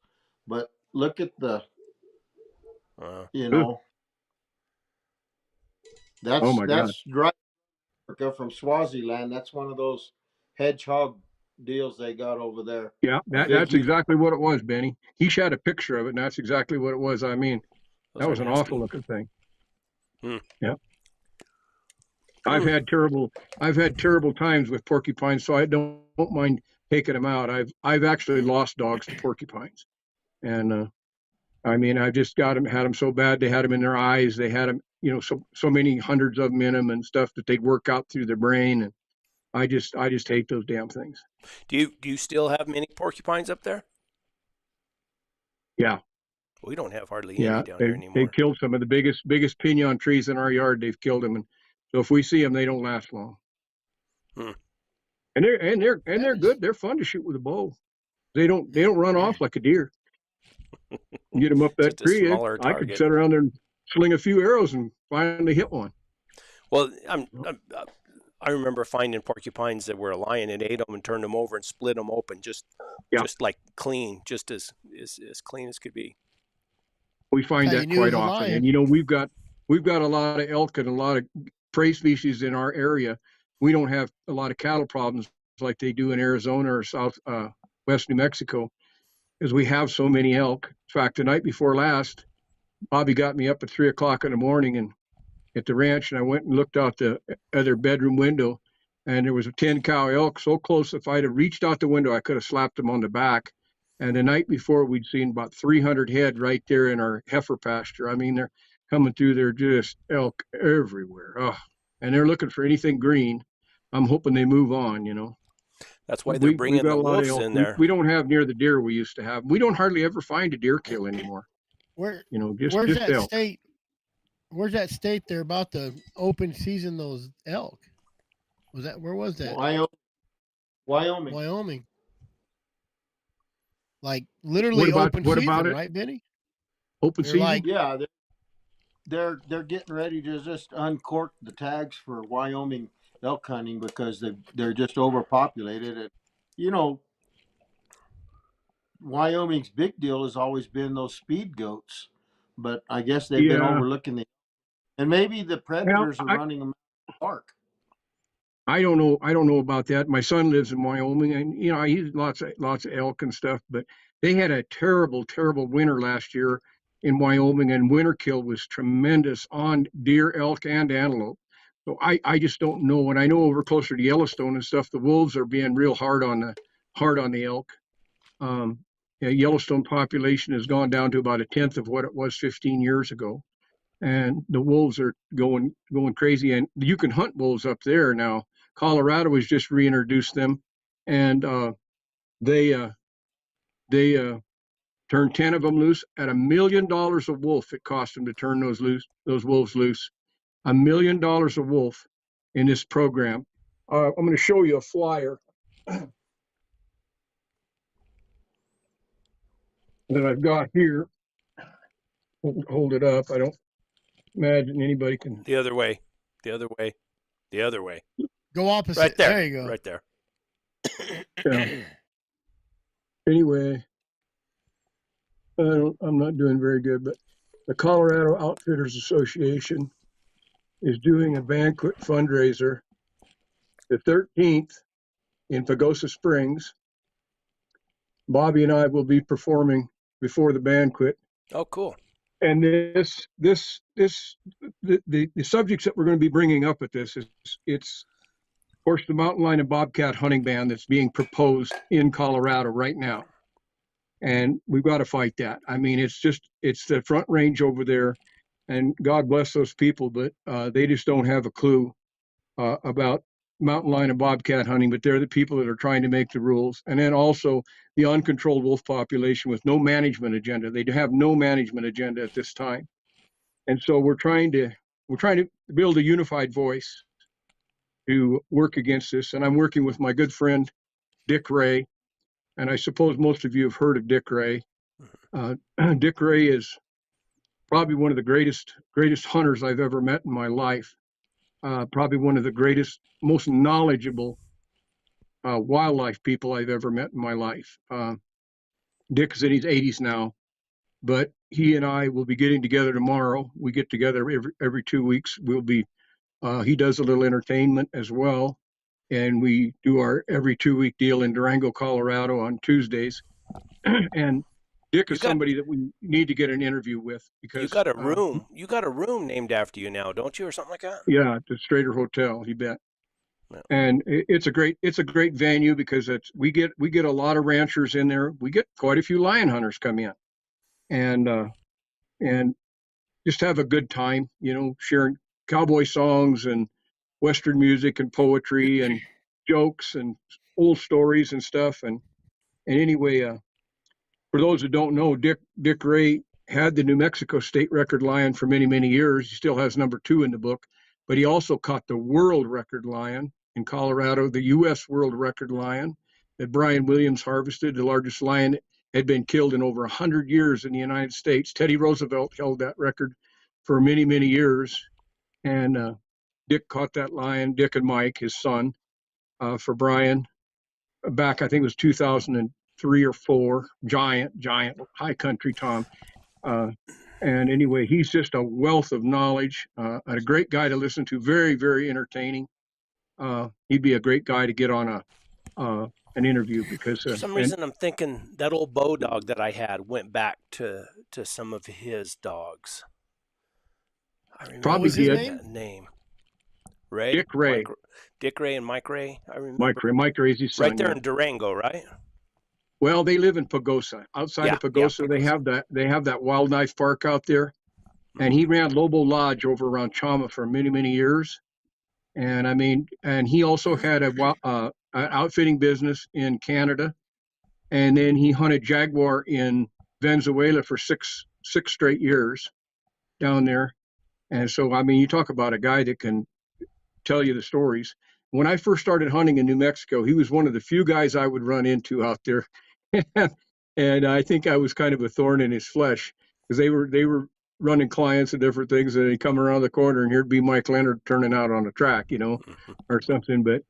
But look at the, Oh my God. that's dry Africa from Swaziland. That's one of those hedgehog deals they got over there. Yeah, that's exactly what it was, Benny. He shot a picture of it, and that's exactly what it was. I mean, that was an awful looking thing. Yeah. I've had terrible times with porcupines, so I don't mind taking them out. I've actually lost dogs to porcupines, and I mean, I just had them so bad. They had them in their eyes. They had them, so many hundreds of them in them and stuff that they'd work out through their brain. And I just hate those damn things. Do you still have many porcupines up there? Yeah. We don't have hardly any down here anymore. They've killed some of the biggest pinon trees in our yard. They've killed them, and so if we see them, they don't last long. And they're good. They're fun to shoot with a bow. They don't run off like a deer. Get them up that tree. I could sit around there and sling a few arrows and finally hit one. Well, I remember finding porcupines that were a lion and ate them and turned them over and split them open, just like clean, just as clean as could be. We find that quite often, and we've got a lot of elk and a lot of prey species in our area. We don't have a lot of cattle problems like they do in Arizona or west New Mexico, because we have so many elk. In fact, the night before last, Bobby got me up at 3:00 in the morning and at the ranch, and I went and looked out the other bedroom window, and there was a 10-cow elk so close, if I'd have reached out the window, I could have slapped him on the back. And the night before, we'd seen about 300 head right there in our heifer pasture. I mean, they're coming through there, just elk everywhere. Oh, and they're looking for anything green. I'm hoping they move on, That's why they're bringing the wolves in there. We don't have near the deer we used to have. We don't hardly ever find a deer kill anymore. Where's just that elk. state? Where's that state they're about to open season those elk? Where was that? Wyoming. Like literally open season, right, Benny? Open season? Yeah, they're getting ready to just uncork the tags for Wyoming elk hunting because they're just overpopulated. And Wyoming's big deal has always been those speed goats, but I guess they've been overlooking and maybe the predators are running them out of the park. I don't know about that. My son lives in Wyoming, and I use lots of elk and stuff, but they had a terrible winter last year in Wyoming, and winter kill was tremendous on deer, elk, and antelope. So I just don't know. And I know over closer to Yellowstone and stuff, the wolves are being real hard on the elk. Yellowstone population has gone down to about 1/10 of what it was 15 years ago. And the wolves are going crazy, and you can hunt wolves up there now. Colorado has just reintroduced them, and they turned 10 of them loose at $1 million a wolf. It cost them to turn those wolves loose. $1 million a wolf in this program. I'm going to show you a flyer that I've got here. Hold it up. I don't imagine anybody can. The other way. Go opposite. Right there. There you go. Right there. Yeah. Anyway, I'm not doing very good, but the Colorado Outfitters Association is doing a banquet fundraiser the 13th in Pagosa Springs. Bobby and I will be performing before the banquet. Oh, cool. And the subjects that we're going to be bringing up at this is, it's, of course, the mountain lion and bobcat hunting ban that's being proposed in Colorado right now. And we've got to fight that. I mean, it's the front range over there, and God bless those people, but they just don't have a clue about mountain lion and bobcat hunting, but they're the people that are trying to make the rules. And then also the uncontrolled wolf population with no management agenda. They have no management agenda at this time. And so we're trying to build a unified voice to work against this. And I'm working with my good friend, Dick Ray. And I suppose most of you have heard of Dick Ray. Dick Ray is probably one of the greatest hunters I've ever met in my life. Probably one of the greatest, most knowledgeable wildlife people I've ever met in my life. Dick is in his 80s now, but he and I will be getting together tomorrow. We get together every 2 weeks. He does a little entertainment as well, and we do our every 2-week deal in Durango, Colorado on Tuesdays. And Dick is somebody that we need to get an interview with, because you got a room named after you now, don't you, or something like that? Yeah, the Strader Hotel, you bet. Yeah. And it's a great venue, because we get a lot of ranchers in there. We get quite a few lion hunters come in, and just have a good time, sharing cowboy songs and Western music and poetry and jokes and old stories and stuff. And anyway, for those that don't know, Dick Ray had the New Mexico state record lion for many, many years. He still has number 2 in the book, but he also caught the world record lion in Colorado, the U.S. world record lion that Brian Williams harvested. The largest lion had been killed in over 100 years in the United States. Teddy Roosevelt held that record for many, many years. And Dick caught that lion, Dick and Mike, his son, for Brian back, I think it was 2003 or 4, giant, high country Tom. And anyway, he's just a wealth of knowledge, a great guy to listen to, very, very entertaining. He'd be a great guy to get on an interview, because for some reason I'm thinking that old bow dog that I had went back to some of his dogs. I remember probably his name. Ray? Dick Ray. Dick Ray and Mike Ray. I remember. Mike Ray's his son. Right there in Durango, right? Well, they live in Pagosa. Outside of Pagosa, they have that wildlife park out there. And he ran Lobo Lodge over around Chama for many, many years. And I mean, and he also had an outfitting business in Canada. And then he hunted jaguar in Venezuela for six straight years down there. And so, I mean, you talk about a guy that can tell you the stories. When I first started hunting in New Mexico, he was one of the few guys I would run into out there. And I think I was kind of a thorn in his flesh, because they were running clients and different things, and he'd come around the corner and here'd be Mike Leonard turning out on the track, or something. But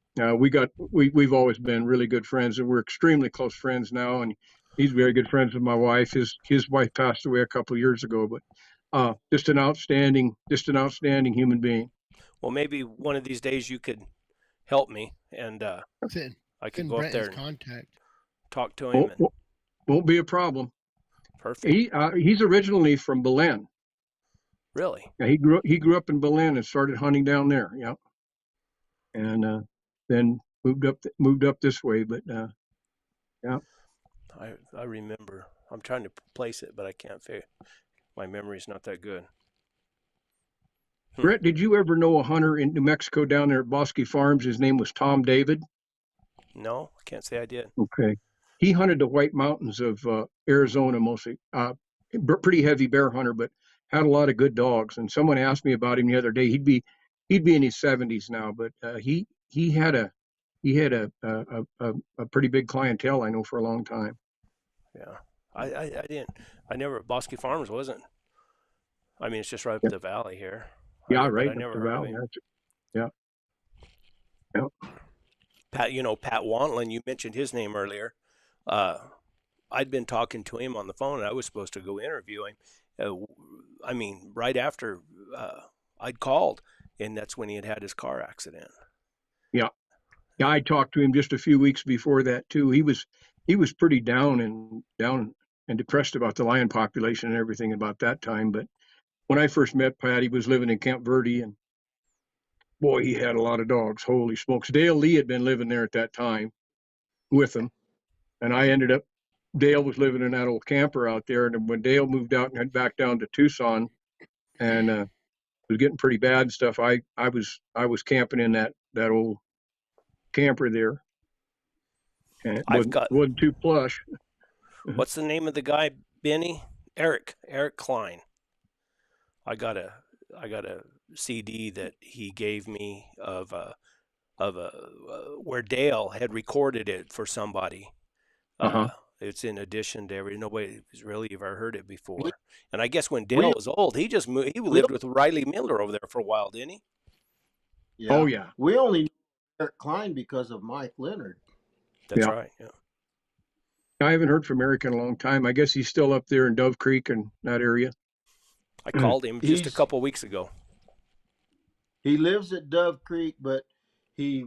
we've always been really good friends, and we're extremely close friends now. And he's very good friends with my wife. His wife passed away a couple of years ago, but just an outstanding human being. Well, maybe one of these days you could help me, and I could go up there and talk to him. Won't be a problem. Perfect. He's originally from Belen. Really? Yeah, he grew up in Belen and started hunting down there. Yeah, and then moved up this way. But yeah, I remember. I'm trying to place it, but I can't figure. My memory's not that good. Brett, did you ever know a hunter in New Mexico down there at Bosque Farms? His name was Tom David. No, I can't say I did. Okay. He hunted the White Mountains of Arizona mostly. Pretty heavy bear hunter, but had a lot of good dogs. And someone asked me about him the other day. He'd be in his 70s now, but he had a pretty big clientele, I know, for a long time. Yeah, I never. Bosque Farms wasn't. I mean, it's just right up the valley here. Yeah, right up the valley. Yeah. Pat Wantlin, you mentioned his name earlier. I'd been talking to him on the phone, and I was supposed to go interview him. I mean, right after I'd called, and that's when he had his car accident. Yeah. Yeah, I talked to him just a few weeks before that too. He was pretty down and depressed about the lion population and everything about that time. But when I first met Pat, he was living in Camp Verde, and boy, he had a lot of dogs. Holy smokes! Dale Lee had been living there at that time with him, and I ended up. Dale was living in that old camper out there, and when Dale moved out and head back down to Tucson, and it was getting pretty bad and stuff, I was camping in that old camper there, and it wasn't too plush. What's the name of the guy, Benny? Eric Klein. I got a CD that he gave me of where Dale had recorded it for somebody. It's in addition to nobody has really ever heard it before. And I guess when Dale was old, he just moved. He lived with Riley Miller over there for a while, didn't he? Yeah. Oh yeah. We only knew Eric Klein because of Mike Leonard. That's right. Yeah. I haven't heard from Eric in a long time. I guess he's still up there in Dove Creek and that area. I called him just a couple weeks ago. He lives at Dove Creek, but he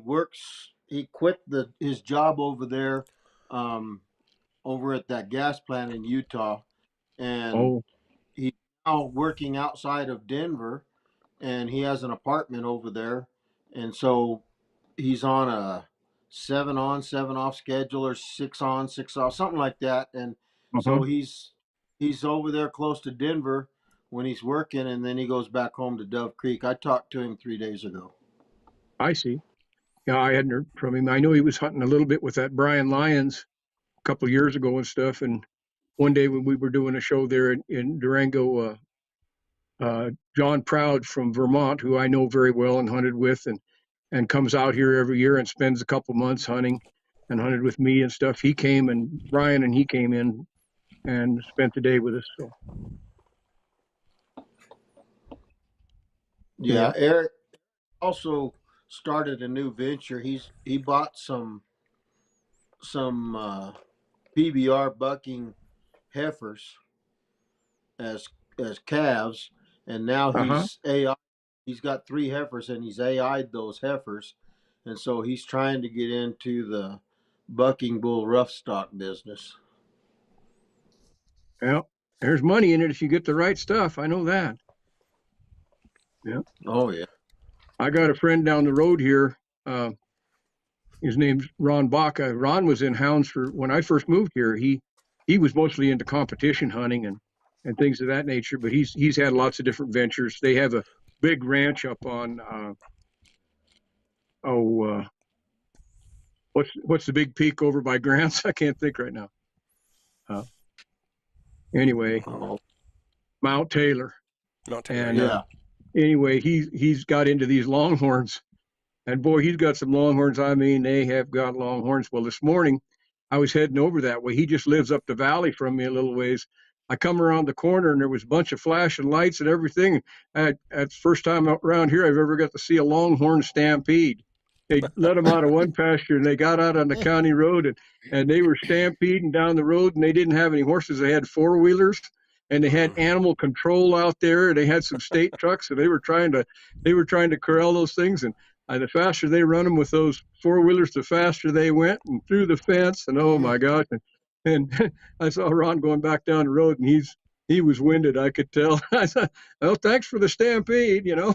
quit his job over there, over at that gas plant in Utah. And he's now working outside of Denver, and he has an apartment over there. And so he's on a 7 on, 7 off schedule, or 6 on, 6 off, something like that. And so he's over there close to Denver when he's working, and then he goes back home to Dove Creek. I talked to him 3 days ago. I see. Yeah, I hadn't heard from him. I know he was hunting a little bit with that Brian Lyons a couple of years ago and stuff. And one day when we were doing a show there in Durango, John Proud from Vermont, who I know very well and hunted with, and comes out here every year and spends a couple months hunting and hunted with me and stuff. He came, and Brian and he came in and spent the day with us. So. Yeah, Eric also started a new venture. He bought some PBR bucking heifers as calves, and now he's AI. He's got 3 heifers, and he's AI'd those heifers, and so he's trying to get into the bucking bull rough stock business. Well, there's money in it if you get the right stuff. I know that. Yeah. Oh yeah. I got a friend down the road here. His name's Ron Baca. Ron was in Hounds when I first moved here. He was mostly into competition hunting and things of that nature, but he's had lots of different ventures. They have a big ranch up on what's the big peak over by Grants? I can't think right now. Anyway, Mount Taylor. And anyway, he's got into these longhorns, and boy, he's got some longhorns. I mean, they have got longhorns. Well, this morning I was heading over that way. He just lives up the valley from me a little ways. I come around the corner, and there was a bunch of flashing lights and everything. That's the first time around here I've ever got to see a longhorn stampede. They let them out of one pasture, and they got out on the county road, and they were stampeding down the road, and they didn't have any horses. They had 4-wheelers, and they had animal control out there, and they had some state trucks, and they were trying to corral those things. And the faster they run them with those 4-wheelers, the faster they went, and through the fence. And oh my gosh! And I saw Ron going back down the road, and he was winded. I could tell. I thought, well, thanks for the stampede, you know.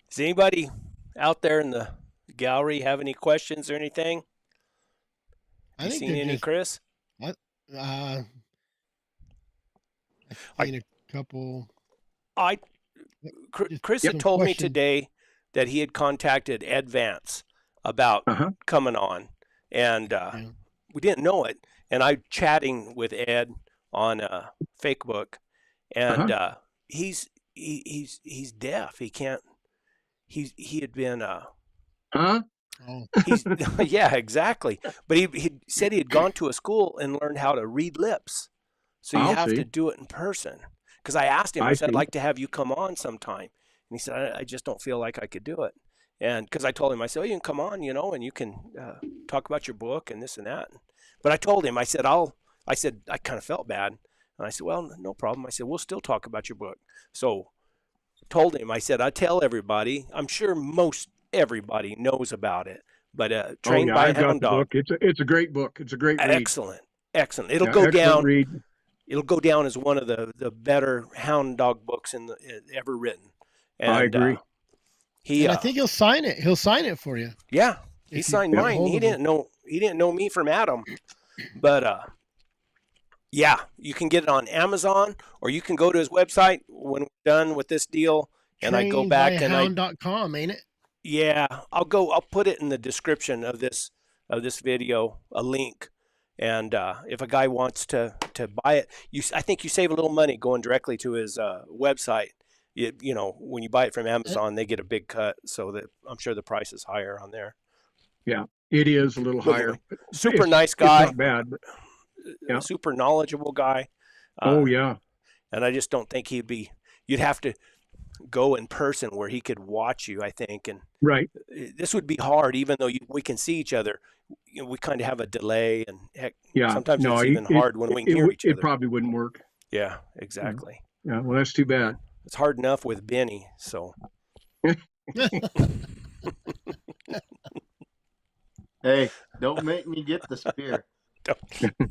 Does anybody out there in the gallery have any questions or anything? I think seen any, Chris? I've seen a couple. Chris had told me today that he had contacted Ed Vance about coming on, and we didn't know it. And I'm chatting with Ed on Facebook, and he's deaf. He can't. He had been. He's yeah, exactly. But he said he had gone to a school and learned how to read lips. So you have to do it in person. Because I asked him, I said, I'd like to have you come on sometime. And he said, I just don't feel like I could do it. And because I told him, I said, you can come on, and you can talk about your book and this and that. But I told him, I said, I kind of felt bad. And I said, well, no problem. I said, we'll still talk about your book. So told him, I said, I tell everybody, I'm sure most everybody knows about it, but Trained by a I've got Hound the Dog. book. It's a great book. It's a great read. Excellent. Excellent. It'll Yeah, go excellent down. read. It'll go down as one of the better hound dog books ever written. And, I agree. And I think he'll sign it. He'll sign it for you. Yeah, he if you signed get a mine. hold He of him. didn't know me from Adam, but yeah, you can get it on Amazon, or you can go to his website when we're done with this deal, and I go back and Trainedbyhound.com, ain't it? yeah, I'll put it in the description of this video, a link. And if a guy wants to buy it, I think you save a little money going directly to his website. You know, when you buy it from Amazon, they get a big cut, so that I'm sure the price is higher on there. Yeah, it is a little higher. Super nice guy. It's not bad, but yeah. Super knowledgeable guy. Oh yeah. And I just don't think you'd have to go in person where he could watch you, I think. And Right. this would be hard, even though we can see each other. You know, we kind of have a delay, and heck, Yeah. sometimes it's even hard when we can hear each It other. probably wouldn't work. Yeah, exactly. Yeah. Well, that's too bad. It's hard enough with Benny, so. Hey, don't make me get the spear.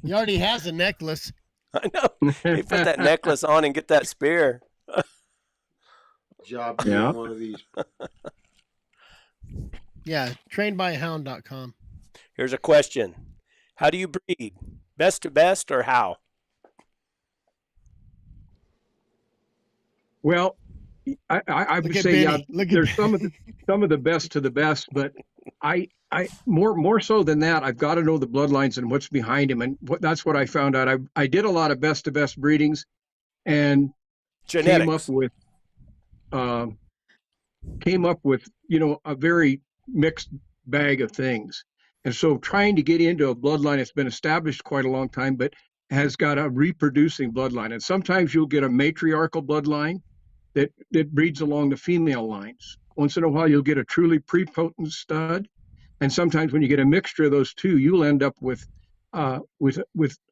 He already has a necklace. I know. He put that necklace on and get that spear. Job being Yeah. one of these. Yeah, trainedbyhound.com. Here's a question. How do you breed? Best to best or how? Well, I would Look at say Benny. Look at there's some of the best to the best, but I more so than that, I've got to know the bloodlines and what's behind them, and that's what I found out. I did a lot of best to best breedings, and Genetics. came up with a very mixed bag of things. And so trying to get into a bloodline that's been established quite a long time, but has got a reproducing bloodline. And sometimes you'll get a matriarchal bloodline that breeds along the female lines. Once in a while, you'll get a truly prepotent stud. And sometimes when you get a mixture of those two, you'll end up with a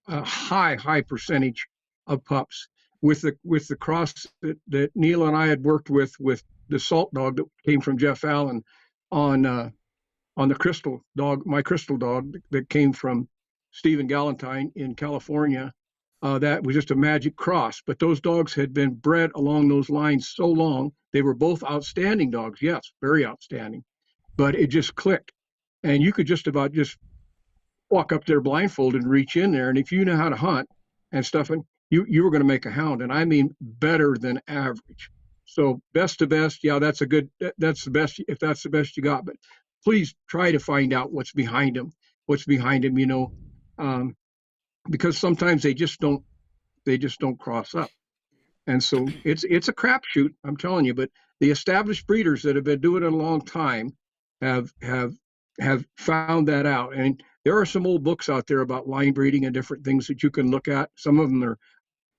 high percentage of pups. With the cross that Neil and I had worked with the salt dog that came from Jeff Allen on the crystal dog, my crystal dog that came from Stephen Galantine in California, that was just a magic cross. But those dogs had been bred along those lines so long. They were both outstanding dogs, yes, very outstanding. But it just clicked. And you could just about just walk up there blindfolded and reach in there. And if you know how to hunt and stuff, and you were going to make a hound, and I mean better than average. So best to best, yeah, that's the best, if that's the best you got. But please try to find out what's behind them, because sometimes they just don't cross up. And so it's a crapshoot, I'm telling you. But the established breeders that have been doing it a long time have found that out. And there are some old books out there about line breeding and different things that you can look at. Some of them are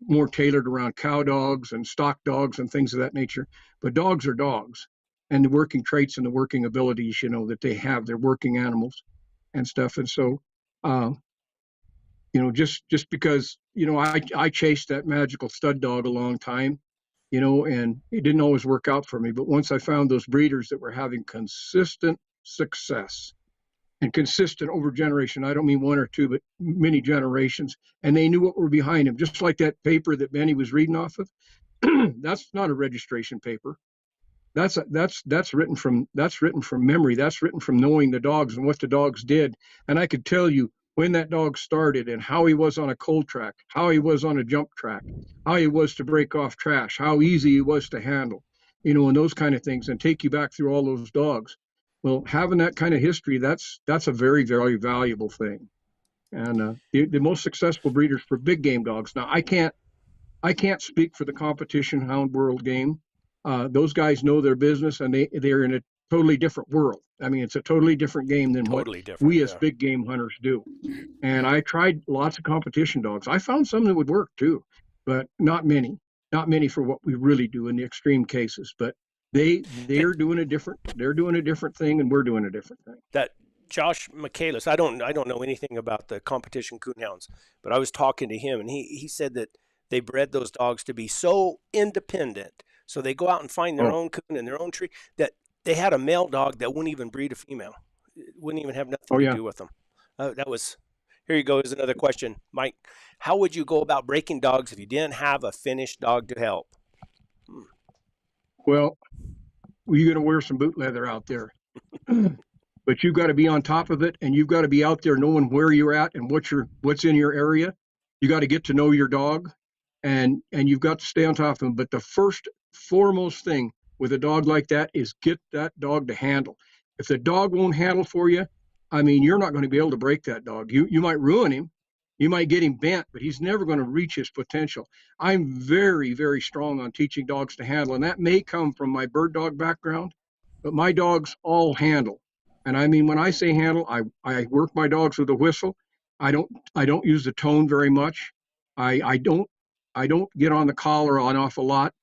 more tailored around cow dogs and stock dogs and things of that nature. But dogs are dogs, and the working traits and the working abilities, that they have, they're working animals and stuff. And so, just because, I chased that magical stud dog a long time, and it didn't always work out for me. But once I found those breeders that were having consistent success, and consistent over generation, I don't mean one or two, but many generations, and they knew what were behind them. Just like that paper that Benny was reading off of, that's not a registration paper. That's written from memory. That's written from knowing the dogs and what the dogs did. And I could tell you when that dog started and how he was on a cold track, how he was on a jump track, how he was to break off trash, how easy he was to handle, and those kind of things, and take you back through all those dogs. Well, having that kind of history, that's a very, very valuable thing. And the most successful breeders for big game dogs. Now, I can't speak for the competition hound world game. Those guys know their business, and they're in a totally different world. I mean, it's a totally different game than what we as big game hunters do. And I tried lots of competition dogs. I found some that would work too, but not many for what we really do in the extreme cases. But they're doing a different thing, and we're doing a different thing. That Josh Michaelis, I don't know anything about the competition coonhounds, but I was talking to him, and he said that they bred those dogs to be so independent, So they go out and find their own coon in their own tree. That they had a male dog that wouldn't even breed a female. It wouldn't even have nothing to do with them. That was, here you go. Is another question, Mike. How would you go about breaking dogs if you didn't have a finished dog to help? Well, you're going to wear some boot leather out there. But you've got to be on top of it, and you've got to be out there knowing where you're at and what's in your area. You got to get to know your dog, and you've got to stay on top of them. But the foremost thing with a dog like that is get that dog to handle. If the dog won't handle for you, I mean, you're not going to be able to break that dog. You might ruin him. You might get him bent, but he's never going to reach his potential. I'm very, very strong on teaching dogs to handle, and that may come from my bird dog background, but my dogs all handle. And I mean, when I say handle, I work my dogs with a whistle. I don't use the tone very much. I don't get on the collar an awful lot.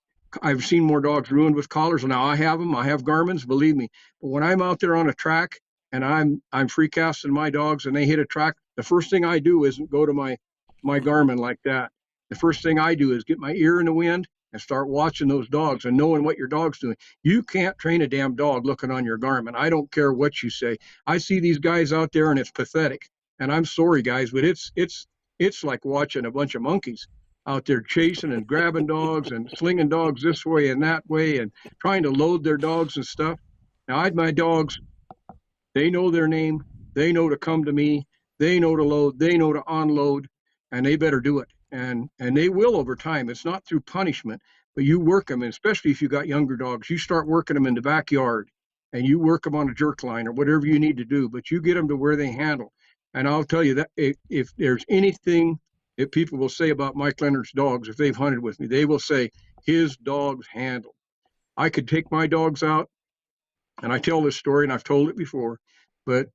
I've seen more dogs ruined with collars. Now I have them. I have Garmins, believe me. But when I'm out there on a track and I'm free casting my dogs and they hit a track, the first thing I do isn't go to my Garmin like that. The first thing I do is get my ear in the wind and start watching those dogs and knowing what your dog's doing. You can't train a damn dog looking on your Garmin. I don't care what you say. I see these guys out there and it's pathetic. And I'm sorry, guys, but it's like watching a bunch of monkeys out there chasing and grabbing dogs and slinging dogs this way and that way and trying to load their dogs and stuff. Now, my dogs, they know their name. They know to come to me. They know to load. They know to unload, and they better do it. And they will over time. It's not through punishment, but you work them, and especially if you got younger dogs, you start working them in the backyard, and you work them on a jerk line or whatever you need to do, but you get them to where they handle. And I'll tell you that if there's anything that people will say about Mike Leonard's dogs, if they've hunted with me, they will say his dogs handle. I could take my dogs out, and I tell this story, and I've told it before, but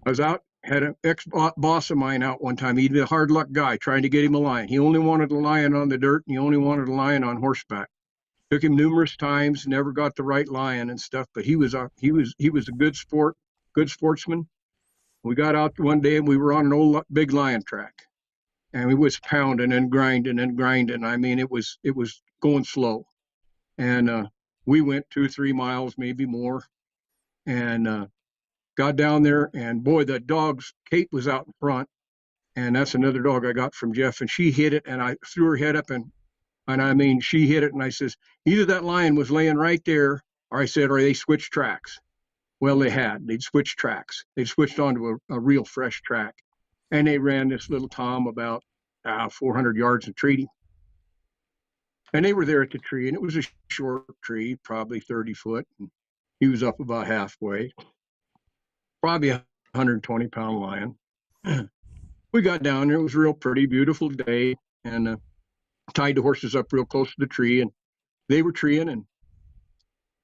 I was out, had an ex-boss of mine out one time. He'd be a hard luck guy trying to get him a lion. He only wanted a lion on the dirt, and he only wanted a lion on horseback. Took him numerous times, never got the right lion and stuff, but he was a good sportsman. We got out one day and we were on an old big lion track, and we was pounding and grinding and grinding. I mean, it was going slow, and we went 2-3 miles, maybe more, and got down there, and boy, the dog's Kate was out in front, and that's another dog I got from Jeff, and she hit it, and I threw her head up, and I mean, she hit it, and I says, either that lion was laying right there, or I said, or they switched tracks. Well, they'd switched tracks. They'd switched onto a real fresh track, and they ran this little Tom about 400 yards and treated him. And they were there at the tree, and it was a short tree, probably 30 foot, and he was up about halfway. Probably a 120-pound lion. We got down there. It was a real pretty, beautiful day, and tied the horses up real close to the tree, and they were treeing,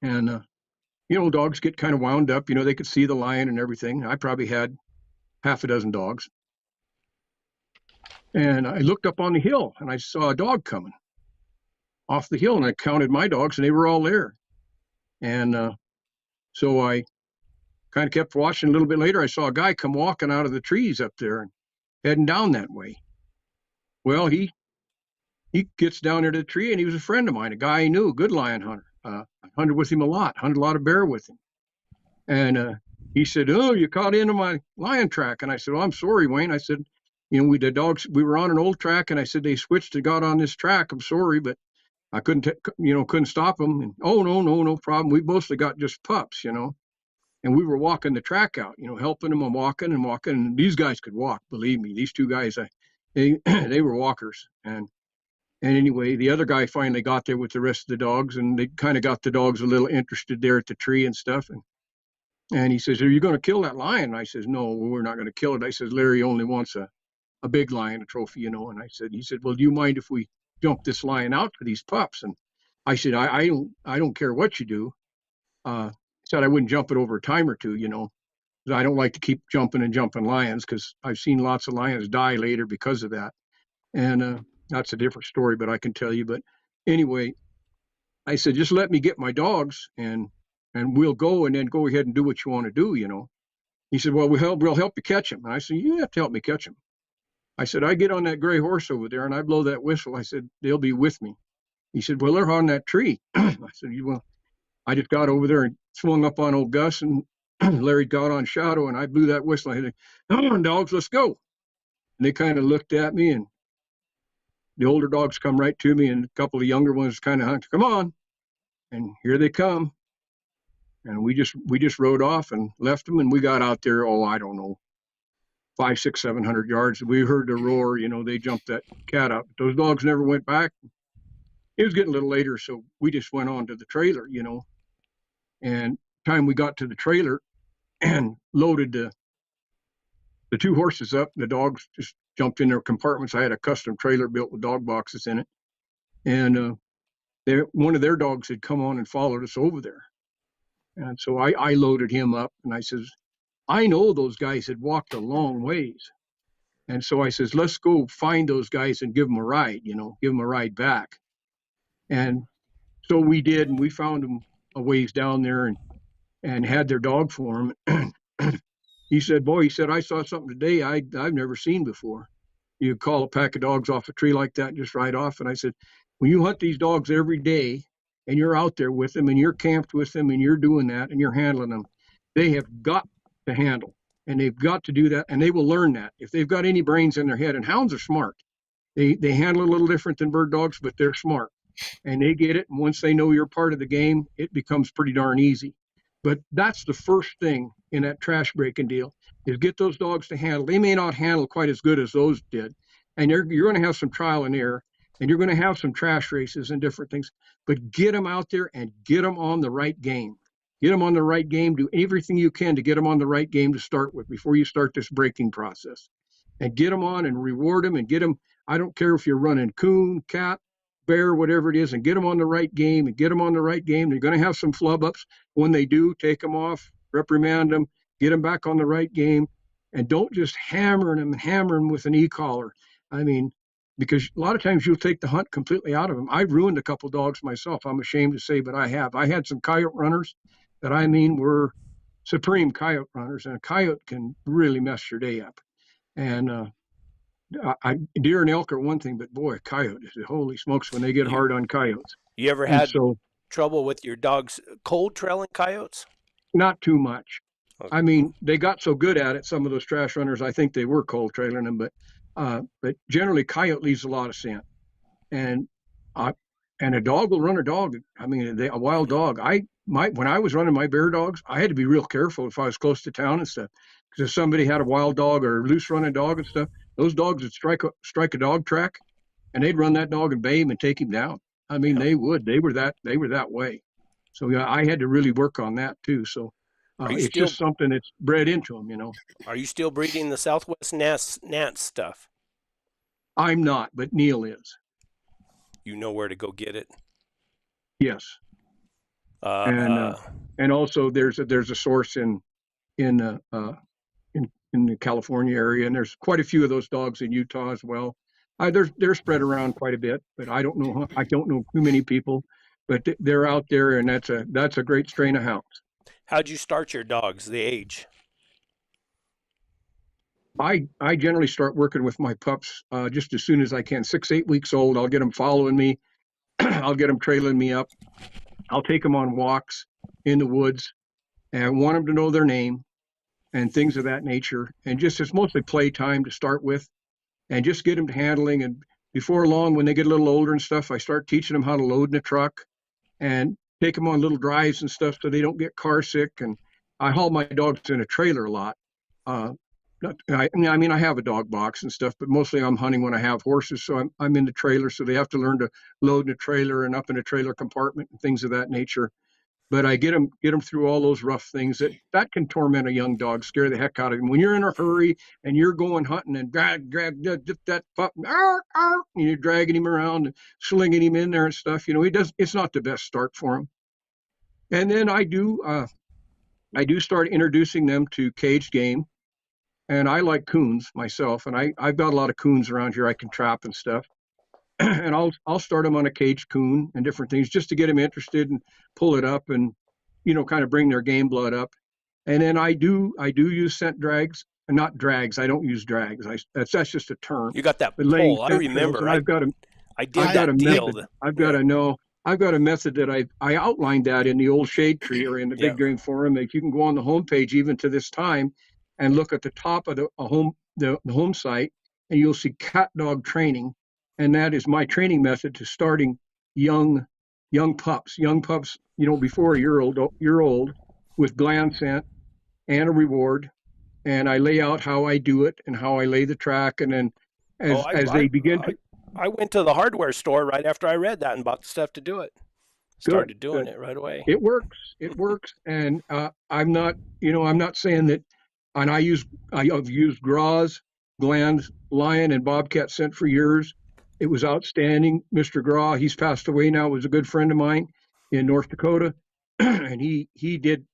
and you know, dogs get kind of wound up. You know, they could see the lion and everything. I probably had half a dozen dogs, and I looked up on the hill, and I saw a dog coming off the hill, and I counted my dogs, and they were all there, and so I kind of kept watching. A little bit later, I saw a guy come walking out of the trees up there and heading down that way. Well, he gets down there to the tree, and he was a friend of mine, a guy I knew, a good lion hunter. I hunted with him a lot, hunted a lot of bear with him. And he said, oh, you caught into my lion track. And I said, well, I'm sorry, Wayne. I said, you know, we were on an old track, and I said, they switched and got on this track. I'm sorry, but I couldn't stop them. And, oh, no problem. We mostly got just pups, you know. And we were walking the track out, you know, helping them and walking. And these guys could walk, believe me. These two guys, they were walkers. And anyway, the other guy finally got there with the rest of the dogs, and they kind of got the dogs a little interested there at the tree and stuff. And he says, are you going to kill that lion? And I says, no, we're not going to kill it. I says, Larry only wants a big lion, a trophy, you know. And he said, well, do you mind if we jump this lion out for these pups? And I said, I don't care what you do. Said I wouldn't jump it over a time or two, you know. I don't like to keep jumping lions, because I've seen lots of lions die later because of that. And that's a different story, but I can tell you. But anyway, I said, just let me get my dogs, and we'll go, and then go ahead and do what you want to do, you know. He said, well, we'll help you catch him. And I said, you have to help me catch him. I said, I get on that gray horse over there, and I blow that whistle. I said, they'll be with me. He said, well, they're on that tree. I said, well, I just got over there and swung up on old Gus, and Larry got on Shadow, and I blew that whistle. I said, come on, dogs, let's go. And they kind of looked at me, and the older dogs come right to me, and a couple of younger ones kind of hunked, come on. And here they come. And we just rode off and left them, and we got out there, I don't know, 500, 600, 700 yards. We heard the roar, they jumped that cat out. Those dogs never went back. It was getting a little later, so we just went on to the trailer, And time we got to the trailer and loaded the two horses up, the dogs just jumped in their compartments. I had a custom trailer built with dog boxes in it. And one of their dogs had come on and followed us over there. And so I loaded him up, and I says, I know those guys had walked a long ways. And so I says, let's go find those guys and give them a ride, give them a ride back. And so we did, and we found them a ways down there and had their dog for him. He said, I saw something today I've never seen before. You call a pack of dogs off a tree like that and just ride off. And I said, when you hunt these dogs every day and you're out there with them and you're camped with them and you're doing that and you're handling them, they have got to handle, and they've got to do that, and they will learn that if they've got any brains in their head. And hounds are smart. They handle a little different than bird dogs, but they're smart, and they get it. And once they know you're part of the game, it becomes pretty darn easy. But that's the first thing in that trash breaking deal, is get those dogs to handle. They may not handle quite as good as those did, and you're going to have some trial and error, and you're going to have some trash races and different things, but get them out there and get them on the right game. Get them on the right game. Do everything you can to get them on the right game to start with before you start this breaking process. And get them on and reward them and get them. I don't care if you're running coon, cat, bear, whatever it is, and get them on the right game and get them on the right game. They're going to have some flub ups. When they do, take them off, reprimand them, get them back on the right game, and don't just hammer them with an e-collar. I mean, because a lot of times you'll take the hunt completely out of them. I've ruined a couple dogs myself, I'm ashamed to say, but I have. I had some coyote runners that were supreme coyote runners, and a coyote can really mess your day up. And deer and elk are one thing, but boy, coyote, holy smokes, when they get hard on coyotes. You ever had trouble with your dogs cold trailing coyotes? Not too much. Okay. I mean, they got so good at it, some of those trash runners, I think they were cold trailing them, but generally coyote leaves a lot of scent. And a dog will run a dog. I mean, a wild dog. When I was running my bear dogs, I had to be real careful if I was close to town and stuff, because if somebody had a wild dog or a loose running dog and stuff, those dogs would strike a dog track, and they'd run that dog and bay him and take him down. I mean, They would. They were that way. So yeah, I had to really work on that too. So it's just something that's bred into them, Are you still breeding the Southwest Nance stuff? I'm not, but Neil is. You know where to go get it? Yes. And also there's a source in the California area, and there's quite a few of those dogs in Utah as well. They're spread around quite a bit, but I don't know too many people, but they're out there, and that's a great strain of hounds. How'd you start your dogs? The age? I generally start working with my pups just as soon as I can. 6, 8 weeks old, I'll get them following me. I'll get them trailing me up. I'll take them on walks in the woods, and I want them to know their name and things of that nature. And it's mostly playtime to start with, and just get them to handling. And before long, when they get a little older and stuff, I start teaching them how to load in a truck and take them on little drives and stuff so they don't get car sick. And I haul my dogs in a trailer a lot. I have a dog box and stuff, but mostly I'm hunting when I have horses, so I'm in the trailer, so they have to learn to load in a trailer and up in a trailer compartment and things of that nature. But I get them through all those rough things that can torment a young dog, scare the heck out of him. When you're in a hurry and you're going hunting and drag that pup, and you're dragging him around and slinging him in there and stuff, it's not the best start for him. And then I do start introducing them to caged game. And I like coons myself, and I've got a lot of coons around here I can trap and stuff. And I'll start them on a caged coon and different things just to get them interested and pull it up and, kind of bring their game blood up. And then I do use scent drags, and not drags. I don't use drags. That's just a term. You got that pole. I remember. I did I've got a that deal. method. I've got a method that I outlined that in the old Shade Tree or in the Yeah. Big Game Forum. That you can go on the homepage even to this time and look at the top of the home site, and you'll see cat dog training, and that is my training method to starting young pups, before a year old, with gland scent and a reward, and I lay out how I do it and how I lay the track, and then as they begin to. I went to the hardware store right after I read that and bought the stuff to do it. Started doing it right away. It works. It works. And I'm not saying that. And I've used Gras, Glands, Lion, and Bobcat scent for years. It was outstanding. Mr. Gras, he's passed away now, was a good friend of mine in North Dakota, and he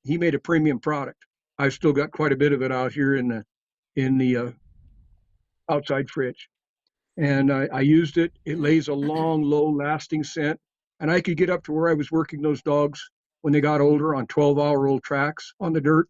made a premium product. I've still got quite a bit of it out here in the outside fridge. And I used it. It lays a long, low-lasting scent. And I could get up to where I was working those dogs when they got older on 12-hour-old tracks on the dirt.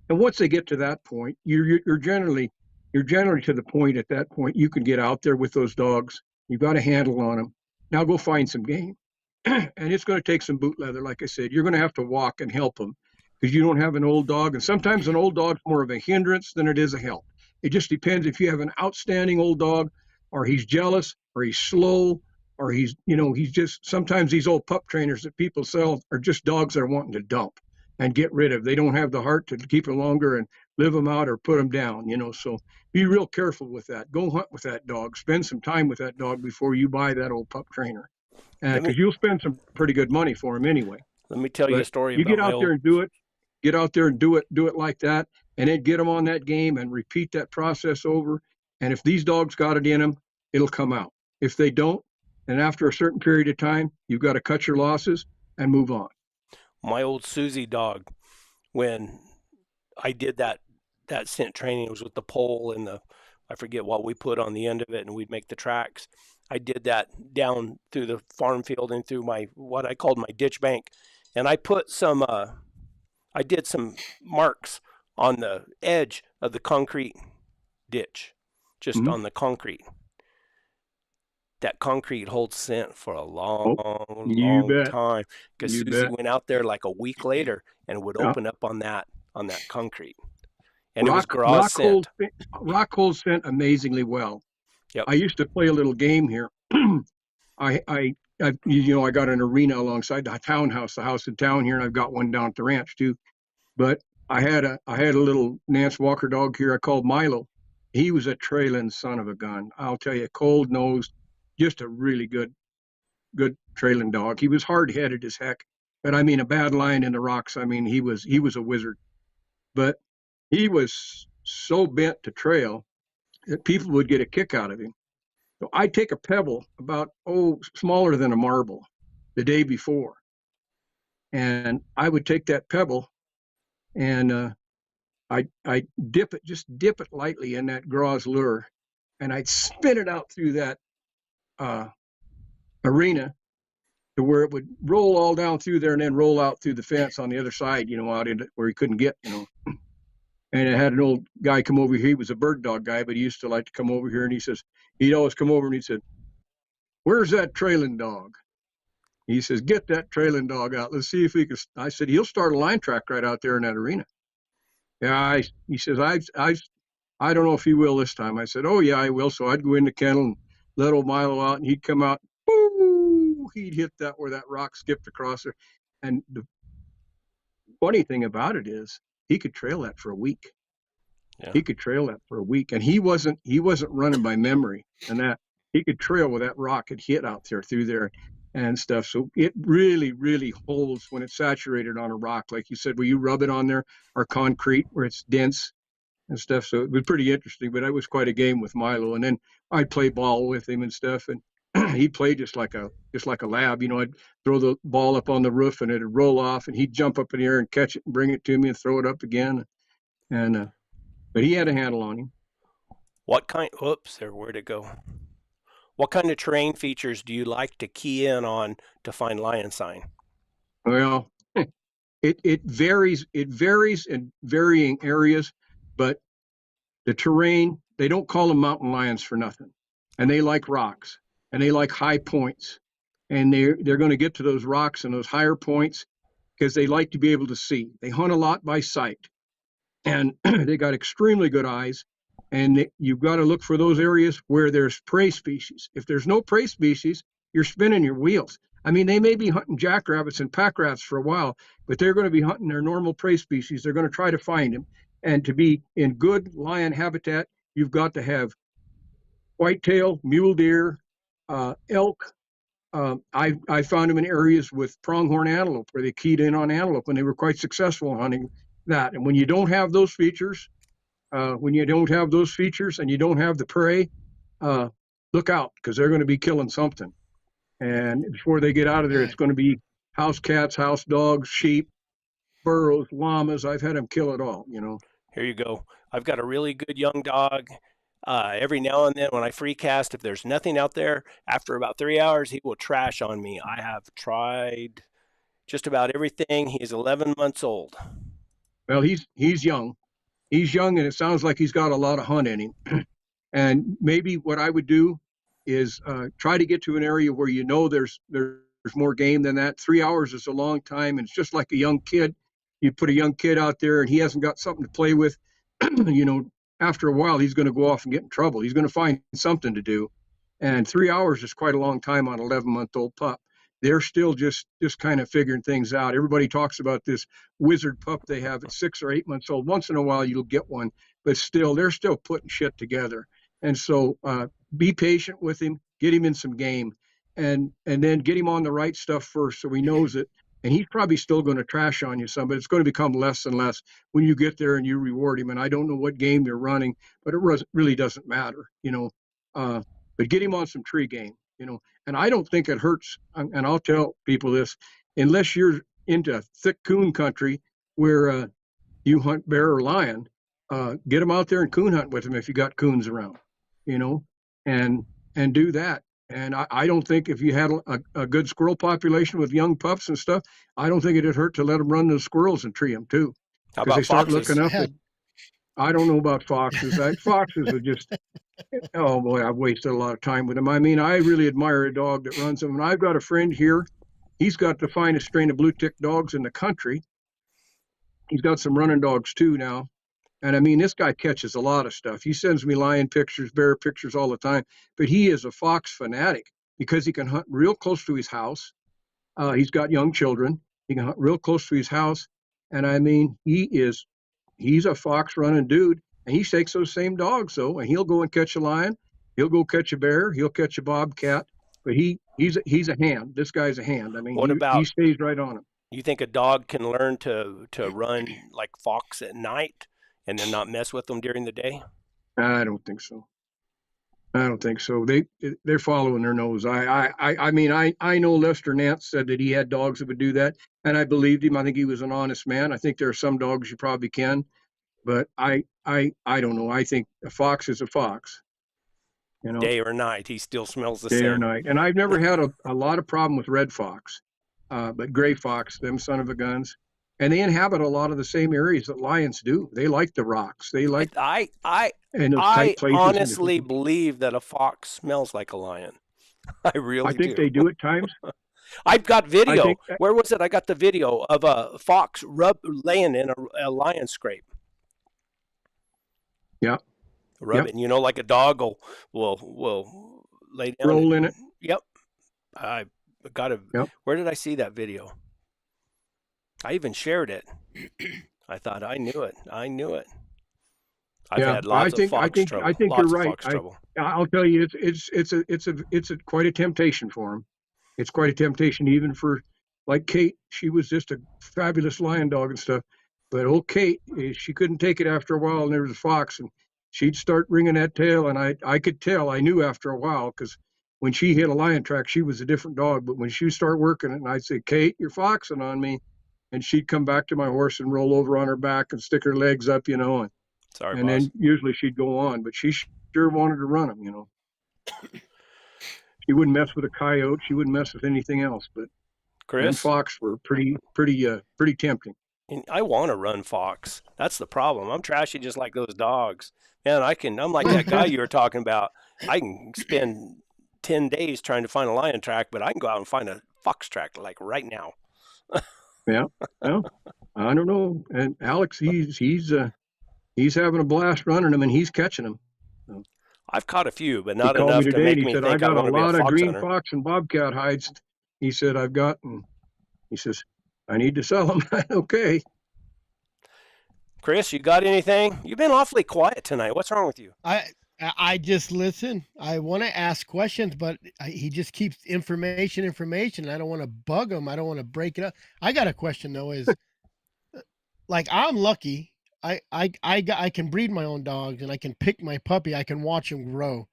And once they get to that point, you're generally to the point at that point you can get out there with those dogs. You've got a handle on them. Now go find some game. And it's going to take some boot leather, like I said. You're going to have to walk and help them because you don't have an old dog. And sometimes an old dog's more of a hindrance than it is a help. It just depends if you have an outstanding old dog, or he's jealous, or he's slow, or he's just, sometimes these old pup trainers that people sell are just dogs that are wanting to dump and get rid of. They don't have the heart to keep them longer and live them out or put them down, so be real careful with that. Go hunt with that dog. Spend some time with that dog before you buy that old pup trainer, because you'll spend some pretty good money for him anyway. Let me tell you a story. You get out there and do it. Get out there and do it like that, and then get them on that game and repeat that process over. And if these dogs got it in them, it'll come out. If they don't, and after a certain period of time, you've got to cut your losses and move on. My old Susie dog, when I did that scent training, it was with the pole and I forget what we put on the end of it, and we'd make the tracks. I did that down through the farm field and through what I called my ditch bank, and I put I did some marks on the edge of the concrete ditch, just on the concrete. That concrete holds scent for a long time, because Susie went out there like a week later and would open up on that concrete, and it was Gras scent. Rock holds scent amazingly well. Yep. I used to play a little game here. I got an arena alongside the townhouse, the house in town here, and I've got one down at the ranch too. But I had a little Nance Walker dog here I called Milo. He was a trailing son of a gun. I'll tell you, cold nosed, just a really good trailing dog. He was hard headed as heck, but I mean a bad lion in the rocks. I mean he was a wizard, but he was so bent to trail that people would get a kick out of him. So I'd take a pebble about smaller than a marble the day before, and I would take that pebble and I dip it lightly in that Gras lure, and I'd spin it out through that arena to where it would roll all down through there and then roll out through the fence on the other side, out into where he couldn't get, And it had an old guy come over here. He was a bird dog guy, but he used to like to come over here, and he'd always come over and he said, "Where's that trailing dog?" He says, "Get that trailing dog out. Let's see if we can." I said, "He'll start a line track right out there in that arena." Yeah, he says, I don't know if he will this time. I said, "Oh yeah, I will." So I'd go in the kennel and let old Milo out, and he'd come out. Boo! He'd hit that where that rock skipped across there. And the funny thing about it is, he could trail that for a week. Yeah. He could trail that for a week, and he wasn't running by memory, and that he could trail where that rock had hit out there through there and stuff. So it really, really holds when it's saturated on a rock, like you said, where you rub it on there, or concrete where it's dense and stuff. So it was pretty interesting, but that was quite a game with Milo. And then I'd play ball with him and stuff, and he'd play just like a lab. I'd throw the ball up on the roof and it'd roll off, and he'd jump up in the air and catch it and bring it to me and throw it up again. And but he had a handle on him. Where'd it go? What kind of terrain features do you like to key in on to find lion sign? Well, it varies. It varies in varying areas, but the terrain, they don't call them mountain lions for nothing, and they like rocks. and they like high points, and they're going to get to those rocks and those higher points because they like to be able to see. They hunt a lot by sight, and they got extremely good eyes. And you've got to look for those areas where there's prey species. If there's no prey species, you're spinning your wheels. I mean, they may be hunting jackrabbits and pack rats for a while, but they're going to be hunting their normal prey species. They're going to try to find them. And to be in good lion habitat, you've got to have whitetail, mule deer, elk. I found them in areas with pronghorn antelope where they keyed in on antelope, and they were quite successful in hunting that. And when you don't have those features, and you don't have the prey, look out, because they're going to be killing something. And before they get out of there, it's going to be house cats, house dogs, sheep, burros, llamas. I've had them kill it all, you know. Here you go. I've got a really good young dog. Every now and then when I free cast, if there's nothing out there, after about 3 hours, he will trash on me. I have tried just about everything. He's 11 months old. Well, he's young. He's young, and it sounds like he's got a lot of hunt in him. And maybe what I would do is try to get to an area where you know there's more game than that. 3 hours is a long time, and it's just like a young kid. You put a young kid out there, and he hasn't got something to play with. You know, after a while, he's going to go off and get in trouble. He's going to find something to do. And 3 hours is quite a long time on an 11-month-old pup. They're still just kind of figuring things out. Everybody talks about this wizard pup they have at 6 or 8 months old. Once in a while, you'll get one, but still, they're still putting shit together. And so be patient with him, get him in some game, and then get him on the right stuff first so he knows it. And he's probably still going to trash on you some, but it's going to become less and less when you get there and you reward him. And I don't know what game you're running, but it really doesn't matter, you know. But get him on some tree game, you know. And I don't think it hurts, and I'll tell people this, unless you're into thick coon country where you hunt bear or lion, get them out there and coon hunt with them if you got coons around, you know, and do that. And I don't think if you had a good squirrel population with young pups and stuff, I don't think it'd hurt to let them run those squirrels and tree them too. How Because about they start foxes? looking up at, I don't know about foxes. Foxes are just, oh boy, I've wasted a lot of time with them. I mean, I really admire a dog that runs them. And I've got a friend here. He's got the finest strain of blue tick dogs in the country. He's got some running dogs too now. And I mean, this guy catches a lot of stuff. He sends me lion pictures, bear pictures all the time. But he is a fox fanatic because he can hunt real close to his house. He's got young children. He can hunt real close to his house. And I mean, he's a fox running dude. And he takes those same dogs, though, and he'll go and catch a lion. He'll go catch a bear. He'll catch a bobcat. But he's a hand. This guy's a hand. I mean, he stays right on him. You think a dog can learn to run like fox at night and then not mess with them during the day? I don't think so. They're following their nose. I mean, I know Lester Nance said that he had dogs that would do that, and I believed him. I think he was an honest man. I think there are some dogs you probably can, but I don't know. I think a fox is a fox. You know, day or night, he still smells the same. Day or night, and I've never had a lot of problem with red fox, but gray fox, them son of a guns. And they inhabit a lot of the same areas that lions do. They like the rocks. They like I honestly believe that a fox smells like a lion. I really do. I think they do at times. I've got video. Where was it? I got the video of a fox laying in a lion scrape. Yeah. Rubbing, you know, like a dog will lay down. Roll in it. Yep. I got to. Yep. Where did I see that video? I even shared it. I thought I knew it. I've had lots of fox trouble. I think you're right. I'll tell you, it's quite a temptation for him. It's quite a temptation even for, like Kate. She was just a fabulous lion dog and stuff. But old Kate, she couldn't take it after a while, and there was a fox, and she'd start ringing that tail, and I could tell. I knew after a while because when she hit a lion track, she was a different dog. But when she would start working it, and I'd say, Kate, you're foxing on me. And she'd come back to my horse and roll over on her back and stick her legs up, you know. And then usually she'd go on, but she sure wanted to run them, you know. She wouldn't mess with a coyote. She wouldn't mess with anything else. But Chris, fox were pretty tempting. And I want to run fox. That's the problem. I'm trashy just like those dogs. Man, I'm like that guy you were talking about. I can spend 10 days trying to find a lion track, but I can go out and find a fox track like right now. Yeah. Well, I don't know. And Alex, he's having a blast running them, and he's catching them. I've caught a few, but He not called me enough to today, and make he me said, I think I got a want to be a lot of fox green hunter. fox and bobcat hides. He said, I've got, and he says, I need to sell them. Okay. Chris, you got anything? You've been awfully quiet tonight. What's wrong with you? I just listen. I want to ask questions, but he just keeps information. I don't want to bug him. I don't want to break it up. I got a question though. Is like I'm lucky. I can breed my own dogs and I can pick my puppy. I can watch him grow.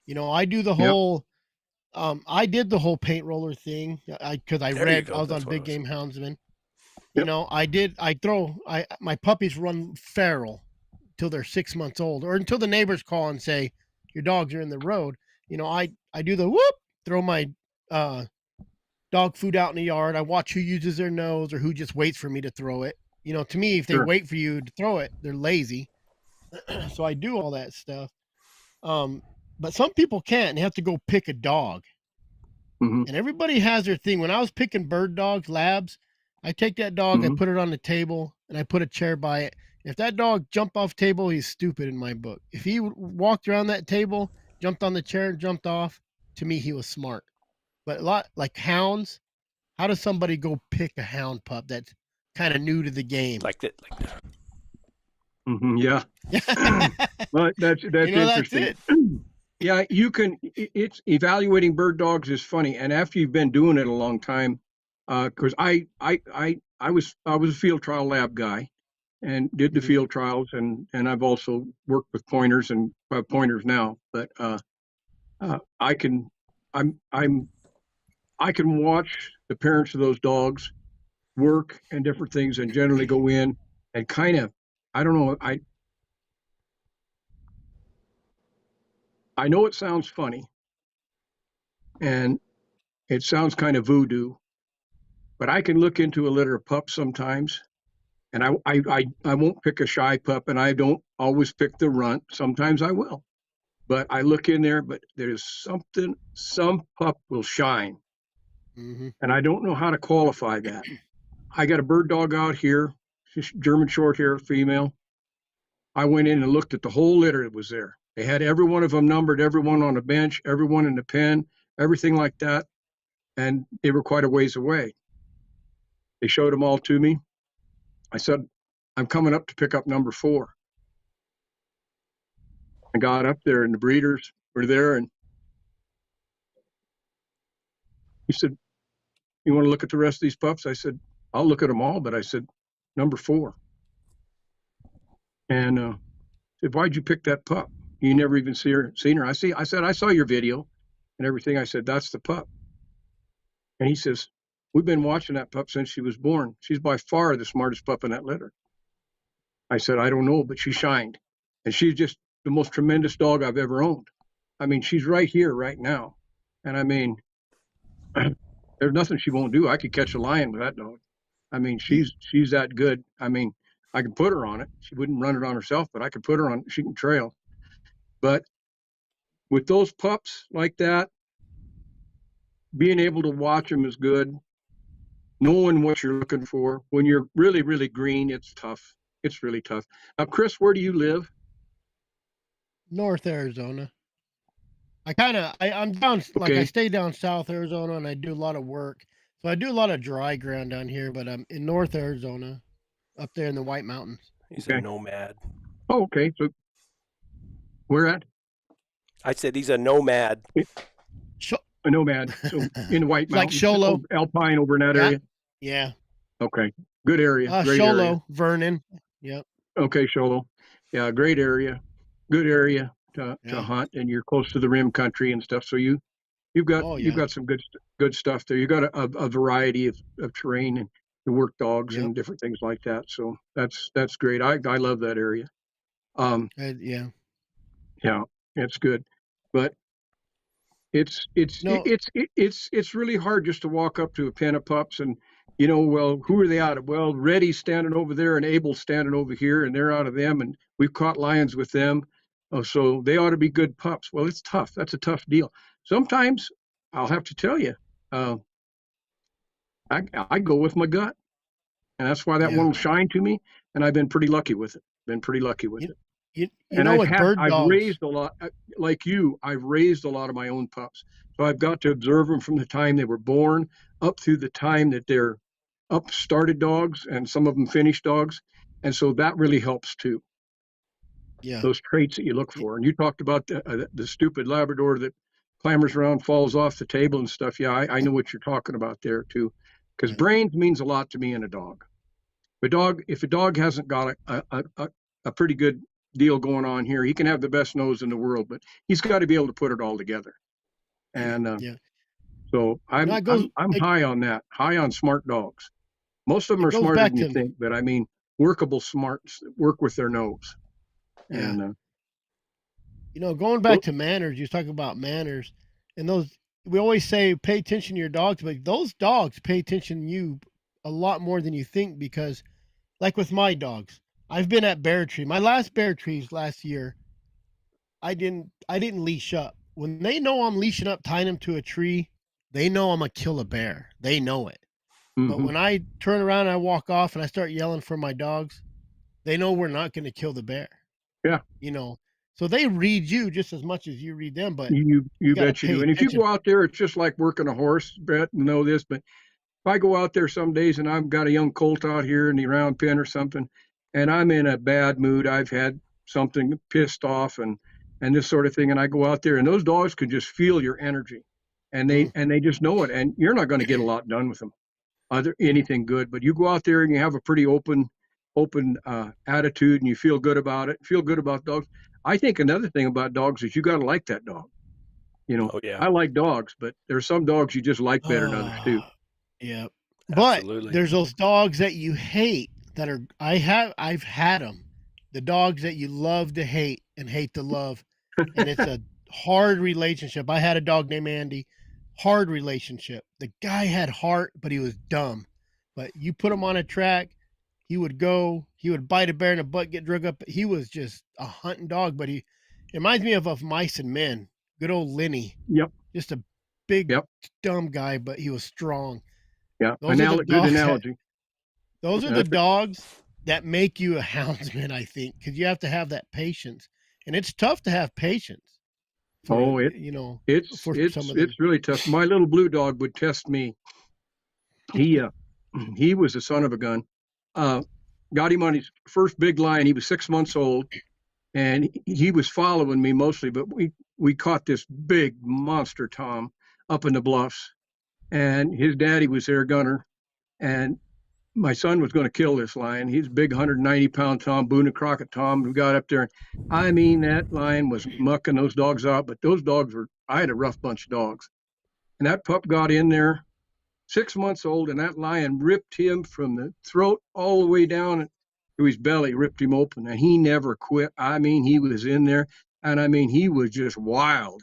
You know, I do the whole. I did the whole paint roller thing. Because I There you read. go. I was That's on what it Big was. Game Houndsman. Yep. You know, my puppies run feral till they're 6 months old, or until the neighbors call and say your dogs are in the road. You know, I do the whoop, throw my dog food out in the yard. I watch who uses their nose or who just waits for me to throw it. You know, to me, if they Sure. wait for you to throw it, they're lazy. So I do all that stuff. But some people can't. They have to go pick a dog. Mm-hmm. And everybody has their thing. When I was picking bird dogs, labs, I take that dog, I put it on the table, and I put a chair by it. If that dog jumped off table, he's stupid in my book. If he walked around that table, jumped on the chair, and jumped off, to me, he was smart. But a lot like hounds, how does somebody go pick a hound pup that's kind of new to the game? Like that. Like that. Mm-hmm. Yeah. Well, that's You know, interesting. that's it. Yeah, you can. It's evaluating bird dogs is funny, and after you've been doing it a long time, because I was a field trial lab guy, and did the field trials, and I've also worked with pointers and pointers now. But I can watch the parents of those dogs work and different things, and generally go in and kind of, I don't know, I know it sounds funny, and it sounds kind of voodoo, but I can look into a litter of pups sometimes, and I won't pick a shy pup, and I don't always pick the runt. Sometimes I will, but I look in there, but there's something, some pup will shine, and I don't know how to qualify that. I got a bird dog out here, German short hair female. I went in and looked at the whole litter that was there. They had every one of them numbered, everyone on a bench, everyone in the pen, everything like that. And they were quite a ways away. They showed them all to me. I said, I'm coming up to pick up number 4. I got up there and the breeders were there, and he said, you want to look at the rest of these pups? I said, I'll look at them all, but I said, number 4. And said, why'd you pick that pup? You never even seen her. I said, I saw your video and everything. I said, that's the pup. And he says, we've been watching that pup since she was born. She's by far the smartest pup in that litter. I said, I don't know, but she shined. And she's just the most tremendous dog I've ever owned. I mean, she's right here, right now. And I mean, there's nothing she won't do. I could catch a lion with that dog. I mean, she's that good. I mean, I could put her on it. She wouldn't run it on herself, but I could put her on, she can trail. But with those pups like that, being able to watch them is good. Knowing what you're looking for. When you're really, really green, it's tough. It's really tough. Now, Chris, where do you live? North Arizona. I'm down, like I stay down South Arizona and I do a lot of work. So I do a lot of dry ground down here, but I'm in North Arizona, up there in the White Mountains. He's a nomad. Oh, okay. So where at? I said he's a nomad. A nomad. So in the White Mountains. Like Sholo. Alpine over in that area? Yeah. Okay. Good area. Great Sholo, area. Vernon. Yep. Okay, Sholo. Yeah, great area. Good area to hunt, and you're close to the rim country and stuff. So you've got some good stuff there. You got a variety of terrain and the work dogs and different things like that. So that's great. I love that area. Yeah, it's good, but it's really hard just to walk up to a pen of pups and, well, who are they out of? Well, Reddy's standing over there and Abel's standing over here, and they're out of them, and we've caught lions with them. Oh, so they ought to be good pups. Well, it's tough. That's a tough deal. sometimes I'll have to tell you, I go with my gut, and that's why that one will shine to me. And I've been pretty lucky with it. You And know, with bird I've dogs, raised a lot, like you, I've raised a lot of my own pups. So I've got to observe them from the time they were born up through the time that they're started dogs, and some of them finished dogs. And so that really helps too. yeah, Those traits that you look for. And you talked about the stupid Labrador that clambers around, falls off the table and stuff. Yeah, I know what you're talking about there too. Because brains means a lot to me in a dog. If a dog hasn't got a pretty good deal going on here, he can have the best nose in the world, but he's got to be able to put it all together. And so I'm high on that, high on smart dogs. Most of them are smarter than you think, but I mean workable smarts that work with their nose. Yeah. And you know, going back to manners, you talk about manners, and those, we always say pay attention to your dogs, but those dogs pay attention to you a lot more than you think, because like with my dogs, I've been at bear tree. My last bear trees last year, I didn't leash up. When they know I'm leashing up, tying them to a tree, they know I'm gonna kill a bear. They know it. But when I turn around and I walk off and I start yelling for my dogs, they know we're not going to kill the bear. Yeah. You know, so they read you just as much as you read them, but you bet you do. And if you go out there, it's just like working a horse, Brett, you know this, but if I go out there some days and I've got a young colt out here in the round pen or something, and I'm in a bad mood, I've had something pissed off and this sort of thing, and I go out there and those dogs can just feel your energy, and they just know it, and you're not going to get a lot done with them, anything good. But you go out there and you have a pretty open attitude, and you feel good about it, feel good about dogs. I think another thing about dogs is you got to like that dog. You know, I like dogs, but there's some dogs you just like better than others too. Yeah. Absolutely. But there's those dogs that you hate that are, I've had them. The dogs that you love to hate and hate to love. And it's a hard relationship. I had a dog named Andy. Hard relationship. The guy had heart, but he was dumb. But you put him on a track, he would bite a bear in the butt, get drug up. He was just a hunting dog, but he reminds me of Mice and Men. Good old Lenny. Yep. Just a big, dumb guy, but he was strong. Yeah. Good analogy. Those are the dogs that make you a houndsman, I think, because you have to have that patience. And it's tough to have patience. It's really tough. My little blue dog would test me. He was a son of a gun. Got him on his first big lion. He was 6 months old, and he was following me mostly. But we caught this big monster Tom up in the bluffs, and his daddy was their gunner, and my son was going to kill this lion. He's a big 190-pound Tom, Boone and Crockett Tom, who got up there. I mean, that lion was mucking those dogs out, but those dogs I had a rough bunch of dogs. And that pup got in there, 6 months old, and that lion ripped him from the throat all the way down to his belly, ripped him open, and he never quit. I mean, he was in there, and I mean, he was just wild.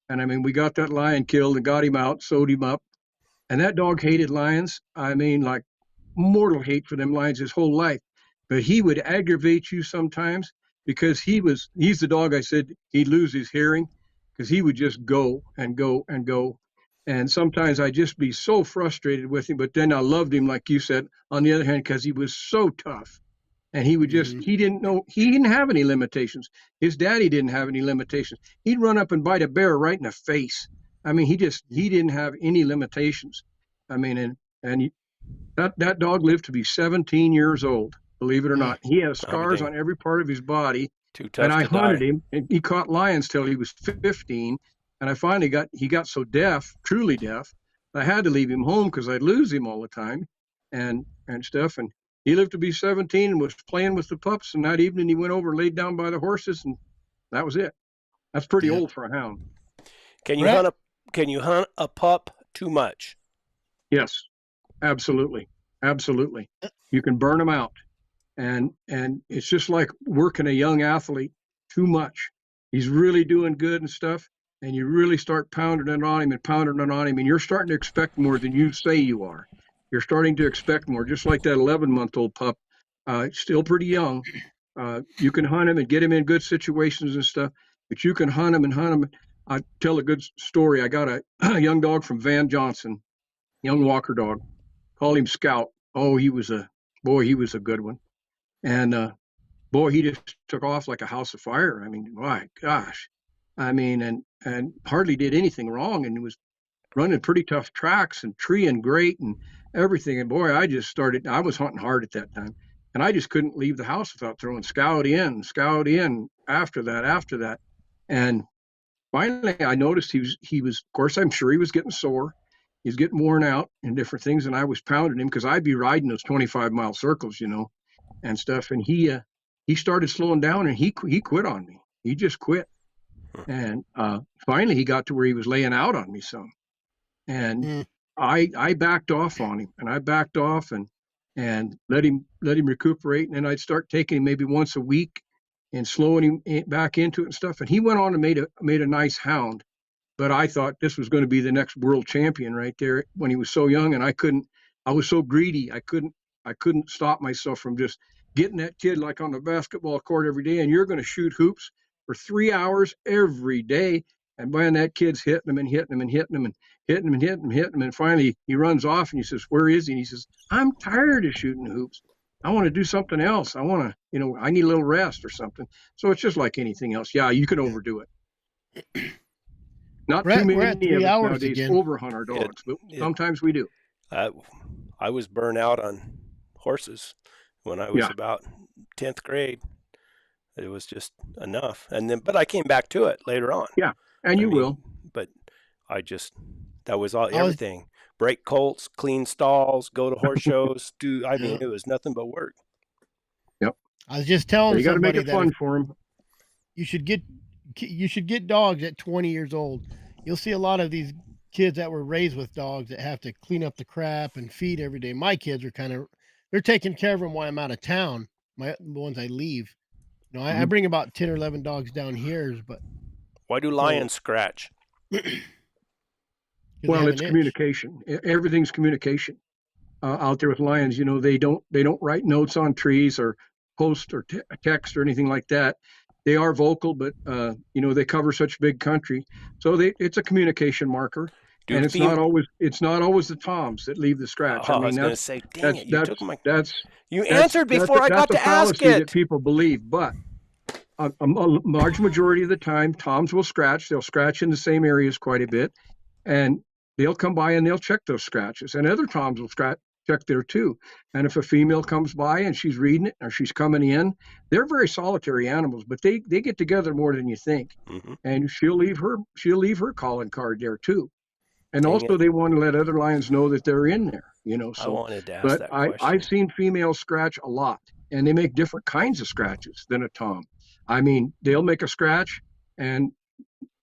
And I mean, we got that lion killed and got him out, sewed him up. And that dog hated lions. I mean, like, mortal hate for them lions his whole life, but he would aggravate you sometimes because he's the dog I said he'd lose his hearing, because he would just go and go and go, and sometimes I'd just be so frustrated with him, but then I loved him, like you said, on the other hand, because he was so tough, and he would just he didn't have any limitations. His daddy didn't have any limitations. He'd run up and bite a bear right in the face. I mean, he didn't have any limitations. I mean, and that dog lived to be 17 years old, believe it or not. He has scars on every part of his body. Too tough and I to hunted die. him, and he caught lions till he was 15. And I finally got so deaf, truly deaf, I had to leave him home because I'd lose him all the time and stuff. And he lived to be 17 and was playing with the pups. And that evening he went over and laid down by the horses, and that was it. That's pretty old for a hound. Can you hunt a pup too much? Yes. Absolutely. You can burn them out. And it's just like working a young athlete too much. He's really doing good and stuff, and you really start pounding it on him, and you're starting to expect more than you say you are. You're starting to expect more, just like that 11-month-old pup, still pretty young. You can hunt him and get him in good situations and stuff, but you can hunt him. I tell a good story. I got a young dog from Van Johnson, young Walker dog. Call him Scout. Oh, he was a good one. And boy, he just took off like a house of fire. I mean, my gosh. I mean, and hardly did anything wrong, and he was running pretty tough tracks and treeing great and everything. And boy, I was hunting hard at that time, and I just couldn't leave the house without throwing Scout in after that. And finally I noticed he was, of course, I'm sure he was getting sore. He's getting worn out and different things. And I was pounding him because I'd be riding those 25-mile circles, and stuff. And he started slowing down, and he quit on me. He just quit. And finally he got to where he was laying out on me some. And I backed off on him, and I backed off and let him recuperate. And then I'd start taking him maybe once a week and slowing him back into it and stuff. And he went on and made a nice hound. But I thought this was going to be the next world champion right there when he was so young. And I was so greedy. I couldn't stop myself from just getting that kid like on the basketball court every day. And you're going to shoot hoops for 3 hours every day. And man, that kid's hitting him and hitting him and hitting him and hitting him and hitting him and hitting him. And finally he runs off and he says, "Where is he?" And he says, "I'm tired of shooting hoops. I want to do something else. I want to, I need a little rest or something." So it's just like anything else. Yeah, you can overdo it. Not too many of us nowadays overhunt our dogs, but sometimes we do. I was burnt out on horses when I was about 10th grade. It was just enough. But I came back to it later on. Yeah, and you will. But that was everything. Break colts, clean stalls, go to horse shows, it was nothing but work. Yep. I was just telling you got to make it fun for them. You should get dogs at 20 years old. You'll see a lot of these kids that were raised with dogs that have to clean up the crap and feed every day. My kids are they're taking care of them while I'm out of town. The ones I leave. I bring about 10 or 11 dogs down here, but why do lions scratch? Well, it's communication. Everything's communication out there with lions. They don't write notes on trees or post or text or anything like that. They are vocal, but they cover such big country, so it's a communication marker. And it's not always the toms that leave the scratch. I was going to say, dang it, you took my. You that's, answered before I got to ask it. That people believe, but a large majority of the time, toms will scratch. They'll scratch in the same areas quite a bit, and they'll come by and they'll check those scratches. And other toms will check there too. And if a female comes by and she's reading it or she's coming in, they're very solitary animals, but they get together more than you think. Mm-hmm. And she'll leave her calling card there too. And also they want to let other lions know that they're in there, So, I wanted to ask that question. I've seen females scratch a lot, and they make different kinds of scratches than a tom. I mean, they'll make a scratch, and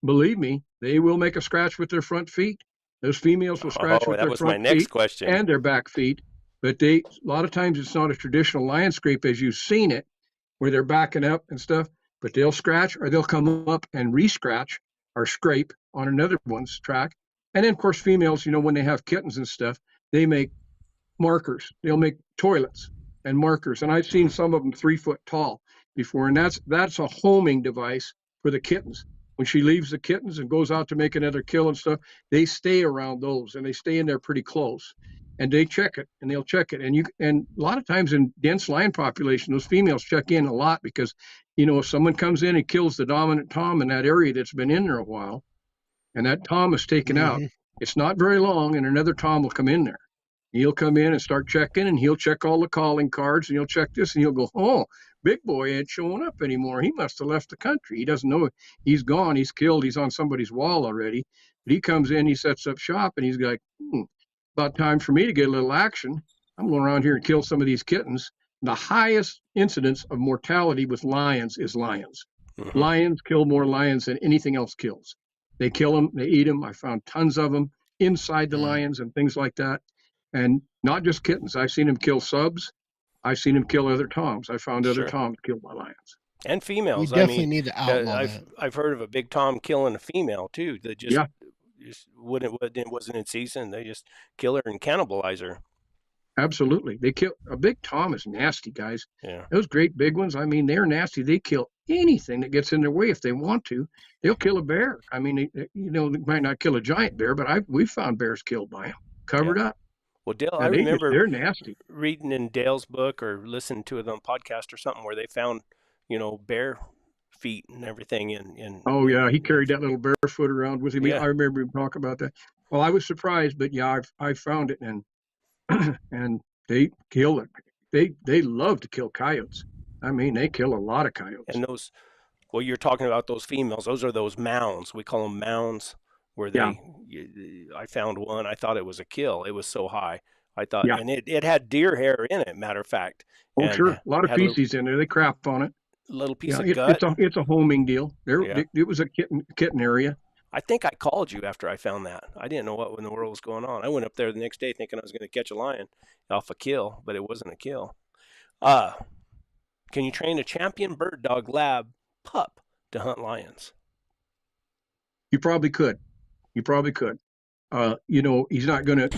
believe me, they will make a scratch with their front feet. Those females will scratch with their front feet and their back feet. But a lot of times it's not a traditional lion scrape as you've seen it, where they're backing up and stuff, but they'll scratch or they'll come up and re-scratch or scrape on another one's track. And then, of course, females, when they have kittens and stuff, they make markers. They'll make toilets and markers. And I've seen some of them 3 foot tall before. And that's a homing device for the kittens. When she leaves the kittens and goes out to make another kill and stuff, they stay around those, and they stay in there pretty close. And they check it, and they'll check it. And a lot of times in dense lion population, those females check in a lot because, if someone comes in and kills the dominant tom in that area that's been in there a while, and that tom is taken out, it's not very long, and another tom will come in there. He'll come in and start checking, and he'll check all the calling cards, and he'll check this, and he'll go, "Oh, big boy ain't showing up anymore. He must have left the country. He doesn't know. He's gone. He's killed. He's on somebody's wall already." But he comes in, he sets up shop, and he's like, about time for me to get a little action. I'm going around here and kill some of these kittens. The highest incidence of mortality with lions is lions. Mm-hmm. Lions kill more lions than anything else kills. They kill them. They eat them. I found tons of them inside the lions and things like that. And not just kittens. I've seen them kill subs. I've seen them kill other toms. I found other toms killed by lions. And females. We definitely need to outlaw that. I've heard of a big tom killing a female too. That just wasn't in season. They just kill her and cannibalize her. Absolutely. They kill a big tom is nasty, guys. Yeah. Those great big ones, I mean, they're nasty. They kill anything that gets in their way if they want to. They'll kill a bear. I mean, they might not kill a giant bear, but we've found bears killed by them, covered up. Well, Dale, Yeah, I remember they're nasty. reading in Dale's book or listening to it on a podcast or something where they found, bear feet and everything in Oh yeah, he carried that little barefoot around with him. Yeah. I remember him talk about that. Well, I was surprised, but yeah, I found it, and and they kill it. They love to kill coyotes. I mean, they kill a lot of coyotes. And those, well, you're talking about those females. Those are those mounds. We call them mounds. Where I found one. I thought it was a kill. It was so high. I thought, and it had deer hair in it. Matter of fact. Oh, sure, a lot of feces in there. They crap on it. Little piece of gut. It's a homing deal. It was a kitten area. I think I called you after I found that. I didn't know what in the world was going on. I went up there the next day thinking I was going to catch a lion off a kill, but it wasn't a kill. Can you train a champion bird dog lab pup to hunt lions? You probably could. He's not gonna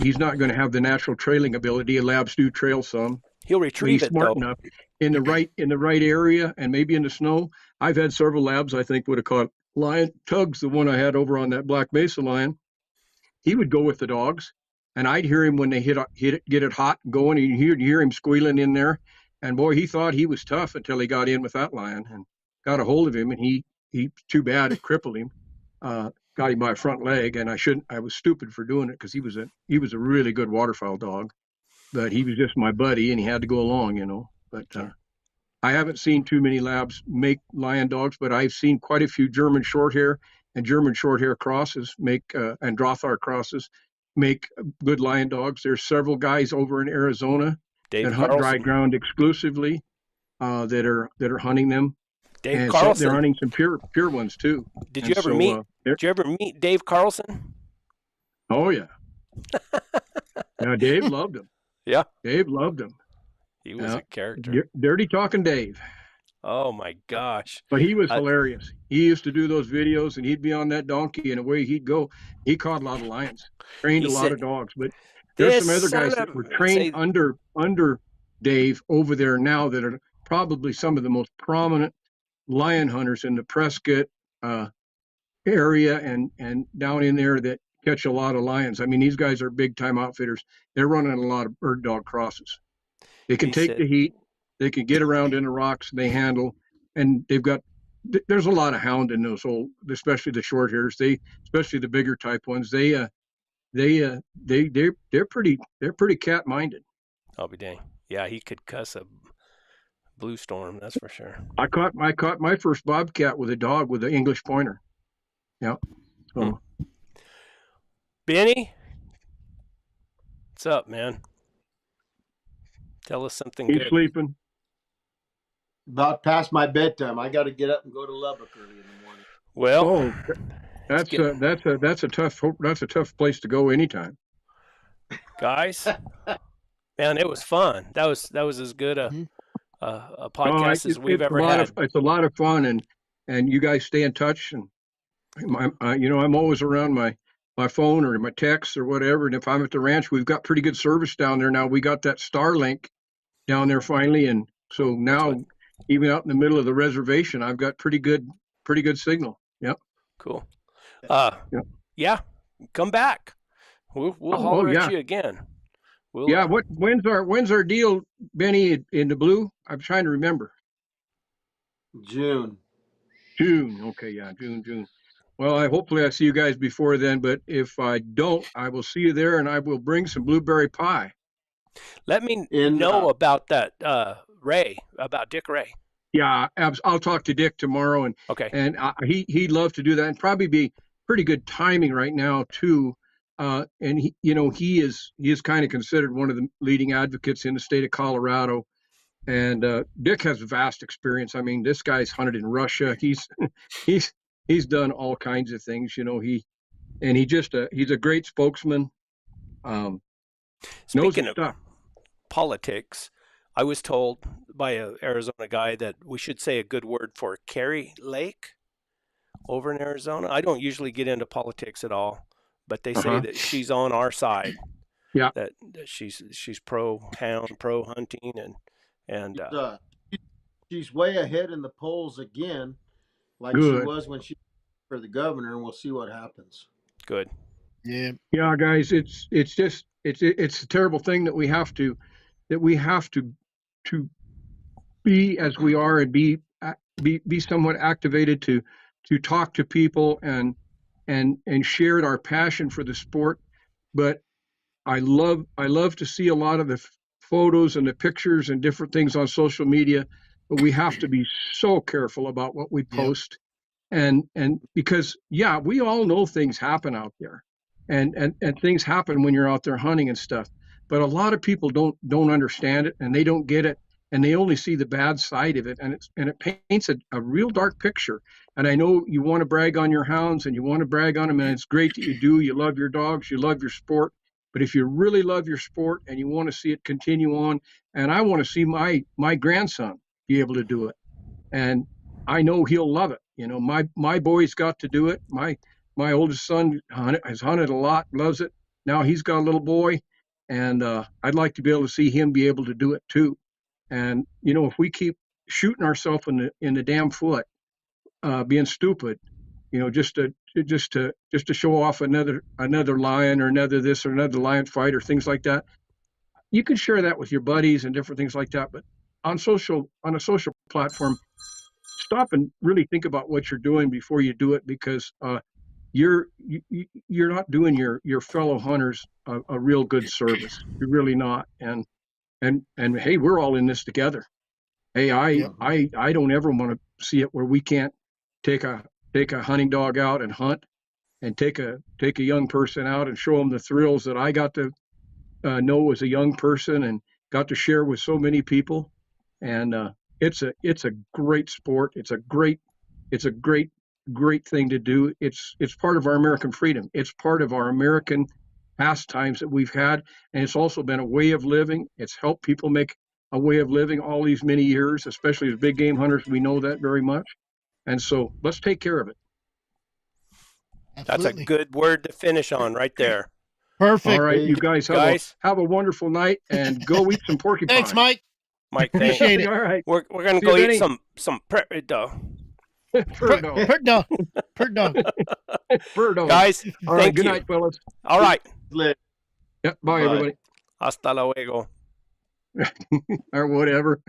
have the natural trailing ability. Labs do trail some. He'll retrieve he's smart enough in the right area, and maybe in the snow. I've had several labs I think would have caught lion. Tugs, the one I had over on that Black Mesa lion, he would go with the dogs, and I'd hear him when they get it hot and going, and you'd hear him squealing in there. And boy, he thought he was tough until he got in with that lion and got a hold of him, and he too bad it crippled him. Got him by a front leg, and I was stupid for doing it because he was a really good waterfowl dog, but he was just my buddy and he had to go along, But I haven't seen too many labs make lion dogs, but I've seen quite a few German Shorthair and German Shorthair crosses and Drothar crosses make good lion dogs. There's several guys over in Arizona that hunt dry ground exclusively that are hunting them. Dave Carlson. They're hunting some pure ones too. Did you ever meet Dave Carlson? Oh yeah. Yeah, Dave loved him. Yeah. Dave loved him. He was a character. Dirty talking Dave. Oh my gosh. But he was hilarious. He used to do those videos and he'd be on that donkey and away he'd go. He caught a lot of lions, trained a lot of dogs, but there's some other guys that were trained under Dave over there now that are probably some of the most prominent lion hunters in the Prescott area and down in there that catch a lot of lions. I mean, these guys are big time outfitters. They're running a lot of bird dog crosses. They can take the heat. They can get around in the rocks. They handle, and there's a lot of hound in those old, especially the short hairs. Especially the bigger type ones. They're pretty cat minded. I'll be dang. Yeah, he could cuss a blue storm, that's for sure. I caught my first bobcat with a dog with an English pointer. Yeah. So. Benny, what's up, man? Tell us something He's good. Sleeping. About past my bedtime. I got to get up and go to Lubbock early in the morning. Well, that's a tough place to go anytime. Guys, man, it was fun. That was as good a podcast as we've ever had. It's a lot of fun, and you guys stay in touch. And I'm always around my phone or my text or whatever. And if I'm at the ranch, we've got pretty good service down there now. We got that Starlink down there finally, and so now even out in the middle of the reservation, I've got pretty good signal. Yep. Cool. Yeah. Come back. We'll holler at you again. When's our deal, Benny, in the blue? I'm trying to remember. June. Okay, yeah, June. Well, hopefully I see you guys before then, but if I don't, I will see you there, and I will bring some blueberry pie. Let me know about that, about Dick Ray. Yeah, I'll talk to Dick tomorrow, and he'd love to do that, and probably be pretty good timing right now too. And he is kind of considered one of the leading advocates in the state of Colorado. And Dick has vast experience. I mean, this guy's hunted in Russia. He's done all kinds of things. He's a great spokesman. Speaking of politics, I was told by an Arizona guy that we should say a good word for Carrie Lake over in Arizona. I don't usually get into politics at all, but they say that she's on our side. Yeah. That she's pro hound, pro hunting, and she's way ahead in the polls again, like she Good. was when she for the governor, and we'll see what happens. Good. Yeah. Yeah, guys, it's just it's a terrible thing that we have to to be as we are and be somewhat activated to talk to people and share our passion for the sport. But I love to see a lot of the photos and the pictures and different things on social media, but we have to be so careful about what we post. And because we all know things happen out there, and things happen when you're out there hunting and stuff. But a lot of people don't understand it, and they don't get it, and they only see the bad side of it, and it paints a real dark picture. And I know you want to brag on your hounds and you want to brag on them, and it's great that you do. You love your dogs, you love your sport. But if you really love your sport and you want to see it continue on, and I want to see my grandson be able to do it, and I know he'll love it. You know, my boys got to do it. My oldest son has hunted a lot, loves it. Now he's got a little boy, and I'd like to be able to see him be able to do it too. And you know, if we keep shooting ourselves in the damn foot, being stupid, you know, just to show off another lion or another this or another lion fight or things like that, you can share that with your buddies and different things like that. But on a social platform, stop and really think about what you're doing before you do it, because you're not doing your fellow hunters a real good service. You're really not. And hey, we're all in this together. Hey, I don't ever want to see it where we can't take a hunting dog out and hunt, and take a young person out and show them the thrills that I got to know as a young person and got to share with so many people. And it's a great sport. It's a great thing to do. It's part of our American freedom. It's part of our American pastimes that we've had, and it's also been a way of living. It's helped people make a way of living all these many years, especially as big game hunters. We know that very much, and so let's take care of it. Absolutely. That's a good word to finish on right there. Perfect. All right, you guys have a wonderful night, and go eat some porcupine. Thanks, Mike. Mike, thanks. Appreciate it. All right, We're gonna go eat some prairie dog. Bird dog. Guys, all right, thank good you. night, fellas. All right. Yep, bye, everybody. Hasta luego. Or whatever.